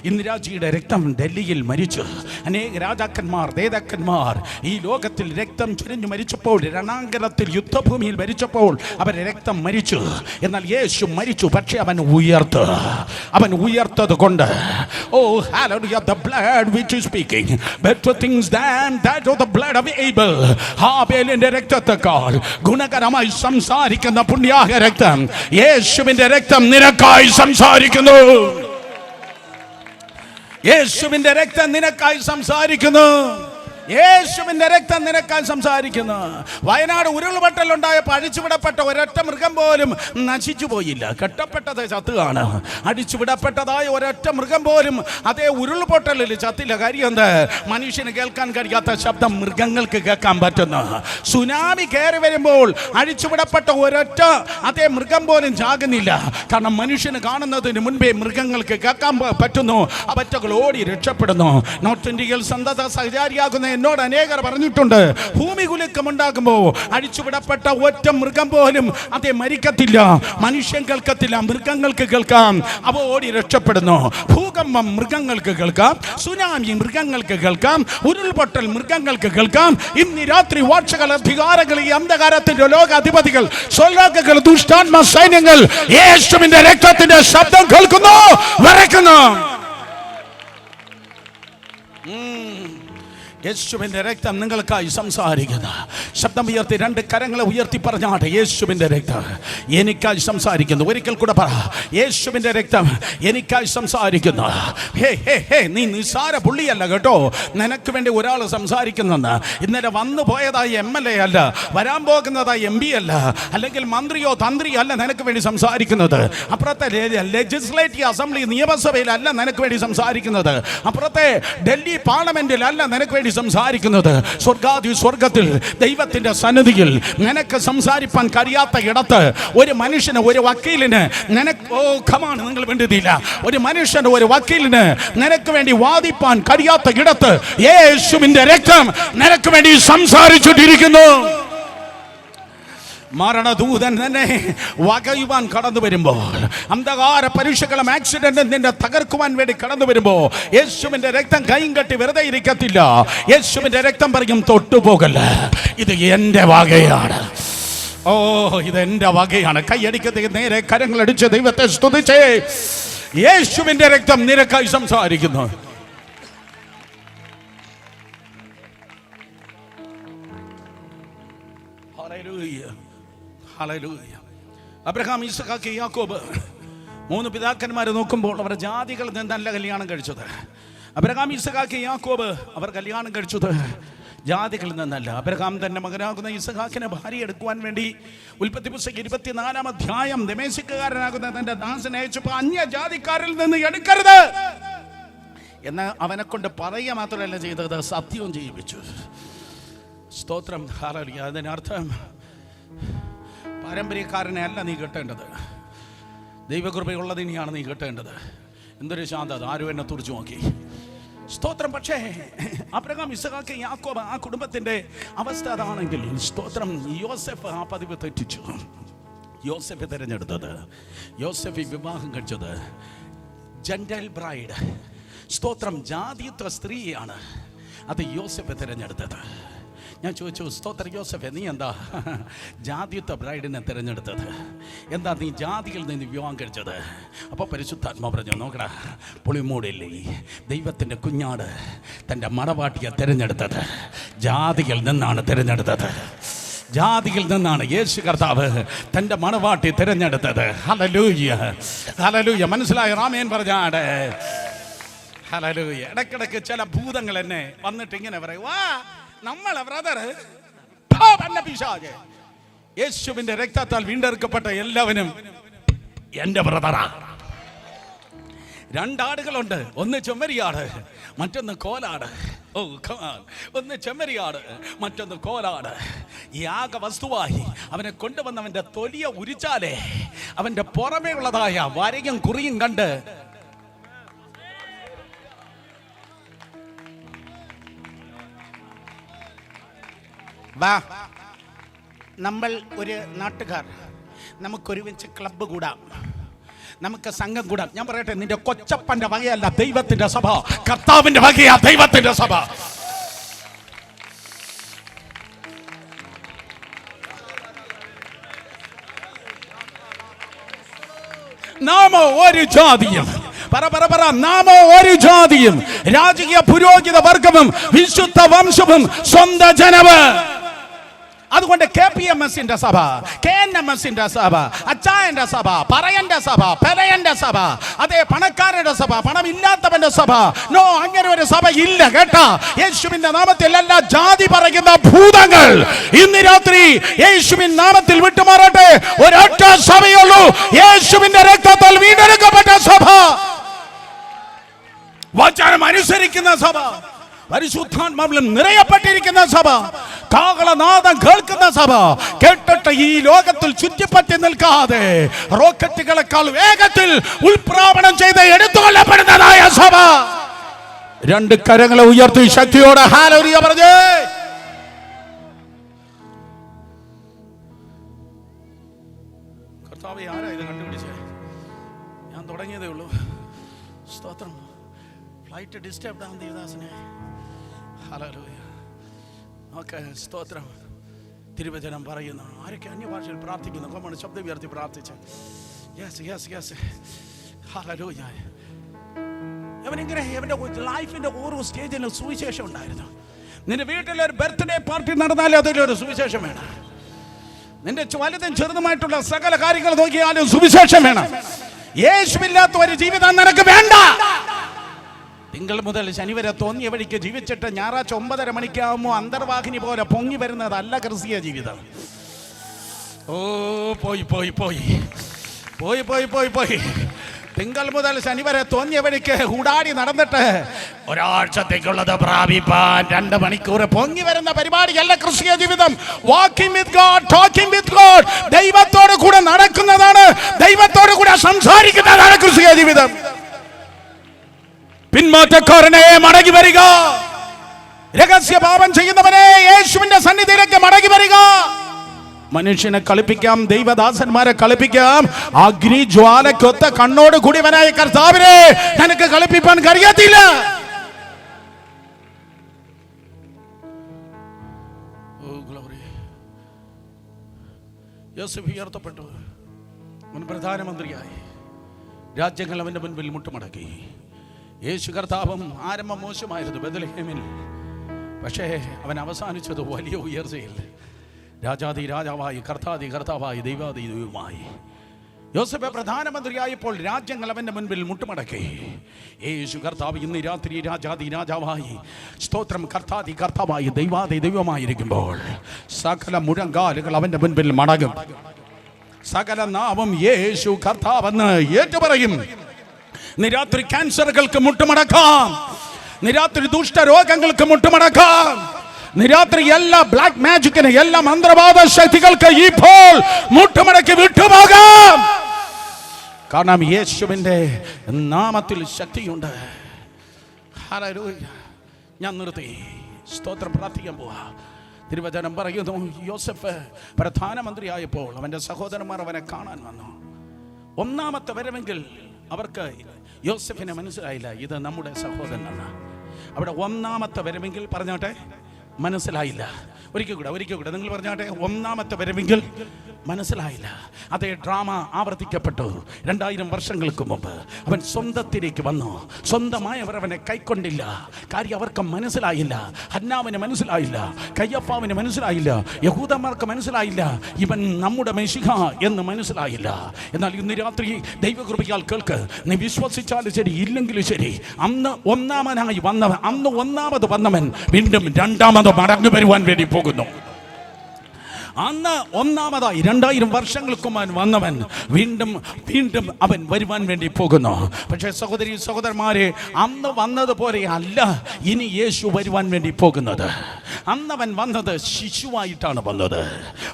ഇന്ദിരാജിയുടെ രക്തം ഡൽഹിയിൽ മരിച്ചു. അനേക രാജാക്കന്മാർ, നേതാക്കന്മാർ ഈ ലോകത്തിൽ രക്തം ചൊരിഞ്ഞു മരിച്ചപ്പോൾ, രണാങ്കണത്തിൽ യുദ്ധഭൂമിയിൽ മരിച്ചപ്പോൾ അവരുടെ രക്തം മരിച്ചു. എന്നാൽ യേശു മരിച്ചു, പക്ഷേ അവൻ ഉയർത്തത് കൊണ്ട്, hallelujah, the blood which is speaking better things than that of the blood of Abel. ഹാബേലിന്റെ രക്തത്തെക്കാൾ ഗുണകരമായി സംസാരിക്കുന്ന പുണ്യാഹ രക്തം യേശുവിന്റെ രക്തം നിനക്കായി സംസാരിക്കുന്നു. യേശുവിന്റെ രക്തം നിനക്കായി സംസാരിക്കുന്നു. യേശുവിന്റെ രക്തം നിനക്കായി സംസാരിക്കുന്നു. വയനാട് ഉരുൾപൊട്ടലുണ്ടായപ്പോൾ അടിച്ചുവിടപ്പെട്ട ഒരൊറ്റ മൃഗം പോലും നശിച്ചു പോയില്ല. കെട്ടപ്പെട്ടത് ചത്തുകയാണ്. അടിച്ചുവിടപ്പെട്ടതായ ഒരൊറ്റ മൃഗം പോലും അതേ ഉരുൾപൊട്ടലിൽ ചത്തില്ല. കാര്യം എന്ത്? മനുഷ്യന് കേൾക്കാൻ കഴിയാത്ത ശബ്ദം മൃഗങ്ങൾക്ക് കേൾക്കാൻ പറ്റുന്നു. സുനാമി കയറി വരുമ്പോൾ അടിച്ചുവിടപ്പെട്ട ഒരൊറ്റ അതേ മൃഗം പോലും ചാകുന്നില്ല. കാരണം മനുഷ്യന് കാണുന്നതിന് മുൻപേ മൃഗങ്ങൾക്ക് കേൾക്കാൻ പറ്റുന്നു. അവറ്റകൾ ഓടി രക്ഷപ്പെടുന്നു. നോർത്ത് ഇന്ത്യയിൽ സന്തത സഹചാരിയാകുന്ന എന്നോട് അനേകർ പറഞ്ഞിട്ടുണ്ട്, ഭൂമി കുലുക്കമുണ്ടാകുമ്പോൾ അടിച്ചുവിടപ്പെട്ട ഒറ്റ മൃഗം പോലും അതേ മരിക്കത്തില്ല. മനുഷ്യൻ കേൾക്കത്തില്ല, മൃഗങ്ങൾക്ക് കേൾക്കാം. അവ ഓടി രക്ഷപ്പെടുന്നു. ഭൂകമ്പം മൃഗങ്ങൾക്ക് കേൾക്കാം, സുനാമി മൃഗങ്ങൾക്ക് കേൾക്കാം, ഉരുൾപൊട്ടൽ മൃഗങ്ങൾക്ക് കേൾക്കാം. ഇന്ന് രാത്രി വാഴ്ചകൾ, അധികാരങ്ങൾ, ഈ അന്ധകാരത്തിന്റെ ലോകാധിപതികൾ, സ്വലോകങ്ങൾ, ദുഷ്ടാത്മ സൈന്യങ്ങൾ യേശുവിന്റെ രക്തത്തിന്റെ ശബ്ദം കേൾക്കുന്നു, വിറയ്ക്കുന്നു. യേശുവിൻ്റെ രക്തം നിങ്ങൾക്കായി സംസാരിക്കുന്നു. ശബ്ദം ഉയർത്തി 2 കരങ്ങളെ ഉയർത്തി പറഞ്ഞാട്ടെ, യേശുവിൻ്റെ രക്തം എനിക്കായി സംസാരിക്കുന്നു. ഒരിക്കൽ കൂടെ പറ, യേശുവിൻ്റെ രക്തം എനിക്കായി സംസാരിക്കുന്നു. നീ നിസ്സാര പുള്ളിയല്ല കേട്ടോ, നിനക്ക് വേണ്ടി ഒരാൾ സംസാരിക്കുന്നെന്ന്. ഇന്നലെ വന്നു പോയതായി MLA അല്ല, വരാൻ പോകുന്നതായി MP അല്ല, അല്ലെങ്കിൽ മന്ത്രിയോ തന്ത്രിയോ അല്ല നിനക്ക് വേണ്ടി സംസാരിക്കുന്നത്. അപ്പുറത്തെ ലെജിസ്ലേറ്റീവ് അസംബ്ലി നിയമസഭയിലല്ല നിനക്ക് വേണ്ടി സംസാരിക്കുന്നത്. അപ്പുറത്തെ ഡൽഹി പാർലമെന്റിലല്ല നിനക്ക് വേണ്ടി സംസാരിക്കുന്നത്. സ്വർഗത്തിൽ ദൈവത്തിന്റെ സന്നിധിയിൽ നിനക്ക് സംസാരിപ്പാൻ കഴിയാത്ത ഇടത്ത് ഒരു മനുഷ്യന്, ഒരു വക്കീലിന് നിങ്ങൾ വേണ്ടിയില്ല, ഒരു മനുഷ്യന്, ഒരു വക്കീലിന് നിനക്ക് വേണ്ടി വാദിപ്പാൻ കഴിയാത്ത ഇടത്ത് യേശുവിന്റെ രക്തം നിനക്ക് വേണ്ടി സംസാരിച്ചുകൊണ്ടിരിക്കുന്നു. മരണദൂതൻ തന്നെ വകയുവാൻ കടന്നു വരുമ്പോൾ, അന്ധകാര പരീക്ഷകളും ആക്സിഡന്റ് നിന്നെ തകർക്കുവാൻ വേണ്ടി കടന്നു വരുമ്പോൾ, യേശുവിന്റെ രക്തം കൈയും കെട്ടി വെറുതെ ഇരിക്കത്തില്ല. യേശുവിന്റെ രക്തം പറയും, തൊട്ടുപോകല്ല, ഇത് എന്റെ വകയാണ്. ഓ, ഇതെന്റെ വകയാണ്. കൈയടിക്കത്തെ നേരെ കരങ്ങളടിച്ച് ദൈവത്തെ സ്തുതിച്ചേ. യേശുവിന്റെ രക്തം നിനക്കായി സംസാരിക്കുന്നു. അബ്രഹാം, ഇസ്ഹാക്ക്, യാക്കോബ് 3 പിതാക്കന്മാരെ നോക്കുമ്പോൾ അവർ ജാതികളിൽ നിന്നല്ല കല്യാണം കഴിച്ചത്. അബ്രഹാം, ഇസ്ഹാക്ക്, യാക്കോബ് അവർ കല്യാണം കഴിച്ചത് ജാതികളിൽ നിന്നല്ല. അബ്രഹാം തന്റെ മകനാകുന്ന ഇസ്ഹാക്കിനെ ഭാര്യ എടുക്കുവാൻ വേണ്ടി ഉൽപ്പത്തി പുസ്തകം 24-ാം അധ്യായം ദമേശിക്കുകാരനാകുന്ന തന്റെ ദാസനെ അയച്ചപ്പോൾ, അന്യജാതിക്കാരിൽ നിന്ന് എടുക്കരുത് എന്ന് അവനെ കൊണ്ട് പറയുക മാത്രമല്ല ചെയ്തത്, സത്യവും ചെയ്യിപ്പിച്ചു. സ്തോത്രം, ഹല്ലേലൂയ. അതിനർത്ഥം പാരമ്പര്യക്കാരനെ അല്ല നീ കെട്ടേണ്ടത്, ദൈവകൃപയുള്ളതിനെയാണ് നീ കെട്ടേണ്ടത്. എന്തൊരു ശാന്തത! ആരും എന്നെ തുറച്ചു നോക്കി. സ്തോത്രം. പക്ഷേ അബ്രഹാം, ഇസ്ഹാക്ക്, യാക്കോബ് ആ കുടുംബത്തിന്റെ അവസ്ഥ അതാണെങ്കിൽ, സ്തോത്രം, യോസെഫ് ആ പതിവ് തെറ്റിച്ചു. യോസെഫ് തിരഞ്ഞെടുത്തത്, യോസെഫ് വിവാഹം കഴിച്ചത് ജെന്റൈൽ ബ്രൈഡ്, സ്തോത്രം, ജാതിത്വ സ്ത്രീയാണ്. അത് യോസെഫ് തിരഞ്ഞെടുത്തത്. ഞാൻ ചോദിച്ചു, സ്തോത്രം, യോസെഫ് നീ എന്താ ജാതിത്വ ബ്രൈഡിനെ തിരഞ്ഞെടുത്തത്? എന്താ നീ ജാതിയിൽ നിന്ന് വിവാഹം കഴിച്ചത്? അപ്പോൾ പരിശുദ്ധാത്മാവ് പറഞ്ഞു, നോക്കടാ, പുളിമൂടില്ലേ, ദൈവത്തിൻ്റെ കുഞ്ഞാട് തൻ്റെ മണവാട്ടിയെ തിരഞ്ഞെടുത്തത് ജാതിയിൽ നിന്നാണ് തിരഞ്ഞെടുത്തത്. ജാതിയിൽ നിന്നാണ് യേശു കർത്താവ് തൻ്റെ മണവാട്ടി തിരഞ്ഞെടുത്തത്. Hallelujah, hallelujah. മനസ്സിലായ ആമേൻ പറഞ്ഞാട്. ഹല്ലേലൂയ. ഇടയ്ക്കിടയ്ക്ക് ചില ഭൂതങ്ങൾ എന്നെ വന്നിട്ട് ഇങ്ങനെ പറയും, വാ നമ്മളെ ബ്രദർ പിശാചേ, യേശുവിന്റെ രക്തത്താൽ വീണ്ടെടുക്കപ്പെട്ട എല്ലാവരും എന്റെ ബ്രദറാ. 2 ആടുകളുണ്ട്, ഒന്ന് ചെമ്മരിയാട്, മറ്റൊന്ന് കോലാട്. ഓ, ഒന്ന് ചെമ്മരിയാട്, മറ്റൊന്ന് കോലാട്. യാഗ വസ്തുവായി അവനെ കൊണ്ടുവന്നവന്റെ തൊലിയ ഉരിച്ചാലേ അവന്റെ പുറമേ ഉള്ളതായ വരയും കുറിയും കണ്ട് വാ, നമ്മൾ ഒരു നാട്ടുകാർ, നമുക്കൊരുമിച്ച് ക്ലബ്ബ് കൂടാം, നമുക്ക് സംഘം കൂടാം. ഞാൻ പറയട്ടെ, നിന്റെ കൊച്ചപ്പന്റെ വകയല്ല ദൈവത്തിന്റെ സഭ, കർത്താവിന്റെ വകയാ ദൈവത്തിന്റെ സഭ. നാമോ ഒരു ജാതിയും, നാമോ ഒരു ജാതിയും, രാജകീയ പുരോഹിത വർഗവും വിശുദ്ധ വംശവും സ്വന്തം ജനവും. അതുകൊണ്ട് KPMSന്റെ സഭ, KNMSന്റെ സഭ, അച്ചായന്റെ സഭ, പറയന്റെ സഭ, പെരയന്റെ സഭ, അതേ പണക്കാരുടെ സഭ, പണമില്ലാത്തവന്റെ സഭ, നോ, അങ്ങനെ ഒരു സഭ ഇല്ല കേട്ടാ. യേശുവിന്റെ നാമത്തിൽ എല്ലാ ജാതി പറയുന്ന ഭൂതങ്ങൾ ഇന്ന് രാത്രി യേശുവിൻ നാമത്തിൽ വിട്ടുമാറട്ടെ. ഒരൊറ്റ സഭയുള്ളൂ, യേശുവിന്റെ രക്തത്താൽ വീണ്ടെടുക്കപ്പെട്ട സഭ, വചനം അനുസരിക്കുന്ന സഭ, പരിശുദ്ധാത്മാവിൽ നിറയപ്പെട്ടിരിക്കുന്ന സഭ, കാഹളനാദം കേൾക്കുന്ന സഭ, കേട്ടിട്ട് ഈ ലോകത്തിൽ ചുറ്റിപ്പറ്റി നിൽക്കാതെ റോക്കറ്റുകളെക്കാൾ വേഗത്തിൽ ഉൽപ്രാപണം ചെയ്ത് എടുത്തുകൊള്ളപ്പെടുന്നതായ സഭ. 2 കരങ്ങളെ ഉയർത്തി ശക്തിയോടെ ഹല്ലേലൂയ പറഞ്ഞേ. കർത്താവേ, ആരാ ഇത് കണ്ടുപിടിച്ചേ? ഞാൻ തുടങ്ങിയതേ ഉള്ളൂ. സ്തോത്രം. ഫ്ലൈറ്റ് ഡിസ്റ്റർബ്ഡ് ആണ് ദേവദാസനെ. ഹല്ലേലൂയ. ഓക്കെ, സ്തോത്രം. തിരുവചനം പറയുന്നു, ആരൊക്കെ അന്യഭാഷയിൽ പ്രാർത്ഥിക്കുന്നു? കൊമ്മാണ് ശബ്ദം ഉയർത്തി പ്രാർത്ഥിച്ച്. Yes yes yes, hallelujah. അവനിങ്ങനെ അവൻ്റെ ലൈഫിൻ്റെ ഓരോ സ്റ്റേജിലും സുവിശേഷം ഉണ്ടായിരുന്നു. നിന്റെ വീട്ടിലൊരു ബർത്ത്ഡേ പാർട്ടി നടന്നാലും അതിലൊരു സുവിശേഷം വേണം. നിന്റെ വലുതും ചെറുതുമായിട്ടുള്ള സകല കാര്യങ്ങൾ നോക്കിയാലും സുവിശേഷം വേണം. യേശുവില്ലാത്ത ഒരു ജീവിതം നിനക്ക് വേണ്ട. തിങ്കൾ മുതൽ ശനി വരെ തോന്നിയ വഴിക്ക് ജീവിച്ചിട്ട് ഞായറാഴ്ച 9:30 മണിക്കാവുമ്പോൾ അന്തർവാഹിനി പോലെ പൊങ്ങി വരുന്നതല്ല ക്രിസ്തീയ ജീവിതം. ഓ, പോയി പോയി പോയി പോയി പോയി പോയി പോയി തിങ്കൾ മുതൽ ശനി വരെ തോന്നിയ വഴിക്ക് ഉടാടി നടന്നിട്ട് ഒരാഴ്ചത്തേക്കുള്ളത് പ്രാപിപ്പാൻ 2 മണിക്കൂർ പൊങ്ങി വരുന്ന പരിപാടിയല്ല ക്രിസ്തീയ ജീവിതം. Walking with God, talking with God, ദൈവത്തോട് കൂടെ നടക്കുന്നതാണ്, ദൈവത്തോട് കൂടെ സംസാരിക്കുന്നതാണ് ക്രിസ്തീയ ജീവിതം. പിന്മാറ്റക്കാരനെ മടങ്ങി വരിക, രഹസ്യ പാപം ചെയ്യുന്നവനെ യേശുവിന്റെ സന്നിധിയിലേക്ക് മടങ്ങി വരിക. മനുഷ്യനെ കളിപ്പിക്കാം, ദൈവദാസന്മാരെ കളിപ്പിക്കാം. അഗ്നിജ്വാലക്കൊത്ത കണ്ണോട് കൂടിയവനായ കർത്താവിനെ നിനക്ക് കളിപ്പിക്കാൻ കഴിയത്തില്ല. യോസേഫ് ഉയർത്തപ്പെട്ടു, മുൻ പ്രധാനമന്ത്രിയായി. രാജ്യങ്ങൾ അവന്റെ മുൻപിൽ മുട്ടുമടക്കി. യേശു കർത്താവും ആരംഭം മോശമായിരുന്നു ബെത്ലഹേമിൽ, പക്ഷേ അവൻ അവസാനിച്ചത് വലിയ ഉയർച്ചയിൽ. രാജാതി രാജാവായി, കർത്താതി കർത്താവായി, ദൈവാതി ദൈവമായി. യോസേഫ് പ്രധാനമന്ത്രിയായപ്പോൾ രാജ്യങ്ങൾ അവന്റെ മുൻപിൽ മുട്ടുമടക്കി. യേശു കർത്താവ് ഇന്ന് രാത്രി രാജാതി രാജാവായി, സ്തോത്രം, കർത്താതി കർത്താവായി, ദൈവാതി ദൈവമായിരിക്കുമ്പോൾ സകല മുഴങ്കാലുകൾ അവന്റെ മുൻപിൽ മടങ്ങും. സകല നാമം യേശു കർത്താവെന്ന് ഏറ്റുപറയും. ഇന്ന് രാത്രി ക്യാൻസറുകൾക്ക് മുട്ടുമടക്കാം, നിരാത്രി ദുഷ്ടരോഗങ്ങൾക്ക് മുട്ടുമടക്കാം, നിരാത്രി എല്ലാ ബ്ലാക്ക് മാജിക്കിന്, എല്ലാ മന്ത്രവാദ ശക്തികൾക്ക് ഇപ്പോൾ മുട്ടുമടക്കി വിട്ടുപോകാം. കാരണം യേശുവിന്റെ നാമത്തിൽ ശക്തിയുണ്ട്. ഹല്ലേലൂയ. ഞാൻ നിർത്തി, സ്തോത്രം, പ്രാർത്ഥിക്കാൻ പോവാ. തിരുവചനം പറയുന്നു, യോസേഫ് പ്രധാനമന്ത്രിയായപ്പോൾ അവന്റെ സഹോദരന്മാർ അവനെ കാണാൻ വന്നു. ഒന്നാമത്തെ വരവെങ്കിൽ അവർക്ക് യോസേഫിനെ മനസ്സിലായില്ല, ഇത് നമ്മുടെ സഹോദരനാണ്. അവിടെ ഒന്നാമത്തെ വരവെങ്കിൽ പറഞ്ഞാട്ടെ മനസ്സിലായില്ല. ഒരിക്കൽ കൂടെ നിങ്ങൾ പറഞ്ഞാട്ടെ, ഒന്നാമത്തെ വരവെങ്കിൽ മനസ്സിലായില്ല. അതേ ഡ്രാമ ആവർത്തിക്കപ്പെട്ടു. 2000 വർഷങ്ങൾക്ക് മുമ്പ് അവൻ സ്വന്തത്തിലേക്ക് വന്നു. സ്വന്തമായവർ അവനെ കൈക്കൊണ്ടില്ല. കാര്യം അവർക്ക് മനസ്സിലായില്ല. ഹന്നാവിന് മനസ്സിലായില്ല, കയ്യപ്പാവിന് മനസ്സിലായില്ല, യഹൂദന്മാർക്ക് മനസ്സിലായില്ല, ഇവൻ നമ്മുടെ മെശിഹ എന്ന് മനസ്സിലായില്ല. എന്നാൽ ഇന്ന് രാത്രി ദൈവകൃപയാൽ കേൾക്ക്, നീ വിശ്വസിച്ചാലും ശരി ഇല്ലെങ്കിലും ശരി, അന്ന് ഒന്നാമനായി വന്നവൻ, അന്ന് ഒന്നാമത് വന്നവൻ വീണ്ടും രണ്ടാമത് മടങ്ങി വരുവാൻ വേണ്ടി പോകുന്നു. അന്ന് ഒന്നാമതായി 2000 വർഷങ്ങൾക്ക് മുമ്പ് വന്നവൻ വീണ്ടും വീണ്ടും അവൻ വരുവാൻ വേണ്ടി പോകുന്നു. പക്ഷേ സഹോദരി സഹോദരന്മാരെ, അന്ന് വന്നതുപോലെ അല്ല ഇനി യേശു വരുവാൻ വേണ്ടി പോകുന്നത്. അന്നവൻ വന്നത് ശിശുവായിട്ടാണ് വന്നത്,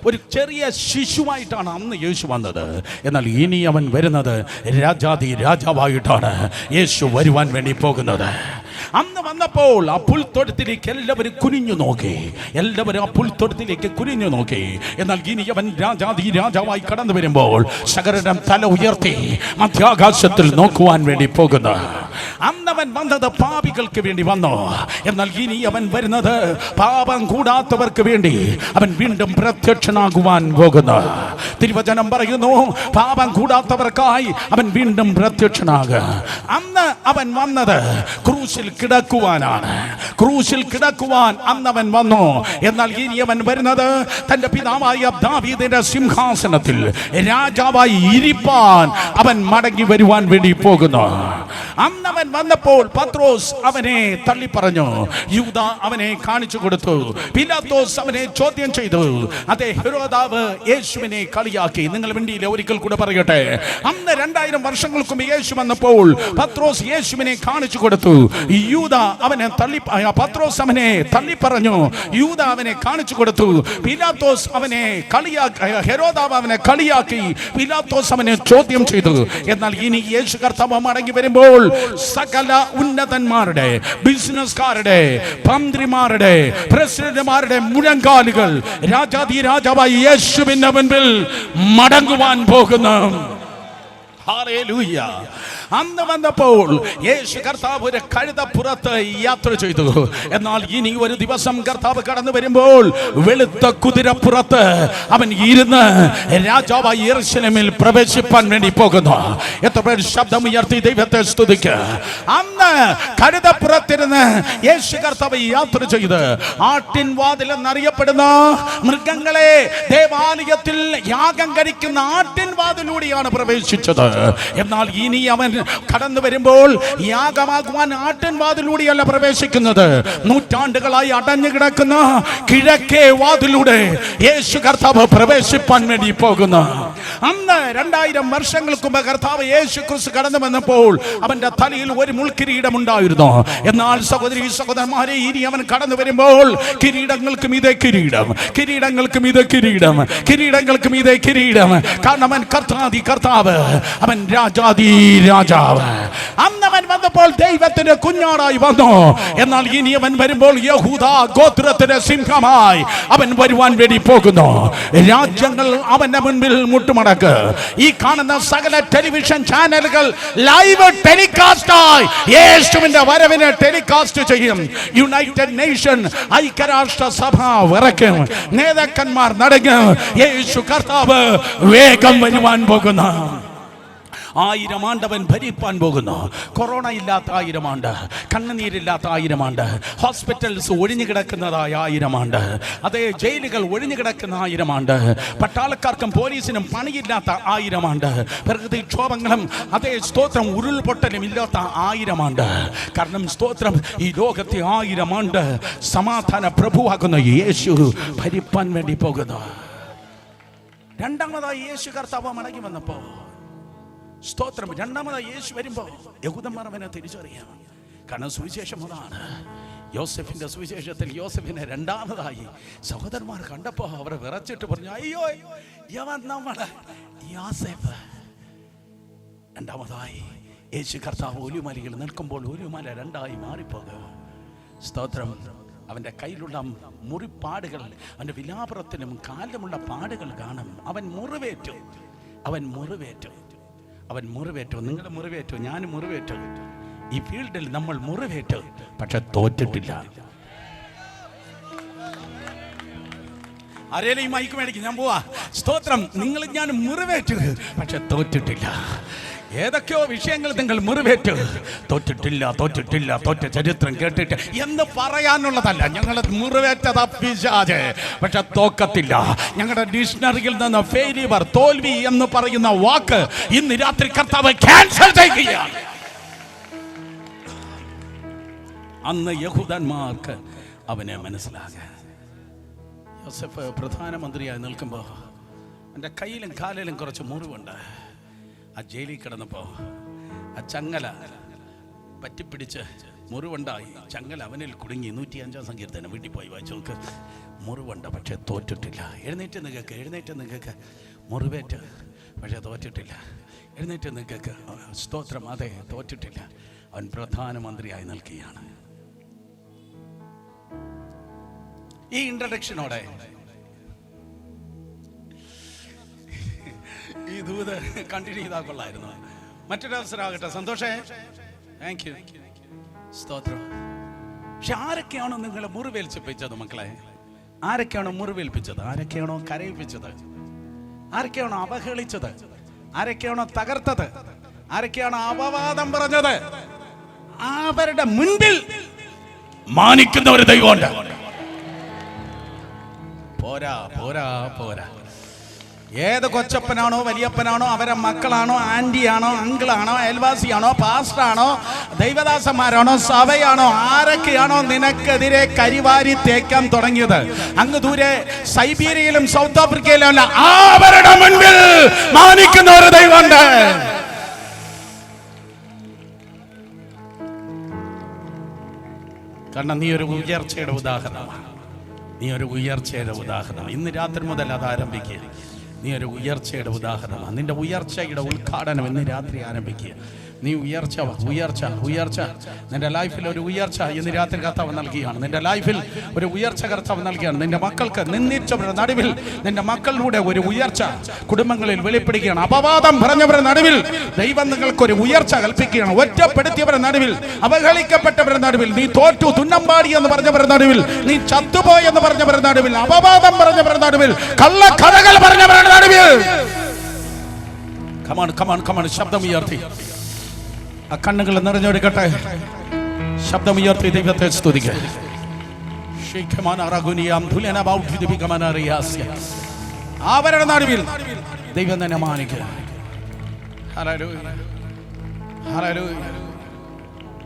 ഒരു ചെറിയ ശിശുവായിട്ടാണ് അന്ന് യേശു വന്നത്. എന്നാൽ ഇനി അവൻ വരുന്നത് രാജാതി രാജാവായിട്ടാണ് യേശു വരുവാൻ വേണ്ടി പോകുന്നത്. അന്ന് വന്നപ്പോൾ ആ പുൽത്തൊഴുത്തിലേക്ക് എല്ലാവരും കുനിഞ്ഞു നോക്കി, എല്ലാവരും ആ പുൽത്തൊഴുത്തിലേക്ക് കുനിഞ്ഞു നോക്കി. എന്നാൽ ഇനി അവൻ രാജാതി രാജാവായി കടന്നു വരുമ്പോൾ സകലരും തല ഉയർത്തി മധ്യാകാശത്തിൽ നോക്കുവാൻ വേണ്ടി പോകുന്നു. അന്നവൻ വന്നത് പാപികൾക്ക് വേണ്ടി വന്നു. എന്നാൽ ഇനി അവൻ വരുന്നത് പാപം കൂടാത്തവർക്ക് വേണ്ടി അവൻ വീണ്ടും പ്രത്യക്ഷനാകുവാൻ പോകുന്നു. തിരുവചനം പറയുന്നു, പാപം കൂടാത്തവർക്കായി അവൻ വീണ്ടും പ്രത്യക്ഷനാകുക. അന്ന് അവൻ വന്നത് ക്രൂശിൽ കിടക്കുവാനാണ്. ക്രൂശിൽ കിടക്കുവാൻ അന്നവൻ വന്നു. എന്നാൽ ഇനി അവൻ വരുന്നത് തന്റെ പിതാവായ ദാവീദിന്റെ സിംഹാസനത്തിൽ രാജാവായി ഇരിപ്പാൻ അവൻ മടങ്ങി വരുവാൻ വേണ്ടി പോകുന്നു. അന്നവൻ വന്നപ്പോൾ പത്രോസ് അവനെ തള്ളി പറഞ്ഞു, യൂദ അവനെ കാണിച്ചു കൊടുത്തു, പിലാത്തോസ് അവനെ ചോദ്യം ചെയ്തു. അതേ, ഹെരോദാവ് യേശുവിനെ കളിയാക്കി. നിങ്ങൾ വേണ്ടിയില്ല, ഒരിക്കൽ കൂടെ പറയട്ടെ, അന്ന് 2000 വർഷങ്ങൾക്കും യേശു വന്നപ്പോൾ പത്രോസ് യേശുവിനെ കാണിച്ചു കൊടുത്തു. യൂദ അവനെ തള്ളി, പത്രോസ് അവനെ തള്ളി പറഞ്ഞു, യൂദ അവനെ കാണിച്ചു കൊടുത്തു. പിലാത്തോസ് അവനെ കളിയാക്കി, ഹെരോദാവ് അവനെ കളിയാക്കി, പിലാത്തോസ് അവനെ ചോദ്യം ചെയ്തു. എന്നാൽ ഇനി യേശു കർത്താവ് മടങ്ങി വരുമ്പോൾ സകല ഉന്നതന്മാരുടെ, ബിസിനസ്സുകാരുടെ, മന്ത്രിമാരുടെ, പ്രസിഡന്റുമാരുടെ മുഴങ്കാലുകൾ രാജാതി രാജാവായി യേശുവിന്റെ മുൻപിൽ മടങ്ങുവാൻ പോകുന്നു. ഹല്ലേലൂയ. അന്ന് വന്നപ്പോൾ യേശു കർത്താവ് ഒരു കഴുതപ്പുറത്ത് യാത്ര ചെയ്തു. എന്നാൽ ഇനി ഒരു ദിവസം കർത്താവ് കടന്നു വരുമ്പോൾ വെളുത്ത കുതിരപ്പുറത്ത് അവൻ ഇരുന്ന് രാജാവായി യെരൂശലേമിൽ പ്രവേശിപ്പാൻ വേണ്ടി പോകുന്നു. എത്ര പേർ ശബ്ദമുയർത്തി ദൈവത്തെ സ്തുതിക്കുക. അന്ന് കഴുതപ്പുറത്തിരുന്ന് യേശു കർത്താവ് യാത്ര ചെയ്ത് ആട്ടിൻ വാതിൽ എന്നറിയപ്പെടുന്ന മൃഗങ്ങളെ ദേവാലയത്തിൽ യാഗം കഴിക്കുന്ന ആട്ടിൻ വാതിലൂടെയാണ് പ്രവേശിച്ചത്. എന്നാൽ ഇനി അവൻ കടന്നു വരുമ്പോൾ യാഗമാകുവാൻ ആട്ടിൻവാതിലൂടെയല്ല പ്രവേശിക്കുന്നത്, നൂറ്റാണ്ടുകളായി അടഞ്ഞു കിടക്കുന്ന കിഴക്കേ വാതിലൂടെ യേശു കർത്താവ് പ്രവേശിപ്പാൻ വേണ്ടി പോകുന്നു. അന്ന് 2000 വർഷങ്ങൾക്ക് മുമ്പ് കർത്താവ് യേശു ക്രിസ്തു കടന്നു വന്നപ്പോൾ അവന്റെ തലയിൽ ഒരു മുൾക്കിരീടം ഉണ്ടായിരുന്നു. എന്നാൽ സഹോദരി സഹോദരന്മാരെ, ഇനി അവൻ കടന്നു വരുമ്പോൾ കിരീടങ്ങൾക്കും ഇതേ കിരീടം, കിരീടങ്ങൾക്കും ഇതേ കിരീടം, കിരീടങ്ങൾക്കും ഇതേ കിരീടം. കാരണം അവൻ കർത്താതി കർത്താവ്, അവൻ രാജാതി രാജാവ്. അന്നവൻ വന്നപ്പോൾ കണ്ടപ്പോൾ ദൈവത്തിന്റെ കുഞ്ഞാടായി വന്നു. എന്നാൽ ഇനി അവൻ വരുമ്പോൾ യഹൂദ ഗോത്രത്തിന്റെ സിംഹമായി അവൻ വരുവാൻ വേണ്ടി പോകുന്നു. രാജ്യങ്ങൾ അവന്റെ മുൻപിൽ മുട്ടുമടക്ക്. ഈ കാണുന്ന സകല ടെലിവിഷൻ ചാനലുകൾ ലൈവ് ടെലികാസ്റ്റായി യേശുവിന്റെ വരവിനെ ടെലികാസ്റ്റ് ചെയ്യും. യുണൈറ്റഡ് നേഷൻ ഐക്യരാഷ്ട്ര സഭ വിറയ്ക്കും. നേതാക്കന്മാർ നടങ്ങും. യേശു കർത്താവ് വേഗം വരുവാൻ പോകുന്നു. 1000 ആണ്ടവൻ ഭരിപ്പാൻ പോകുന്നു. കൊറോണ ഇല്ലാത്ത 1000 ആണ്ട്, കണ്ണുനീരില്ലാത്ത 1000 ആണ്ട്, ഹോസ്പിറ്റൽസ് ഒഴിഞ്ഞു കിടക്കുന്നതായ 1000 ആണ്ട്, അതേ ജയിലുകൾ ഒഴിഞ്ഞു കിടക്കുന്ന 1000 ആണ്ട്, പട്ടാളക്കാർക്കും പോലീസിനും പണിയില്ലാത്ത 1000 ആണ്ട്, പ്രകൃതിക്ഷോഭങ്ങളും അതേ സ്തോത്രം ഉരുൾപൊട്ടലും ഇല്ലാത്ത 1000 ആണ്ട്. കാരണം സ്തോത്രം ഈ ലോകത്തെ 1000 ആണ്ട് സമാധാന പ്രഭുവാകുന്ന യേശു ഭരിപ്പാൻ വേണ്ടി പോകുന്നു. രണ്ടാമതായി യേശു കർത്താവ് മടങ്ങി വന്നപ്പോ സ്തോത്രം, രണ്ടാമതായി യേശു വരുമ്പോ യഹൂദന്മാർ അവനെ തിരിച്ചറിയാം. കാരണം സുവിശേഷം അതാണ്. യോസെഫിന്റെ സുവിശേഷത്തിൽ യോസെഫിനെ രണ്ടാമതായി സഹോദരന്മാർ കണ്ടപ്പോ അവർ വിറച്ചിട്ട് പറഞ്ഞു, അയ്യോ യവൻ നമ്മുടെ യോസെഫ്. രണ്ടാമതായി യേശു കർത്താവ് ഒലിവുമലയിൽ നിൽക്കുമ്പോൾ ഒലിവുമല രണ്ടായി മാറിപ്പോകുക. സ്തോത്രം. അവന്റെ കയ്യിലുള്ള മുറിപ്പാടുകൾ, അവന്റെ വിലാപുറത്തിലും കാലിലുമുള്ള പാടുകൾ കാണും. അവൻ മുറിവേറ്റു. നിങ്ങൾ മുറിവേറ്റു, ഞാൻ മുറിവേറ്റു. ഈ ഫീൽഡിൽ നമ്മൾ മുറിവേറ്റു, പക്ഷെ തോറ്റിട്ടില്ല. ആരേലും ഈ മൈക്ക് മേടിക്കും, ഞാൻ പോവാ. സ്തോത്രം. നിങ്ങൾ ഞാൻ മുറിവേറ്റു, പക്ഷെ തോറ്റിട്ടില്ല. ഏതൊക്കെയോ വിഷയങ്ങൾ നിങ്ങൾ മുറിവേറ്റ് തോറ്റിട്ടില്ല, തോറ്റ ചരിത്രം കേട്ടിട്ട് എന്ന് പറയാനുള്ളതല്ല. ഞങ്ങൾ മുറിവേറ്റത് പിശാച്, പക്ഷെ തോക്കത്തില്ല. ഞങ്ങളുടെ ഡിക്ഷണറിയിൽ നിന്ന് ഫെയിലിയർ, തോൽവി എന്ന് പറയുന്ന വാക്ക് ഇന്ന് രാത്രി കർത്താവ് ക്യാൻസൽ ചെയ്യുകയാണ്. അന്ന് യഹൂദന്മാർക്ക് അവനെ മനസ്സിലാകാൻ. യോസെഫ് പ്രധാനമന്ത്രിയായി നിൽക്കുമ്പോൾ എൻ്റെ കയ്യിലും കാലിലും കുറച്ച് മുറിവുണ്ട്. ആ ജയിലിൽ കിടന്നപ്പോൾ ആ ചങ്ങല പറ്റിപ്പിടിച്ച് മുറിവുണ്ടായി. ചങ്ങല അവനിൽ കുടുങ്ങി. 105 സങ്കീർത്തനം വീട്ടിൽ പോയി വായിച്ചു നോക്ക്. മുറിവുണ്ട്, പക്ഷെ തോറ്റിട്ടില്ല. എഴുന്നേറ്റ് നിങ്ങൾക്ക് മുറിവേറ്റ്, പക്ഷെ തോറ്റിട്ടില്ല. എഴുന്നേറ്റ് നിങ്ങൾക്ക്. സ്തോത്രം. അതെ, തോറ്റിട്ടില്ല. അവൻ പ്രധാനമന്ത്രിയായി നിൽക്കുകയാണ്. ഈ ഇൻട്രഡക്ഷനോടെ ഈ ദൂത് കണ്ടിന്യൂ ചെയ്താൽ കൊള്ളായിരുന്നു. മറ്റൊരവസരമാകട്ടെ. സന്തോഷേ, താങ്ക് യു. സ്തോത്രം. പക്ഷെ ആരൊക്കെയാണോ നിങ്ങളെ മുറിവേൽപ്പിച്ചത് മക്കളെ? ആരൊക്കെയാണോ മുറിവേൽപ്പിച്ചത്? ആരൊക്കെയാണോ കരയിപ്പിച്ചത്? ആരൊക്കെയാണോ അവഹേളിച്ചത്? ആരൊക്കെയാണോ തകർത്തത്? ആരൊക്കെയാണോ അപവാദം പറഞ്ഞത്? അവരുടെ മുൻപിൽ മാനിക്കുന്ന ഒരു ദൈവമുണ്ട്. പോരാ. ഏത് കൊച്ചപ്പനാണോ വലിയപ്പനാണോ, അവരെ മക്കളാണോ, ആന്റിയാണോ, അങ്കിളാണോ, അയൽവാസിയാണോ, പാസ്റ്ററാണോ, ദൈവദാസന്മാരാണോ, സഭയാണോ, ആരൊക്കെയാണോ നിനക്കെതിരെ കരിവാരി തേക്കാൻ തുടങ്ങിയത്? അങ്ങ് ദൂരെ സൈബീരിയയിലും സൗത്ത് ആഫ്രിക്കയിലും അല്ല, അവരുടെ മുൻപിൽ മാനിക്കുന്ന ഒരു ദൈവമുണ്ട്. കാരണം നീ ഒരു ഉയർച്ചയുടെ ഉദാഹരണമാണ്. ഇന്ന് രാത്രി മുതൽ അത് ആരംഭിക്കുക. നീ ഒരു ഉയർച്ചയുടെ ഉദാഹരണമാണ്. നിന്റെ ഉയർച്ചയുടെ ഉദ്ഘാടനം ഇന്ന് രാത്രി ആരംഭിക്കുക. നീ ഉയർച്ച നിന്റെ ലൈഫിൽ ഒരു ഉയർച്ച ഇന്ന് രാത്രി കർത്താവ് നൽകുകയാണ്. നിന്റെ ലൈഫിൽ ഒരു ഉയർച്ച കർത്താവ് നൽകുകയാണ്. നിന്റെ മക്കൾക്ക് നിന്ദിച്ചവരുടെ നടുവിൽ നിന്റെ മക്കളിലൂടെ ഒരു ഉയർച്ച കുടുംബങ്ങളിൽ വെളിപ്പെടുകയാണ്. അപവാദം പറഞ്ഞവരുടെ നടുവിൽ ദൈവം നിങ്ങൾക്കൊരു ഉയർച്ച കൽപ്പിക്കുകയാണ്. ഒറ്റപ്പെടുത്തിയവരുടെ നടുവിൽ, അവഹേളിക്കപ്പെട്ടവരുടെ നടുവിൽ, നീ തോറ്റു തുന്നമ്പാടി എന്ന് പറഞ്ഞവരുടെ നടുവിൽ, നീ ചത്തുപോയി എന്ന് പറഞ്ഞവരുടെ നടുവിൽ, അപവാദം പറഞ്ഞവരുടെ നടുവിൽ, കള്ളക്കഥകൾ പറഞ്ഞവരുടെ നടുവിൽ, കമാൺ ശബ്ദം ഉയർത്തി. ആ കണ്ണുകൾ നിറഞ്ഞൊടുക്കട്ടെ. ശബ്ദമുയർത്തി ദൈവത്തെ സ്തുതിക്കുക. അവരുടെ നടുവിൽ ദൈവം തന്നെ മാനിക്കുക.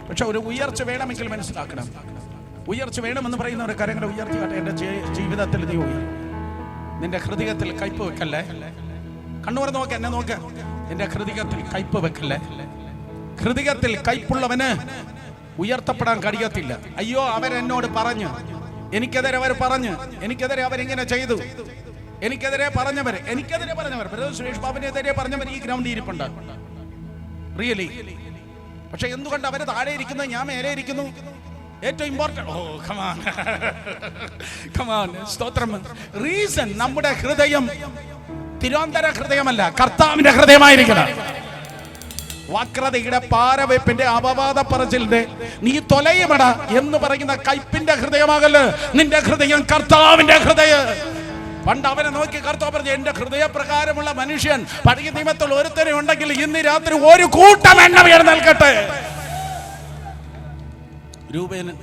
പക്ഷെ ഒരു ഉയർച്ച വേണമെങ്കിൽ മനസ്സിലാക്കണം. ഉയർച്ച വേണമെന്ന് പറയുന്നവരെ കരങ്ങളെ ഉയർത്തിയാട്ടെ. എൻ്റെ ജീവിതത്തിൽ നീ നിന്റെ ഹൃദയത്തിൽ കയ്പ് വെക്കല്ലേ. കണ്ണൂർ നോക്ക്, എന്നെ നോക്ക്. നിന്റെ ഹൃദയത്തിൽ കയ്പ് വെക്കല്ലേ. ഹൃദയത്തിൽ കയ്പുള്ളവന് ഉയർത്തപ്പെടാൻ കഴിയത്തില്ല. അയ്യോ, അവരെന്നോട് പറഞ്ഞു, എനിക്കെതിരെ അവരിങ്ങനെ ചെയ്തു, എനിക്കെതിരെ പറഞ്ഞവർ സുരേഷ് ബാബുനെതിരെ പറഞ്ഞവർ ഈ ഗ്രൗണ്ടിൽ ഇരിപ്പുണ്ട്. റിയലി പക്ഷെ എന്തുകൊണ്ട് അവര് താഴെ ഇരിക്കുന്നു, ഞാൻ മേലെ ഇരിക്കുന്നു? ഏറ്റവും ഇമ്പോർട്ടന്റ് സ്തോത്രം. റീസൺ, നമ്മുടെ ഹൃദയം തിരുവന്തര ഹൃദയമല്ല, കർത്താവിന്റെ ഹൃദയമായിരിക്കണം. വക്രതയുടെ, പാരവെപ്പിന്റെ, അപവാദ പറച്ചിലിന്റെ നീ തൊലയുമട എന്ന് പറയുന്ന കയ്പിന്റെ ഹൃദയമാകല് നിന്റെ ഹൃദയം, കർത്താവിന്റെ ഹൃദയം. പണ്ട് അവനെ നോക്കി കർത്താവ് പറഞ്ഞു, എന്റെ ഹൃദയപ്രകാരമുള്ള മനുഷ്യൻ പഴയ നിയമത്തിൽ ഒരുത്തനെ ഉണ്ടെങ്കിൽ ഇന്ന് രാത്രി ഒരു കൂട്ടം എണ്ണം എഴുന്നേൽക്കട്ടെ. രൂപേന്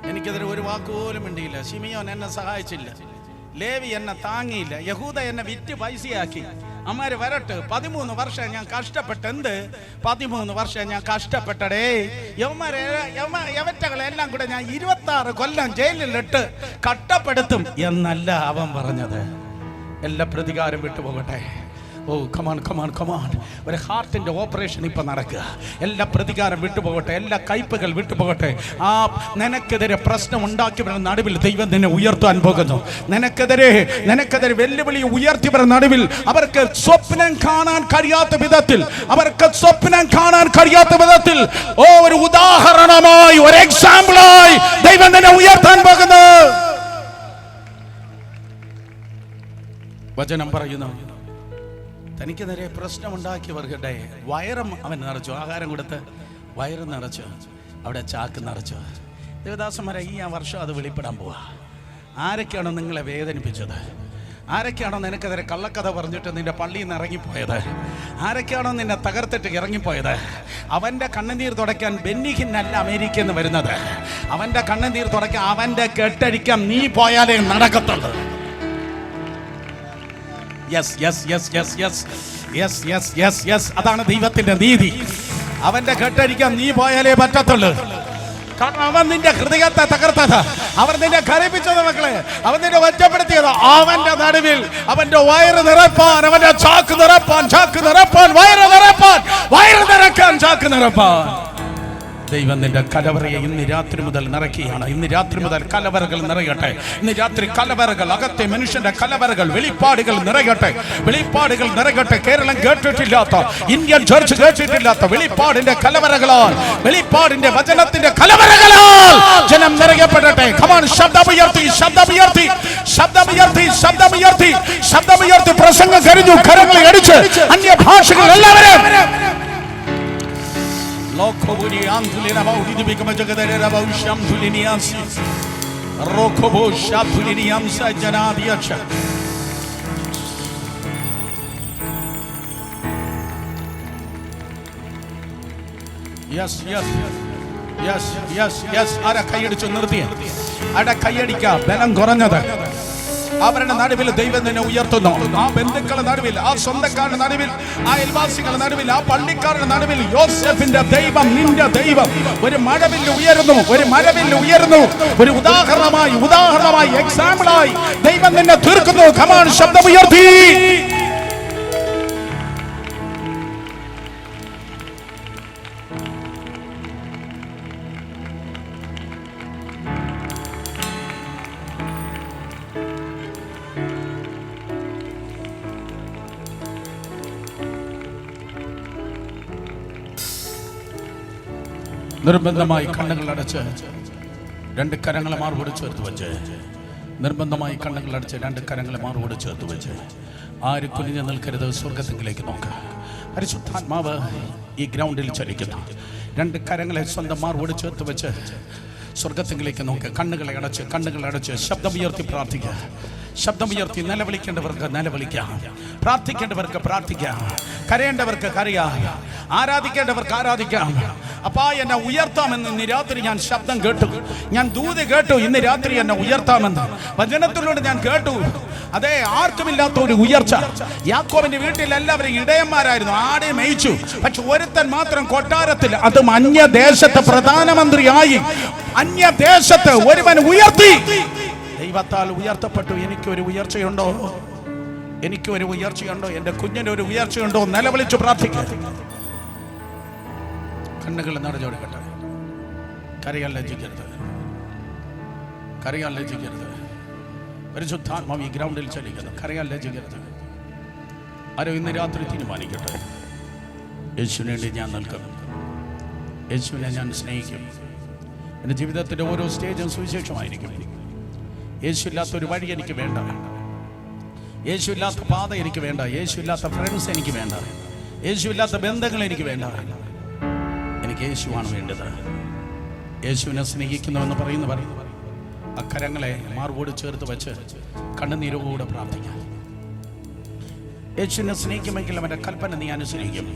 എനിക്കെതിരെ ഒരു വാക്കുപോലും മിണ്ടിയില്ല. ശിമിയോൻ എന്നെ സഹായിച്ചില്ല. ലേവി എന്നെ താങ്ങിയില്ല. യഹൂദ എന്നെ വിറ്റ് പൈസയാക്കി. അമ്മാര് വരട്ട്. 13 വർഷം ഞാൻ കഷ്ടപ്പെട്ട്. എന്ത് 13 വർഷം ഞാൻ കഷ്ടപ്പെട്ടടേ? യവറ്റകളെല്ലാം കൂടെ ഞാൻ 26 കൊല്ലം ജയിലിലിട്ട് കട്ടപ്പെടുത്തും എന്നല്ല അവൻ പറഞ്ഞത്. എല്ലാ പ്രതികാരം വിട്ടുപോകട്ടെ. ഓ കമാൺ കമാൺ കമാൺ. ഒരു ഹാർട്ടിന്റെ ഓപ്പറേഷൻ ഇപ്പൊ നടക്കുക. എല്ലാ പ്രതികാരം വിട്ടുപോകട്ടെ, എല്ലാ കയ്പുകൾ വിട്ടുപോകട്ടെ. ആ നിനക്കെതിരെ പ്രശ്നം ഉണ്ടാക്കിയവരുടെ നടുവിൽ ദൈവം നിന്നെ ഉയർത്താൻ പോകുന്നു. നിനക്കെതിരെ വെല്ലുവിളി ഉയർത്തിയവരുടെ നടുവിൽ അവർക്ക് സ്വപ്നം കാണാൻ കഴിയാത്ത വിധത്തിൽ, ഓ ഒരു ഉദാഹരണമായി, ഒരു എക്സാമ്പിളായി ദൈവം നിന്നെ ഉയർത്താൻ പോകുന്നു. വചനം പറയുന്നു, തനിക്ക് നേരെ പ്രശ്നമുണ്ടാക്കിയവർക്കിടെ വയറും അവൻ നിറച്ചു. ആഹാരം കൊടുത്ത് വയറ് നിറച്ചു, അവിടെ ചാക്ക് നിറച്ചു. ദേവദാസന്മാരെ, ഈ വർഷം അത് വെളിപ്പെടാൻ പോവാ. ആരൊക്കെയാണോ നിങ്ങളെ വേദനിപ്പിച്ചത്? ആരൊക്കെയാണോ നിനക്കെതിരെ കള്ളക്കഥ പറഞ്ഞിട്ട് നിന്റെ പള്ളിയിൽ നിന്ന് ഇറങ്ങിപ്പോയത്? ആരൊക്കെയാണോ നിന്നെ തകർത്തിട്ട് ഇറങ്ങിപ്പോയത്? അവൻ്റെ കണ്ണുനീർ തുടയ്ക്കാൻ ബെന്നിഹിന്നല്ല അമേരിക്കയിൽ നിന്ന് വരുന്നത്. അവൻ്റെ കണ്ണുനീർ തുടയ്ക്കാൻ, അവൻ്റെ കെട്ടഴിക്കാൻ നീ പോയാലേ നടക്കത്തുള്ളൂ. അതാണ് ദൈവത്തിന്റെ നീതി. അവന്റെ കെട്ടടിക്കാൻ നീ പോയാലേ പറ്റത്തുള്ളൂ. കാരണം അവൻ നിന്റെ ഹൃദയത്തെ തകർത്തത്, അവൻ നിന്നെ കരയിപ്പിച്ചത്, മക്കളെ അവൻ നിന്നെ ഒറ്റപ്പെടുത്തിയത്. അവന്റെ നടുവിൽ അവന്റെ വയറ് നിറപ്പാൻ, അവന്റെ ചാക്ക് നിറപ്പാൻ, വയറ് നിറക്കാൻ ചാക്ക് നിറപ്പാൻ ദൈവം നിന്റെ കലവറയെ ഇന്ന് രാത്രി മുതൽ നിറയ്ക്കുകയാണ്. ഇന്ന് രാത്രി മുതൽ കലവറകൾ നിറയട്ടെ. ഇന്ന് രാത്രി കലവറകൾ, അകത്തെ മനുഷ്യന്റെ കലവറകൾ, വെളിപ്പാടുകൾ നിറയട്ടെ. കേരളം കേട്ടിട്ടില്ലാത്ത, ഇന്ത്യൻ ചർച്ച് കേട്ടിട്ടില്ലാത്ത വെളിപ്പാടിന്റെ കലവറകളാൽ, വെളിപ്പാടിന്റെ വചനത്തിന്റെ കലവറകളാൽ ജനം നിറയപ്പെടട്ടെ. കമാൺ, ശബ്ദമുയർത്തി പ്രസംഗം കഴിഞ്ഞു. കരങ്ങളെ അടിച്ച് അന്യഭാഷകൾ എല്ലാവരും ആരാ കൈയടിച്ചു നിർത്തിയ? ആരാ കൈയടിക്ക? ബലം കുറഞ്ഞത് അവരുടെ നടുവിൽ ദൈവം നിന്നെ ഉയർത്തുന്നു. ആ ബന്ധുക്കളുടെ നടുവിൽ, ആ സ്വന്തക്കാരുടെ നടുവിൽ, ആ അയൽവാസികളുടെ നടുവിൽ, ആ പള്ളിക്കാരുടെ നടുവിൽ യോസേഫിന്റെ ദൈവം, നിന്റെ ദൈവം ഒരു മഴവിൽ ഉയരുന്നു. ഒരു ഉദാഹരണമായി എക്സാമ്പിളായി ദൈവം നിന്നെ തീർക്കുന്നു. കമാൺ, ശബ്ദമുയർത്തി. നിർബന്ധമായി കണ്ണുകൾ അടച്ച് 2 കരങ്ങളെ മാർവോട് ചേർത്ത് വെച്ച്, നിർബന്ധമായി കണ്ണുകൾ അടച്ച് 2 കരങ്ങളെ മാർവോട് ചേർത്ത് വെച്ച്, ആര് കുനിഞ്ഞു നിൽക്കരുത്. സ്വർഗത്തിലേക്ക് നോക്ക്. പരിശുദ്ധാത്മാവ് ഈ ഗ്രൗണ്ടിൽ ചലിക്കുന്നു. 2 കരങ്ങളെ സ്വന്തം മാർവോട് ചേർത്ത് വെച്ച് സ്വർഗത്തിലേക്ക് നോക്ക്. കണ്ണുകളെ അടച്ച് ശബ്ദമുയർത്തി പ്രാർത്ഥിക്കുക. ശബ്ദമുയർത്തി നിലവിളിക്കേണ്ടവർക്ക് നിലവിളിക്കാം, പ്രാർത്ഥിക്കേണ്ടവർക്ക് പ്രാർത്ഥിക്കാം, കരയേണ്ടവർക്ക് കരയാം, ആരാധിക്കേണ്ടവർക്ക് ആരാധിക്കാം. അപ്പാ, എന്നെ ഉയർത്താമെന്ന് ഇന്ന് രാത്രി ഞാൻ ശബ്ദം കേട്ടു, ഞാൻ ദൂത് കേട്ടു. ഇന്ന് രാത്രി എന്നെ ഉയർത്താമെന്ന് വചനത്തിലൂടെ ഞാൻ കേട്ടു. അതെ, ആർക്കുമില്ലാത്ത ഒരു ഉയർച്ച. യാക്കോബിന്റെ വീട്ടിൽ എല്ലാവരും ഇടയന്മാരായിരുന്നു, ആടെ മേയിച്ചു. പക്ഷെ ഒരുത്തൻ മാത്രം കൊട്ടാരത്തിൽ, അതും അന്യദേശത്ത് പ്രധാനമന്ത്രിയായി, അന്യദേശത്ത് ഒരുവൻ ഉയർത്തി. ദൈവത്താൽ ഉയർത്തപ്പെട്ടു. എനിക്കൊരു ഉയർച്ചയുണ്ടോ? എൻ്റെ കുഞ്ഞിന് ഒരു ഉയർച്ചയുണ്ടോ? നിലവിളിച്ചു പ്രാർത്ഥിക്കുക. കണ്ണുകൾ നടഞ്ഞോടുക്കട്ടെ. കരയാൻ ലജ്ജിക്കരുത്. പരിശുദ്ധാത്മാവ് ഈ ഗ്രൗണ്ടിൽ ചലിക്കുന്നു. കരയാൻ ലജ്ജിക്കരുത്. ആരോ ഇന്ന് രാത്രി തീരുമാനിക്കട്ടെ, യേശുവിന് വേണ്ടി ഞാൻ നിൽക്കുന്നു. യേശുവിനെ ഞാൻ സ്നേഹിക്കും. എൻ്റെ ജീവിതത്തിൻ്റെ ഓരോ സ്റ്റേജും സുവിശേഷമായിരിക്കും. യേശുവില്ലാത്തൊരു വഴി എനിക്ക് വേണ്ട, യേശുവില്ലാത്ത പാത എനിക്ക് വേണ്ട, യേശുവില്ലാത്ത ഫ്രണ്ട്സ് എനിക്ക് വേണ്ട, യേശുവില്ലാത്ത ബന്ധങ്ങൾ എനിക്ക് വേണ്ട. എനിക്ക് യേശുവാണ് വേണ്ടത്. യേശുവിനെ സ്നേഹിക്കുന്നുവെന്ന് പറയുന്നവർ അക്കരങ്ങളെ മാർവോട് ചേർത്ത് വെച്ച് കണ്ണുനീരോടെ പ്രാർത്ഥിക്കാം. യേശുവിനെ സ്നേഹിക്കുമെങ്കിൽ അവൻ്റെ കൽപ്പന നീ അനുസരിക്കും.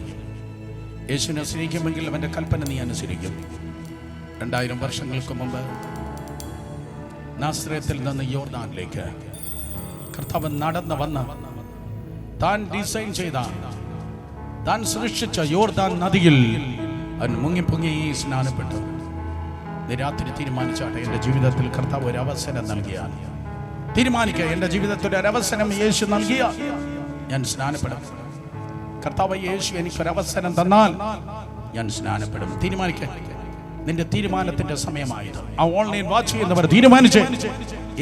യേശുവിനെ സ്നേഹിക്കുമെങ്കിൽ അവൻ്റെ കൽപ്പന നീ അനുസരിക്കും. 2000 വർഷങ്ങൾക്ക് മുമ്പ് നാസറേത്തിൽ നിന്ന് യോർദാനിലേക്ക് കർത്താവ് നടന്ന് വന്ന് താൻ ഡിസൈൻ ചെയ്ത, താൻ സൃഷ്ടിച്ച യോർദാൻ നദിയിൽ അവൻ മുങ്ങിപ്പൊങ്ങി സ്നാനപ്പെട്ടു. രാത്രി തീരുമാനിച്ചാട്ടെ, എൻ്റെ ജീവിതത്തിൽ കർത്താവ് ഒരു അവസരം നൽകിയാൽ, തീരുമാനിക്കുക, എൻ്റെ ജീവിതത്തിൽ ഒരു അവസരം യേശു നൽകിയാൽ ഞാൻ സ്നാനപ്പെടും. കർത്താവ് യേശു എനിക്കൊരവസരം തന്നാൽ ഞാൻ സ്നാനപ്പെടും. തീരുമാനിക്കുക, നിന്റെ തീരുമാനത്തിന്റെ സമയമായത്. ആ ഓൺലൈൻ വാച്ച് ചെയ്യുന്നവർ തീരുമാനിച്ച്,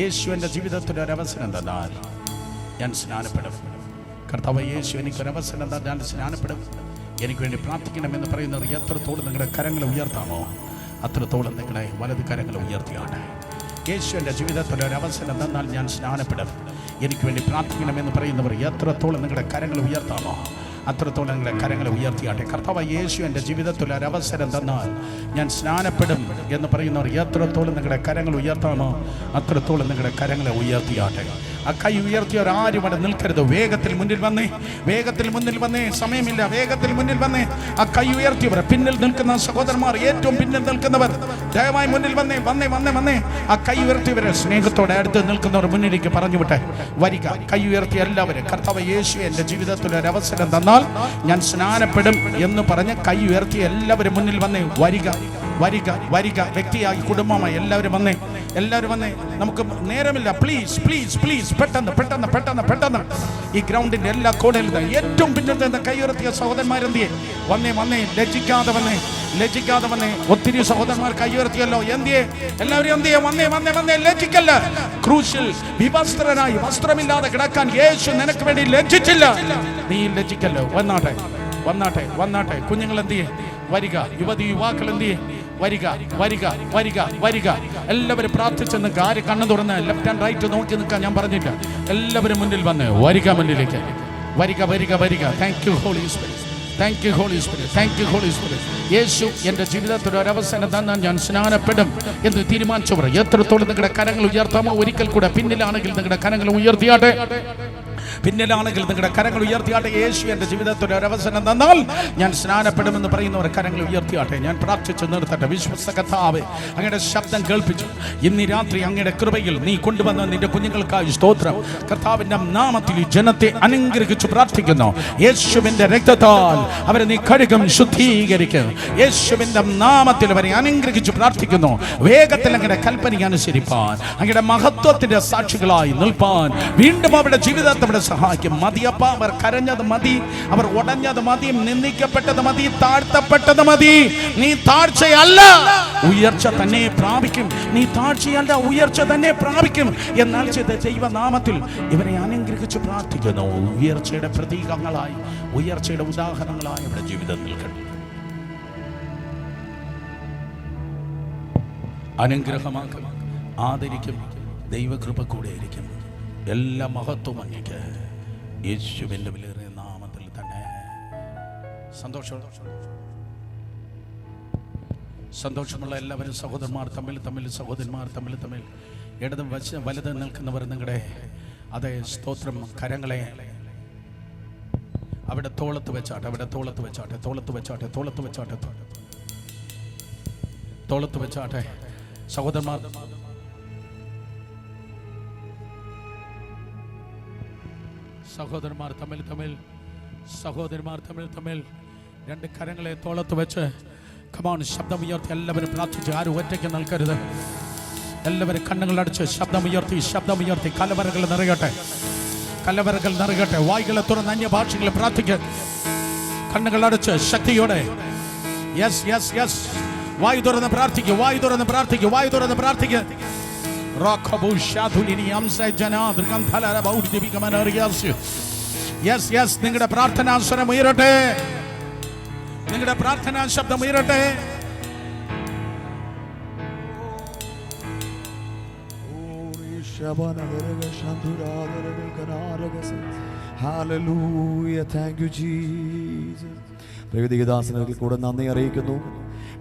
യേശു എൻ്റെ ജീവിതത്തിൽ ഒരവസരം തന്നാൽ ഞാൻ സ്നാനപ്പെടും. കർത്താവ് യേശു എനിക്കൊരവസരം തന്നാൽ ഞാൻ സ്നാനപ്പെടും. എനിക്ക് വേണ്ടി പ്രാർത്ഥിക്കണമെന്ന് പറയുന്നവർ എത്രത്തോളം നിങ്ങളുടെ കരങ്ങളെ ഉയർത്താമോ അത്രത്തോളം നിങ്ങളുടെ വലത് കരങ്ങളെ ഉയർത്തിയാണ്. യേശു എൻ്റെ ജീവിതത്തിൽ ഒരവസരം തന്നാൽ ഞാൻ സ്നാനപ്പെടും. എനിക്ക് വേണ്ടി പ്രാർത്ഥിക്കണമെന്ന് പറയുന്നവർ എത്രത്തോളം നിങ്ങളുടെ കരങ്ങളെ ഉയർത്താമോ അത്രത്തോളം നിങ്ങളുടെ കരങ്ങളെ ഉയർത്തിയാട്ടെ. കർത്താവ് യേശു എൻ്റെ ജീവിതത്തിൽ ഒരവസരം തന്നാൽ ഞാൻ സ്നാനപ്പെടും എന്ന് പറയുന്നവർ എത്രത്തോളം നിങ്ങളുടെ കരങ്ങൾ ഉയർത്താമോ അത്രത്തോളം നിങ്ങളുടെ കരങ്ങളെ ഉയർത്തിയാട്ടെ. ആ കൈ ഉയർത്തിയവർ ആരും അവിടെ നിൽക്കരുത്. വേഗത്തിൽ മുന്നിൽ വന്നേ, വേഗത്തിൽ മുന്നിൽ വന്നേ, സമയമില്ല, വേഗത്തിൽ മുന്നിൽ വന്നേ. ആ കൈ ഉയർത്തിയവർ, പിന്നിൽ നിൽക്കുന്ന സഹോദരന്മാർ, ഏറ്റവും പിന്നിൽ നിൽക്കുന്നവർ ദയവായി മുന്നിൽ വന്നേ, വന്നേ വന്നേ വന്നേ. ആ കൈ ഉയർത്തിയവരെ സ്നേഹത്തോടെ അടുത്ത് നിൽക്കുന്നവർ മുന്നിലേക്ക് പറഞ്ഞു വിട്ടെ, വരിക. കൈ ഉയർത്തിയ എല്ലാവരും, കർത്താവ് യേശു എൻ്റെ ജീവിതത്തിൽ ഒരു അവസരം തന്നാൽ ഞാൻ സ്നാനപ്പെടും എന്ന് പറഞ്ഞ് കൈ ഉയർത്തി എല്ലാവരും മുന്നിൽ വന്നേ. വരിക വരിക വരിക, വ്യക്തിയായി കുടുംബമായി എല്ലാവരും വന്നേ, എല്ലാവരും വന്നേ. നമുക്ക് നേരമില്ല, പ്ലീസ് പ്ലീസ് പ്ലീസ്, പെട്ടെന്ന് പെട്ടെന്ന് പെട്ടെന്ന് പെട്ടെന്ന്. ഈ ഗ്രൗണ്ടിന്റെ എല്ലാ കോണിലും ഏറ്റവും പിന്നിൽ കൈ ഉയർത്തിയ സഹോദരന്മാരെന്തിയെ വന്നേ വന്നേ, ലജ്ജിക്കാതെ വന്നേ, ലജ്ജിക്കാതെ വന്നേ. ഒത്തിരി സഹോദരന്മാർ കൈ ഉയർത്തിയല്ലോ, എന്തിയെ എല്ലാവരും എന്തിയെ വന്നേ വന്നേ വന്നേ. ലജ്ജിക്കല്ല, ക്രൂശിൽ വിവസ്ത്രനായി വസ്ത്രമില്ലാതെ കിടക്കാൻ യേശു നിനക്ക് വേണ്ടി ലജ്ജിച്ചില്ല. നീ ലജ്ജിക്കല്ലോ. വന്നാട്ടെ വന്നാട്ടെ വന്നാട്ടെ. കുഞ്ഞുങ്ങൾ എന്തിയെ വരിക, യുവതി യുവാക്കൾ എന്തിയെ വരിക വരിക വരിക വരിക. എല്ലാവരും പ്രാർത്ഥിച്ച് നിൽക്കുക. ആര് കണ്ണു തുറന്ന് ലെഫ്റ്റ് ആൻഡ് റൈറ്റ് നോക്കി നിൽക്കാൻ ഞാൻ പറഞ്ഞില്ല. എല്ലാവരും മുന്നിൽ വന്ന് വരിക, മുന്നിലേക്ക് വരിക വരിക വരിക. Thank you holy spirit, thank you holy spirit, thank you holy spirit. യേശു എൻ്റെ ജീവിതത്തിൽ ഒരവസരം തന്നാൽ ഞാൻ സ്നാനപ്പെടും എന്ന് തീരുമാനിച്ചവർ എത്രത്തോളം നിങ്ങളുടെ കരങ്ങൾ ഉയർത്താമോ ഒരിക്കൽ കൂടെ. പിന്നിലാണെങ്കിൽ നിങ്ങളുടെ കരങ്ങൾ ഉയർത്തിയാട്ടെ, പിന്നിലാണെങ്കിൽ നിങ്ങളുടെ കരങ്ങൾ ഉയർത്തിയാട്ടെ. യേശു എൻ്റെ ജീവിതത്തിൽ ഒരവസരം തന്നാൽ ഞാൻ സ്നാനപ്പെടുമെന്ന് പറയുന്നവർ കരങ്ങൾ ഉയർത്തിയാട്ടെ. ഞാൻ പ്രാർത്ഥിച്ച് നിർത്തട്ടെ. വിശ്വസ്ത കർത്താവേ, അങ്ങയുടെ ശബ്ദം കേൾപ്പിച്ചു ഇന്ന് രാത്രി അങ്ങയുടെ കൃപയിൽ നീ കൊണ്ടുവന്ന നിന്റെ കുഞ്ഞുങ്ങൾക്കായി സ്തോത്രം. കർത്താവിൻ്റെ നാമത്തിൽ ജനത്തെ അനുഗ്രഹിച്ചു പ്രാർത്ഥിക്കുന്നു. യേശുവിൻ്റെ രക്തത്താൽ അവരെ നീ കഴുകും, ശുദ്ധീകരിക്കും. യേശുവിൻ്റെ നാമത്തിൽ അവരെ അനുഗ്രഹിച്ചു പ്രാർത്ഥിക്കുന്നു. വേഗത്തിൽ അങ്ങയുടെ കൽപ്പന അനുസരിപ്പാൻ, അങ്ങയുടെ മഹത്വത്തിന്റെ സാക്ഷികളായി നിൽപ്പാൻ വീണ്ടും അവരുടെ ജീവിതത്തെ സഹായിക്കും. മതിയപ്പ, അവർ കരഞ്ഞത് മതി, അവർ ഉടഞ്ഞത് മതി, നിന്ദിക്കപ്പെട്ടത് മതി, താഴ്ത്തപ്പെട്ടത് മതി. നീ താഴ്ചയല്ല, ഉയർച്ച തന്നെ പ്രാപിക്കും. നീ താഴ്ചയല്ല, ഉയർച്ച തന്നെ പ്രാപിക്കും. എന്നാൽ ചെയ്ത ദൈവനാമത്തിൽ ഇവരെ അനുഗ്രഹിച്ച് പ്രാർത്ഥിക്കുന്നു. ഉയർച്ചയുടെ പ്രതീകങ്ങളായി, ഉയർച്ചയുടെ ഉദാഹരണങ്ങളായി അവരുടെ ജീവിതം നിൽക്കണം. അനുഗ്രഹമാക്കും, ആദരിക്കും. ദൈവകൃപ കൂടെ ഇരിക്കും. എല്ലാ മഹത്വം അങ്ങേക്ക് യേശുവിൻ്റെ വിലയേറിയ നാമത്തിൽ തന്നെ. സന്തോഷമുള്ള എല്ലാവരും സഹോദരന്മാർ തമ്മിൽ സഹോദരന്മാർ തമ്മിൽ ഇടതും വലതും നിൽക്കുന്നവർ നിങ്ങളുടെ അതേ സ്തോത്രം കരങ്ങളെ അവിടെ തോളത്ത് വെച്ചാട്ടെ, അവിടെ തോളത്ത് വെച്ചാട്ടെ, തോളത്ത് വെച്ചാട്ടെ, തോളത്ത് വെച്ചാട്ടെ, തോളത്ത് വെച്ചാട്ടെ. സഹോദരന്മാർ സഹോദരന്മാർ തമ്മിൽ രണ്ട് കരങ്ങളെ തോളത്ത് വെച്ച് കമാൺ ശബ്ദം ഉയർത്തി എല്ലാവരും പ്രാർത്ഥിച്ച്. ആരും ഒറ്റയ്ക്ക് നിൽക്കരുത്. എല്ലാവരും കണ്ണുകളടച്ച് ശബ്ദം ഉയർത്തി കലവറകൾ നിറയട്ടെ. വായ്കളെ തുറന്ന് അന്യഭാഷകളെ പ്രാർത്ഥിക്കുക. കണ്ണുകളടച്ച് ശക്തിയോടെ യെസ് യെസ് യെസ് വായു തുറന്ന് പ്രാർത്ഥിക്കുക. നിങ്ങളുടെ പ്രാർത്ഥനാ സ്വരം ഉയരട്ടെ, നിങ്ങളുടെ പ്രാർത്ഥനാ ശബ്ദം ഉയരട്ടെ. Hallelujah. Thank you, Jesus. പ്രേരിതദാസനത്തിൽ കൂടെ നന്ദി അറിയിക്കുന്നു.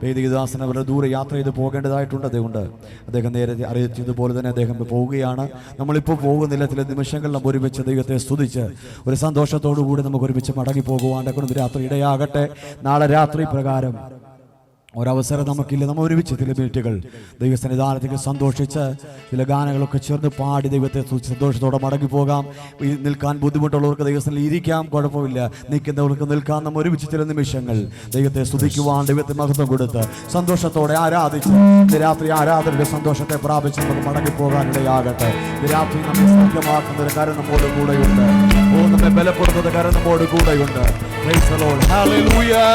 വേദികദാസൻ അവരുടെ ദൂരെ യാത്ര ചെയ്ത് പോകേണ്ടതായിട്ടുണ്ട്. അതുകൊണ്ട് അദ്ദേഹം നേരത്തെ അറിയിച്ചതുപോലെ തന്നെ അദ്ദേഹം പോവുകയാണ്. നമ്മളിപ്പോൾ പോകുന്നില്ല. ചില നിമിഷങ്ങൾ നമ്മൾ ഒരുമിച്ച് ദൈവത്തെ സ്തുതിച്ച് ഒരു സന്തോഷത്തോടു കൂടി നമുക്ക് ഒരുമിച്ച് മടങ്ങി പോകുവാൻ രാത്രി ഇടയാകട്ടെ. നാളെ രാത്രി പ്രകാരം ഒരവസരം നമുക്കില്ല. നമ്മൾ ഒരുമിച്ച് ചില മിനിറ്റുകൾ ദൈവസന്നിധാനത്തേക്ക് സന്തോഷിച്ച് ചില ഗാനങ്ങളൊക്കെ ചേർന്ന് പാടി ദൈവത്തെ സന്തോഷത്തോടെ മടങ്ങി പോകാം. നിൽക്കാൻ ബുദ്ധിമുട്ടുള്ളവർക്ക് ദൈവത്തിൽ ഇരിക്കാം, കുഴപ്പമില്ല. നിൽക്കുന്നവർക്ക് നിൽക്കാൻ നമ്മൾ ഒരുമിച്ച് ചില നിമിഷങ്ങൾ ദൈവത്തെ സ്തുതിക്കുവാൻ, ദൈവത്തെ മഹത്വം കൊടുത്ത് സന്തോഷത്തോടെ ആരാധിച്ച് രാത്രി ആരാധനയുടെ സന്തോഷത്തെ പ്രാപിച്ച് നമുക്ക് മടങ്ങിപ്പോകാനിടയാകട്ടെ. രാത്രി നമ്മെ സൗഖ്യമാക്കുന്നൊരു കരം നമ്മോട് കൂടെയുണ്ട്. നമ്മെ ബലപ്പെടുത്തുന്ന കരം നമ്മോട് കൂടെയുണ്ട്. Praise the Lord. Hallelujah.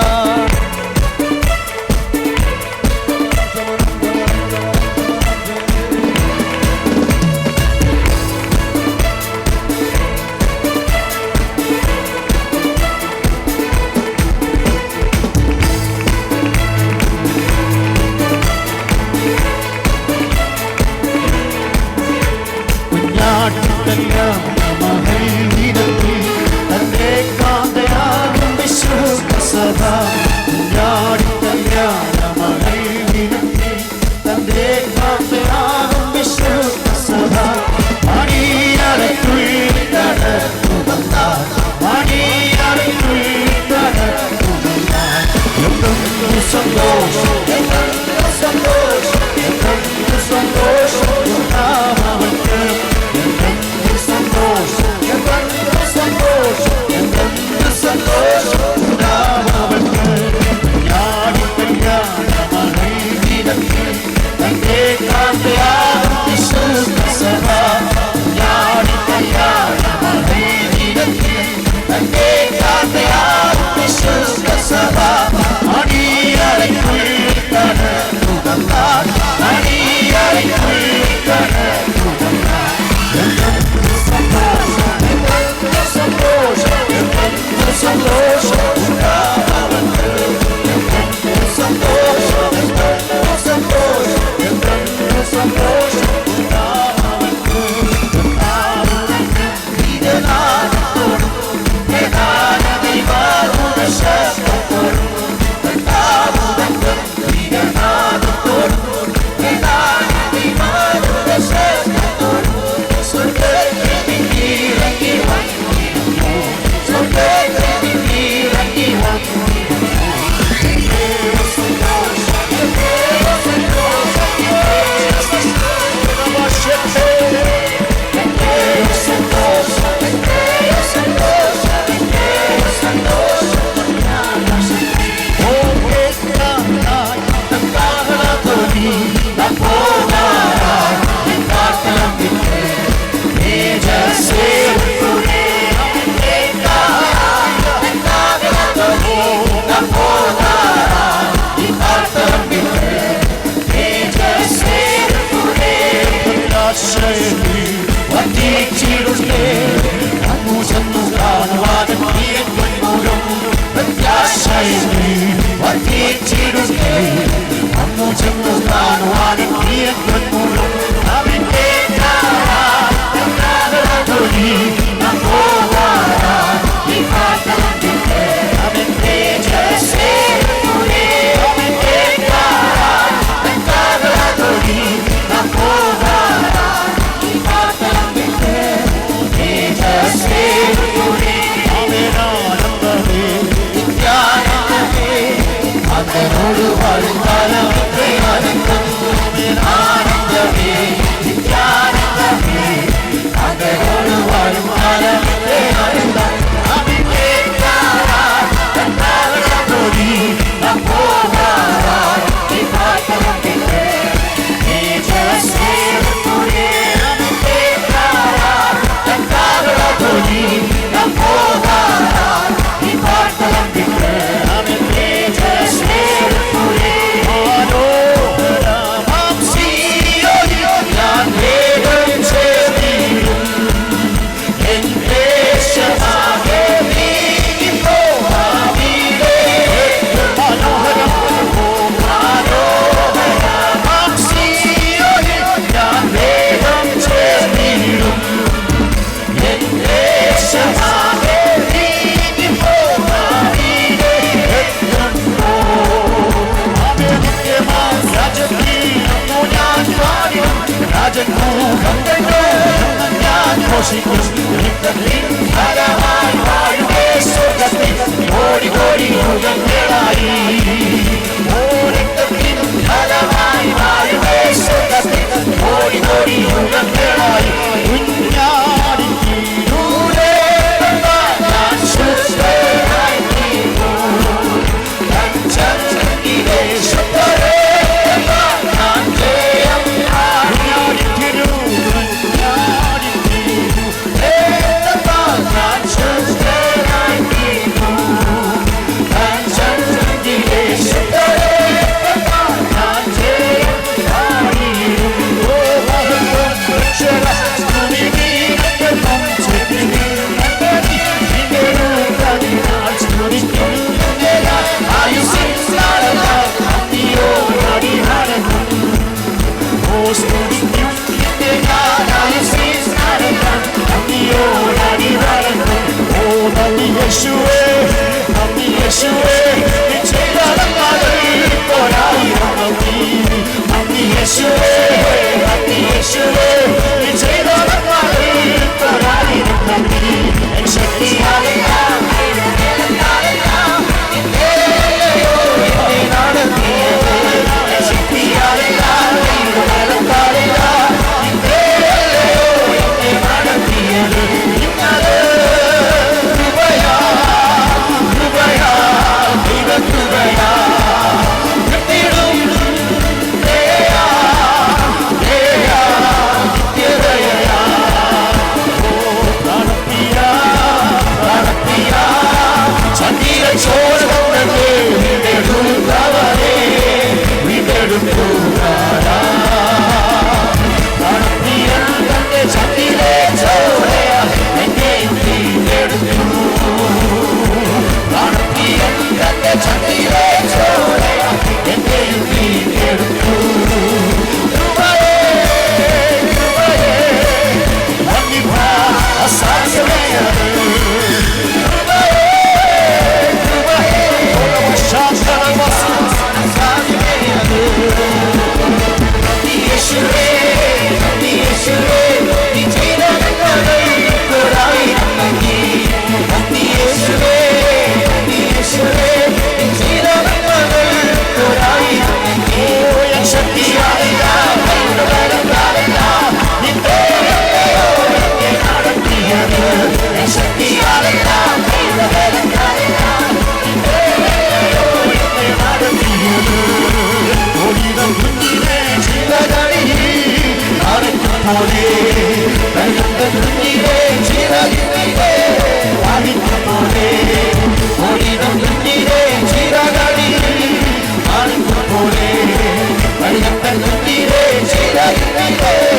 പോലെ കുഞ്ഞിലെ ചിറകിലെ പോലെ ഒരിടം കുഞ്ഞിലെ ചിറകടി പോലെ കുഞ്ഞിലെ ചിറകിലെ പോലെ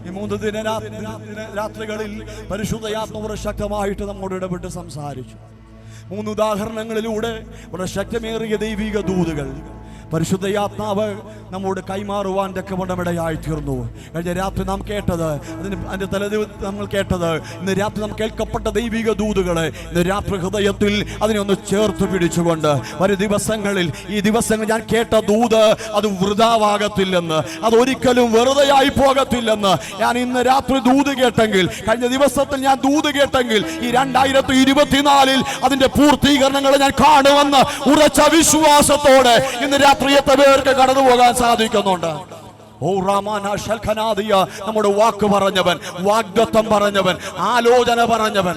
ഈ 3 രാത്രികളിൽ പരിശുദ്ധയാത്മാവ് ശക്തമായിട്ട് നമ്മോട് ഇടപെട്ട് സംസാരിച്ചു. 3 ഉദാഹരണങ്ങളിലൂടെ വളരെ ശക്തമേറിയ ദൈവിക ദൂതുകൾ പരിശുദ്ധയാത്മാവ് നമ്മോട് കൈമാറുവാൻ ഇടയായി തീർന്നു. കഴിഞ്ഞ രാത്രി നാം കേട്ടത്, അതിന്റെ തലേദിവസം നമ്മൾ കേട്ടത്, ഇന്ന് രാത്രി നാം കേൾക്കപ്പെട്ട ദൈവിക ദൂതുകളെ ഇന്ന് രാത്രി ഹൃദയത്തിൽ അതിനെ ഒന്ന് ചേർത്ത് പിടിച്ചുകൊണ്ട് വരും ദിവസങ്ങളിൽ ഈ ദിവസങ്ങൾ ഞാൻ കേട്ട ദൂത് അത് വൃഥാവാകത്തില്ലെന്ന്, അത് ഒരിക്കലും വെറുതെയായി പോകത്തില്ലെന്ന് ഞാൻ ഇന്ന് രാത്രി ദൂത് കേട്ടെങ്കിൽ, കഴിഞ്ഞ ദിവസത്തിൽ ഞാൻ ദൂത് കേട്ടെങ്കിൽ ഈ 2024 അതിന്റെ പൂർത്തീകരണങ്ങൾ ഞാൻ കാണുമെന്ന് ഉറച്ച വിശ്വാസത്തോടെ ഇന്ന് രാത്രി എത്ര പേർക്ക് കടന്നു പോകാൻ സാധിക്കുന്നുണ്ട്. ഓ റാമാന ശൽഖനാദിയ, നമ്മുടെ വാക്ക് പറഞ്ഞവൻ, വാഗ്ദത്തം പറഞ്ഞവൻ, ആലോചന പറഞ്ഞവൻ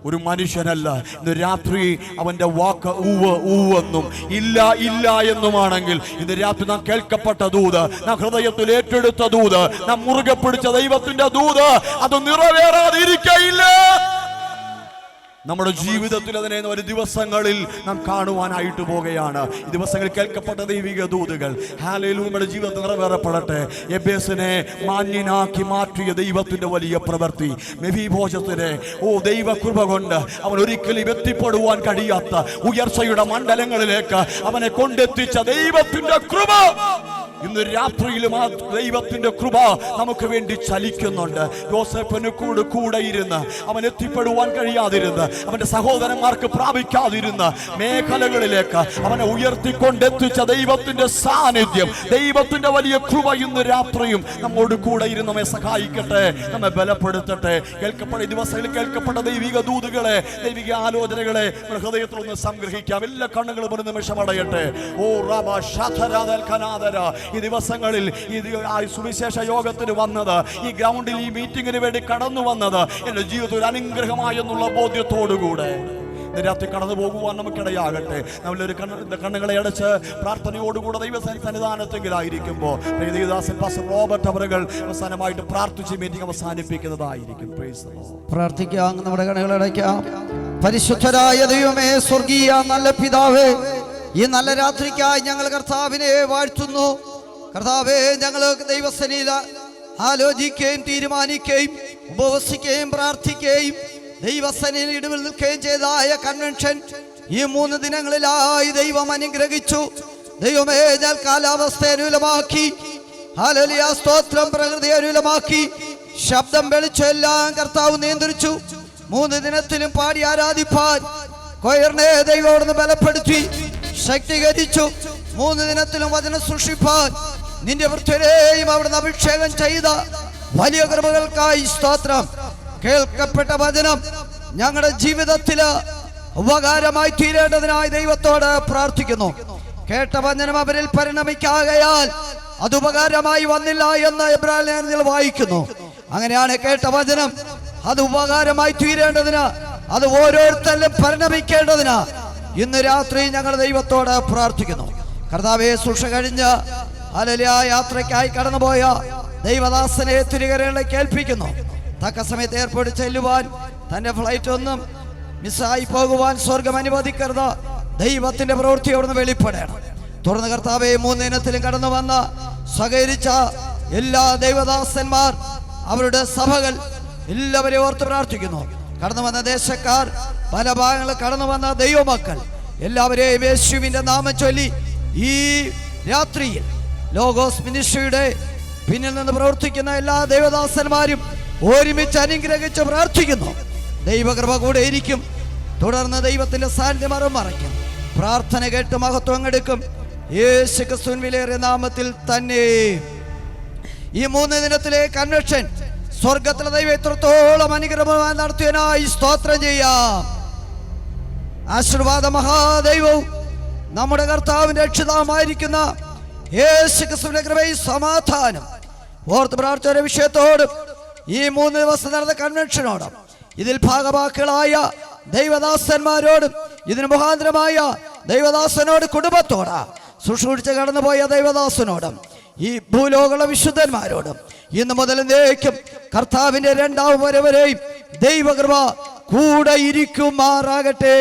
ഒരു മനുഷ്യനല്ല. ഇന്ന് രാത്രി അവന്റെ വാക്ക് ഊവ് ഊവെന്നും ഇല്ല ഇല്ല എന്നുമാണെങ്കിൽ ഇന്ന് രാത്രി നാം കേൾക്കപ്പെട്ട ദൂത്, നാം ഹൃദയത്തിൽ ഏറ്റെടുത്ത ദൂത്, നാം മുറുകെ പിടിച്ച ദൈവത്തിന്റെ ദൂത് അത് നിറവേറാതിരിക്കയില്ല. നമ്മുടെ ജീവിതത്തിൽ അതിനെ ഒരു ദിവസങ്ങളിൽ നാം കാണുവാനായിട്ട് പോകുകയാണ്. ഈ ദിവസങ്ങളിൽ കേൾക്കപ്പെട്ട ദൈവിക ദൂതുകൾ ഹല്ലേലൂയ നമ്മുടെ ജീവിതത്തിൽ നിറവേറപ്പെടട്ടെ. എബേസിനെ മാന്യനാക്കി മാറ്റിയ ദൈവത്തിന്റെ വലിയ പ്രവൃത്തി, മെഫീബോശത്തിനെ ദൈവ കൃപ കൊണ്ട് അവൻ ഒരിക്കലും എത്തിപ്പെടുവാൻ കഴിയാത്ത ഉയർച്ചയുടെ മണ്ഡലങ്ങളിലേക്ക് അവനെ കൊണ്ടെത്തിച്ച ദൈവത്തിന്റെ കൃപ ഇന്ന് രാത്രിയിലും ആ ദൈവത്തിന്റെ കൃപ നമുക്ക് വേണ്ടി ചലിക്കുന്നുണ്ട്. യോസേഫിന് കൂടെ ഇരുന്ന് അവൻ എത്തിപ്പെടുവാൻ കഴിയാതിരുന്ന്, അവന്റെ സഹോദരന്മാർക്ക് പ്രാപിക്കാതിരുന്ന മേഖലകളിലേക്ക് അവനെ ഉയർത്തിക്കൊണ്ടെത്തിച്ച ദൈവത്തിന്റെ സാന്നിധ്യം, ദൈവത്തിന്റെ വലിയ കൃപ ഇന്ന് രാത്രിയും നമ്മോട് കൂടെ ഇരുന്ന് നമ്മെ സഹായിക്കട്ടെ, നമ്മെ ബലപ്പെടുത്തട്ടെ. കേൾക്കപ്പെട്ട ദിവസങ്ങളിൽ കേൾക്കപ്പെട്ട ദൈവിക ദൂതുകളെ, ദൈവിക ആലോചനകളെ ഹൃദയത്തിൽ ഒന്ന് സംഗ്രഹിക്കാം. എല്ലാ കണ്ണുകളും ഒരു നിമിഷം അടയട്ടെ. ഓ റബ ശതരാദൽ കനാദര, ഈ ദിവസങ്ങളിൽ ഈ സുവിശേഷ യോഗത്തിന് വന്നത്, ഈ ഗ്രൗണ്ടിൽ ഈ മീറ്റിംഗിന് വേണ്ടി കടന്നു വന്നത് എന്റെ ജീവിതത്തിൽ ഒരു അനുഗ്രഹമായെന്നുള്ള ബോധ്യത്തോടുകൂടെ രാത്രി കടന്നു പോകുവാൻ നമുക്കിടയാകട്ടെ. നമ്മളൊരു കണ്ണുകളെ അടച്ച് പ്രാർത്ഥനയോടുകൂടെ ദൈവസന്നിധാനത്തെങ്കിലായിരിക്കുമ്പോൾ ദേവദാസൻ പാസ്റ്റർ റോബർട്ട് അവറുകൾ അവസാനമായിട്ട് പ്രാർത്ഥിച്ച് മീറ്റിംഗ് അവസാനിപ്പിക്കുന്നതായിരിക്കും. പ്രാർത്ഥിക്കാം, നമ്മുടെ കണ്ണുകൾ അടയ്ക്കാം. പരിശുദ്ധരായ ദൈവമേ, സ്വർഗീയ നല്ല പിതാവേ, ഈ നല്ല രാത്രിക്കായി ഞങ്ങൾ കർത്താവിനെ വാഴ്ത്തുന്നു. കർത്താവേ, ഞങ്ങൾ ദൈവസന്നിധിയിൽ ആലോചിക്കുകയും തീരുമാനിക്കുകയും ഉപവസിക്കുകയും പ്രാർത്ഥിക്കുകയും ദൈവസന്നിധിയിൽ ഇടവിൽ നിൽക്കുകയും ചെയ്തായ കൺവെൻഷൻ ഈ 3 ദിനങ്ങളിലായി ദൈവം അനുഗ്രഹിച്ചു. ദൈവമേ, ഞാൻ കാലാവസ്ഥ അനുകൂലമാക്കി, ഹല്ലേലൂയ, സ്തോത്രം, പ്രകൃതി അനുകൂലമാക്കി, ശബ്ദം വെളിച്ചെല്ലാം കർത്താവ് നിയന്ത്രിച്ചു. 3 ദിനത്തിലും പാടി ആരാധിപ്പാൻ കൊയറിനെ ദൈവം ബലപ്പെടുത്തി ശക്തീകരിച്ചു. 3 ദിനത്തിലും വചനം സൃഷ്ടിപ്പാൻ നിന്റെ വൃത്തിരെയും അവിടുന്ന് അഭിഷേകം ചെയ്ത വലിയ കൃപകൾക്കായി സ്തോത്രം. കേൾക്കപ്പെട്ട വചനം ഞങ്ങളുടെ ജീവിതത്തില് ഉപകാരമായി തീരേണ്ടതിനായി ദൈവത്തോട് പ്രാർത്ഥിക്കുന്നു. കേട്ട വചനം അവരിൽ പരിണമിക്കാകയാൽ അത് ഉപകാരമായി വന്നില്ല എന്ന് എബ്രായ ലേഖനത്തിൽ വായിക്കുന്നു. അങ്ങനെയാണ് കേട്ട വചനം അത് ഉപകാരമായി തീരേണ്ടതിന്, അത് ഓരോരുത്തരിലും പരിണമിക്കേണ്ടതിന് ഇന്ന് രാത്രി ഞങ്ങൾ ദൈവത്തോട് പ്രാർത്ഥിക്കുന്നു. കർത്താവേ, ശുശ്രൂഷ കഴിഞ്ഞ് ഹല്ലേലൂയ യാത്രയ്ക്കായി കടന്നുപോയ ദൈവദാസനെ തിരികരകളിലേക്ക് ഏൽപ്പിക്കുന്നു. തക്ക സമയത്ത് എയർപോർട്ടിൽ ചെല്ലുവാൻ, തൻ്റെ ഫ്ലൈറ്റ് ഒന്നും മിസ്സായി പോകുവാൻ സ്വർഗം അനുവദിക്കരുത്. ദൈവത്തിന്റെ പ്രവൃത്തി അവിടുന്ന് വെളിപ്പെടണം. തുടർന്ന് കർത്താവെ, 3 ദിനത്തിലും കടന്നു വന്ന സഹകരിച്ച എല്ലാ ദൈവദാസന്മാർ, അവരുടെ സഭകൾ എല്ലാവരെയും ഓർത്ത് പ്രാർത്ഥിക്കുന്നു. കടന്നു വന്ന ദേശക്കാർ, പല ഭാഗങ്ങളിൽ കടന്നു വന്ന ദൈവമക്കൾ എല്ലാവരെയും യേശുവിന്റെ നാമം ചൊല്ലി ഈ രാത്രിയിൽ ലോഗോസ് മിനിസ്ട്രിയുടെ പിന്നിൽ നിന്ന് പ്രവർത്തിക്കുന്ന എല്ലാ ദൈവദാസന്മാരും ഒരുമിച്ച് അനുഗ്രഹിച്ച് പ്രാർത്ഥിക്കുന്നു. ദൈവകൃപ കൂടെ ഇരിക്കും. തുടർന്ന് ദൈവത്തിന്റെ സാന്നിധ്യം മറയ്ക്കും. പ്രാർത്ഥന കേട്ട് മഹത്വം എടുക്കും. യേശു ക്രിസ്തുവിൻ വിലയേറിയ നാമത്തിൽ തന്നെ. ഈ 3 ദിനത്തിലെ കൺവെൻഷൻ സ്വർഗത്തിലെ ദൈവം എത്രത്തോളം അനുഗ്രഹമായി നടത്തിയതിനായി സ്തോത്രം ചെയ്യാം. ആശീർവാദ മഹാദൈവവും നമ്മുടെ കർത്താവിന്റെ രക്ഷിതാവുമായിരിക്കുന്ന യേശു ക്രിസ്തുവിന്റെ കൃപയും സമാധാനം ഓർത്ത് പ്രാർത്ഥന വിഷയത്തോടും ഈ 3 ദിവസം നടന്ന കൺവെൻഷനോടും ഇതിൽ ഭാഗവാക്കുകളായ ദൈവദാസന്മാരോടും ഇതിന് മുഖാന്തരമായ ദൈവദാസനോട് കുടുംബത്തോട് ശുശ്രൂഷിച്ച് കടന്നുപോയ ദൈവദാസനോടും ഈ ഭൂലോക വിശുദ്ധന്മാരോടും ഇന്ന് മുതൽ എന്നേക്കും കർത്താവിന്റെ 2ാം വരവരെയും ദൈവകൃപ കൂടെ ഇരിക്കുമാറാകട്ടെ.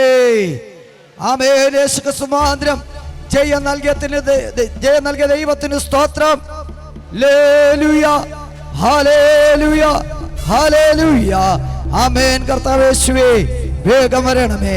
ആമേൻ. യേശു ക്രിസ്തുമാന്ത്രം ജയം നൽകിയ ദൈവത്തിന് സ്തോത്രം. Hallelujah, hallelujah, hallelujah. ആമേൻ. കർത്താവ് യേശുവേ, വേഗം വരണമേ.